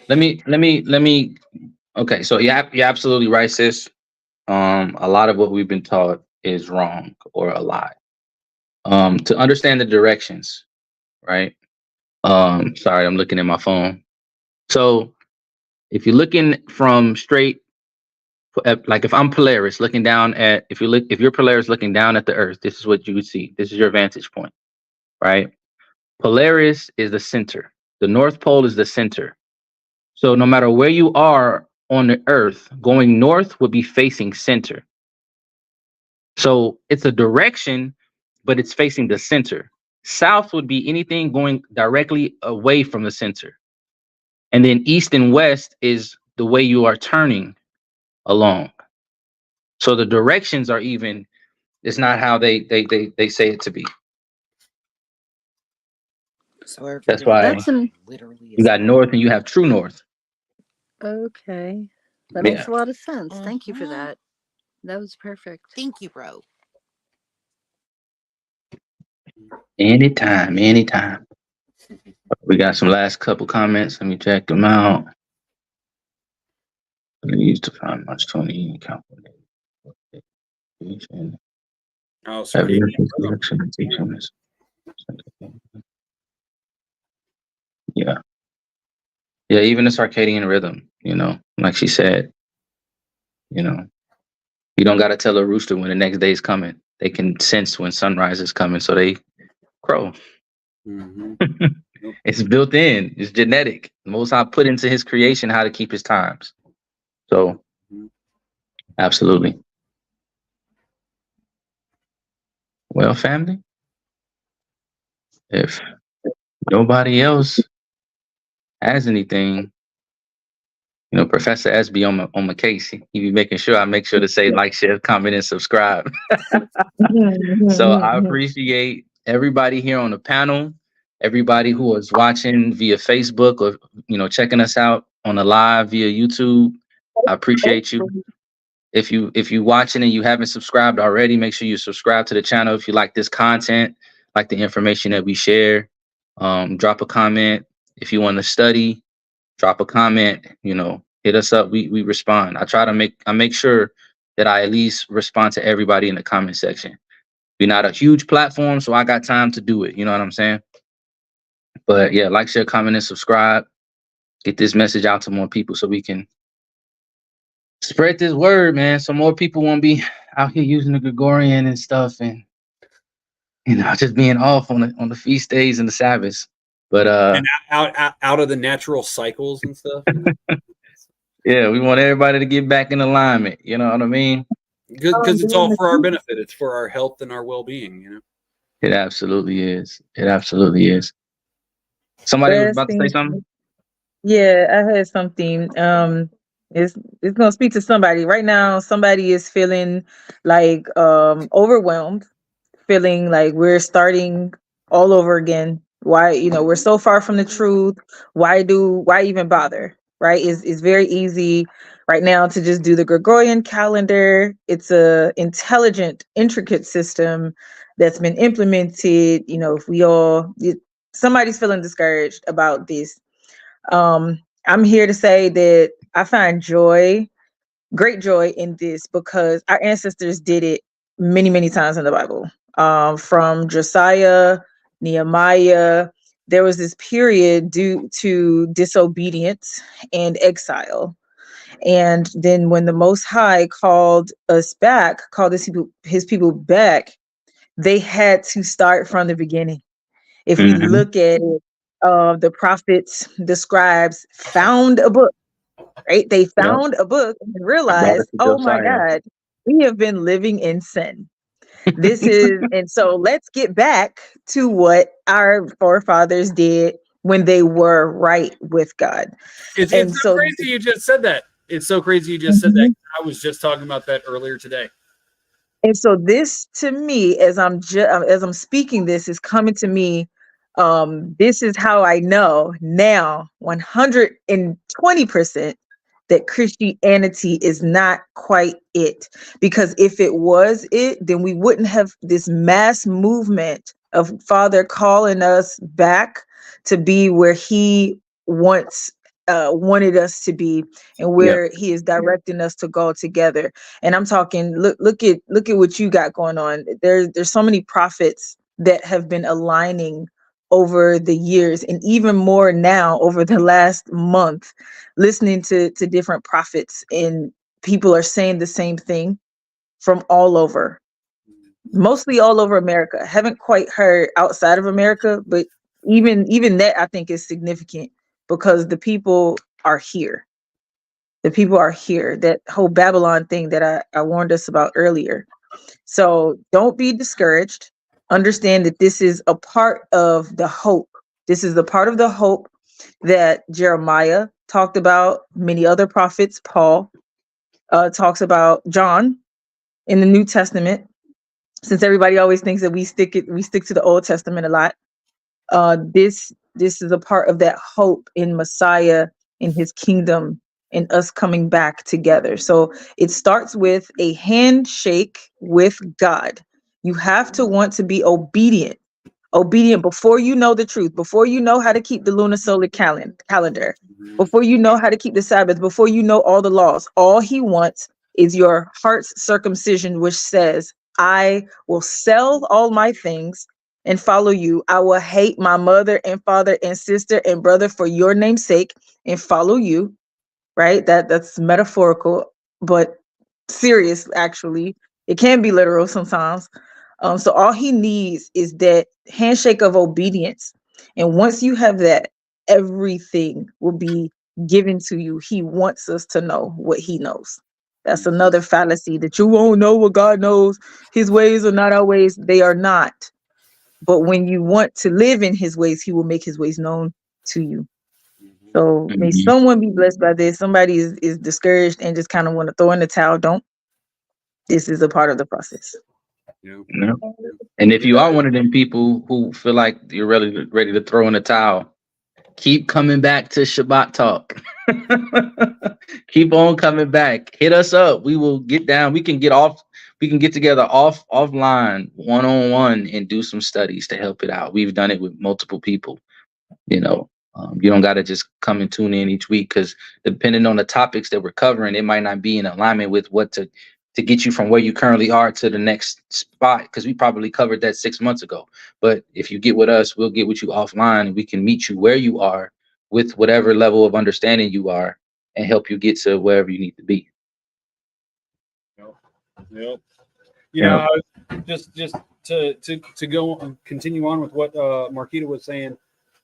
let me. Okay. So you're absolutely right, sis. A lot of what we've been taught is wrong or a lie. To understand the directions, right? Sorry, I'm looking at my phone. So if you're looking from straight, like if I'm Polaris looking down at, if you're Polaris looking down at the Earth, this is what you would see. This is your vantage point, right? Polaris is the center. The North Pole is the center. So no matter where you are on the Earth, going north would be facing center. So it's a direction, but it's facing the center. South would be anything going directly away from the center. And then east and west is the way you are turning along. So the directions are even, it's not how they say it to be. So that's why you got north and you have true north. Okay. That Yeah. makes a lot of sense. Thank you for that. That was perfect. Thank you, bro. Anytime. We got some last couple comments. Let me check them out. Used to find March 20 calculated. Oh, circadian rhythm. Yeah. Yeah, even the circadian rhythm, like she said, you don't got to tell a rooster when the next day is coming. They can sense when sunrise is coming, so they crow. Mm-hmm. It's built in. It's genetic. Most High put into his creation how to keep his times. So, absolutely. Well, family, if nobody else has anything, Professor S be on my case. He be making sure I make sure to say like, share, comment, and subscribe. So I appreciate everybody here on the panel, everybody who is watching via Facebook or checking us out on the live via YouTube. I appreciate you. If you watching and you haven't subscribed already, make sure you subscribe to the channel if you like this content, like the information that we share. Drop a comment if you want to study. Drop a comment. Hit us up. We respond. I make sure that I at least respond to everybody in the comment section. We're not a huge platform, so I got time to do it. You know what I'm saying? But yeah, like, share, comment, and subscribe. Get this message out to more people so we can spread this word, man. So more people won't be out here using the Gregorian and stuff, and just being off on the feast days and the Sabbaths. But and out of the natural cycles and stuff. Yeah, we want everybody to get back in alignment. You know what I mean? Because it's all for our benefit. It's for our health and our well-being. It absolutely is. It absolutely is. Somebody was about to say something? Yeah, I had something. It's gonna speak to somebody right now. Somebody is feeling like overwhelmed, feeling like we're starting all over again. Why, we're so far from the truth. Why even bother? Right? It's very easy right now to just do the Gregorian calendar. It's a intelligent, intricate system that's been implemented. If somebody's feeling discouraged about this. I'm here to say that I find great joy in this because our ancestors did it many, many times in the Bible. From Josiah, Nehemiah, there was this period due to disobedience and exile. And then when the Most High called his people back, they had to start from the beginning. If we look at it, the prophets, the scribes found a book, right? They found a book and realized, oh my God, we have been living in sin. And so let's get back to what our forefathers did when they were right with God. It's so crazy you just said that. It's so crazy you just said that. I was just talking about that earlier today. And so this, to me, as I'm speaking, this is coming to me. This is how I know now 120% that Christianity is not quite it. Because if it was it, then we wouldn't have this mass movement of Father calling us back to be where he wanted us to be and where he is directing us to go together. And I'm talking, look at what you got going on. There's so many prophets that have been aligning over the years, and even more now over the last month, listening to different prophets, and people are saying the same thing from all over, mostly all over America. Haven't quite heard outside of America, but even that I think is significant because the people are here. The people are here. That whole Babylon thing that I warned us about earlier. So don't be discouraged. Understand that this is a part of the hope. This is the part of the hope that Jeremiah talked about, many other prophets, Paul talks about, John in the New Testament. Since everybody always thinks that we stick to the Old Testament a lot. This is a part of that hope in Messiah, in his kingdom, and us coming back together. So it starts with a handshake with God. You have to want to be obedient. obedient before you know the truth, before you know how to keep the Luni-Solar calendar, before you know how to keep the Sabbath, before you know all the laws. All he wants is your heart's circumcision, which says, I will sell all my things and follow you. I will hate my mother and father and sister and brother for your name's sake and follow you. Right? That's metaphorical, but serious, actually. It can be literal sometimes. So all he needs is that handshake of obedience. And once you have that, everything will be given to you. He wants us to know what he knows. That's another fallacy, that you won't know what God knows. His ways are not our ways. They are not. But when you want to live in his ways, he will make his ways known to you. So may someone be blessed by this. Somebody is discouraged and just kind of want to throw in the towel. Don't. This is a part of the process. Yeah. And if you are one of them people who feel like you're ready to throw in the towel, keep coming back to Shabbat Talk. Keep on coming back. Hit us up. We will get down. We can get off. We can get together offline, one-on-one, and do some studies to help it out. We've done it with multiple people. You know, you don't got to just come and tune in each week, because depending on the topics that we're covering, it might not be in alignment with what to get you from where you currently are to the next spot, because we probably covered that 6 months ago. But if you get with us, we'll get with you offline, and we can meet you where you are with whatever level of understanding you are and help you get to wherever you need to be. Yep. You know, just to go and continue on with what Marquita was saying,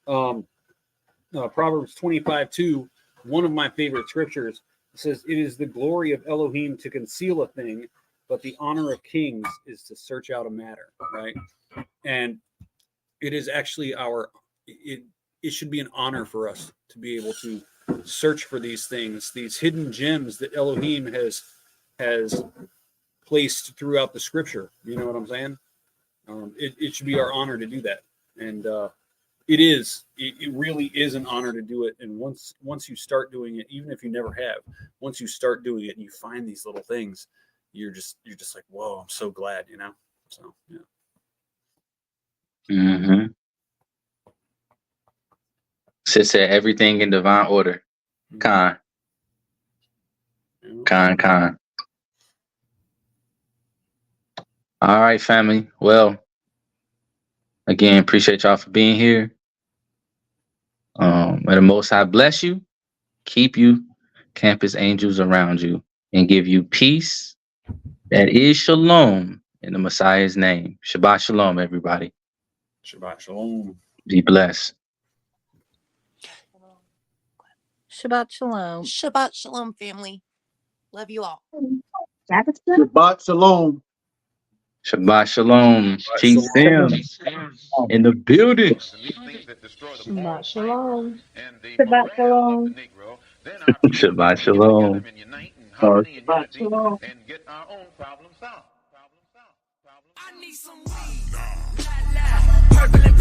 Proverbs 25:2, one of my favorite scriptures, says, "It is the glory of Elohim to conceal a thing, but the honor of kings is to search out a matter." Right? And it is actually it should be an honor for us to be able to search for these things, these hidden gems that Elohim has placed throughout the scripture. You know what I'm saying? It should be our honor to do that. And it really is an honor to do it. And once you start doing it, even if you never have, once you start doing it and you find these little things, you're just like, whoa, I'm so glad, you know? So, yeah. Mm-hmm. Sis said everything in divine order. Khan. All right, family. Well, again, appreciate y'all for being here. May the Most High bless you, keep you, camp his angels around you, and give you peace that is shalom in the Messiah's name. Shabbat shalom, everybody. Shabbat shalom. Be blessed. Shabbat shalom. Shabbat shalom, family. Love you all. Shabbat shalom. Shabbat shalom. Chief Sam in the building. Shabbat shalom. Shabbat shalom. Shabbat shalom. Shabbat shalom. And get our own problem solved. I need some weed. La, la. Purple and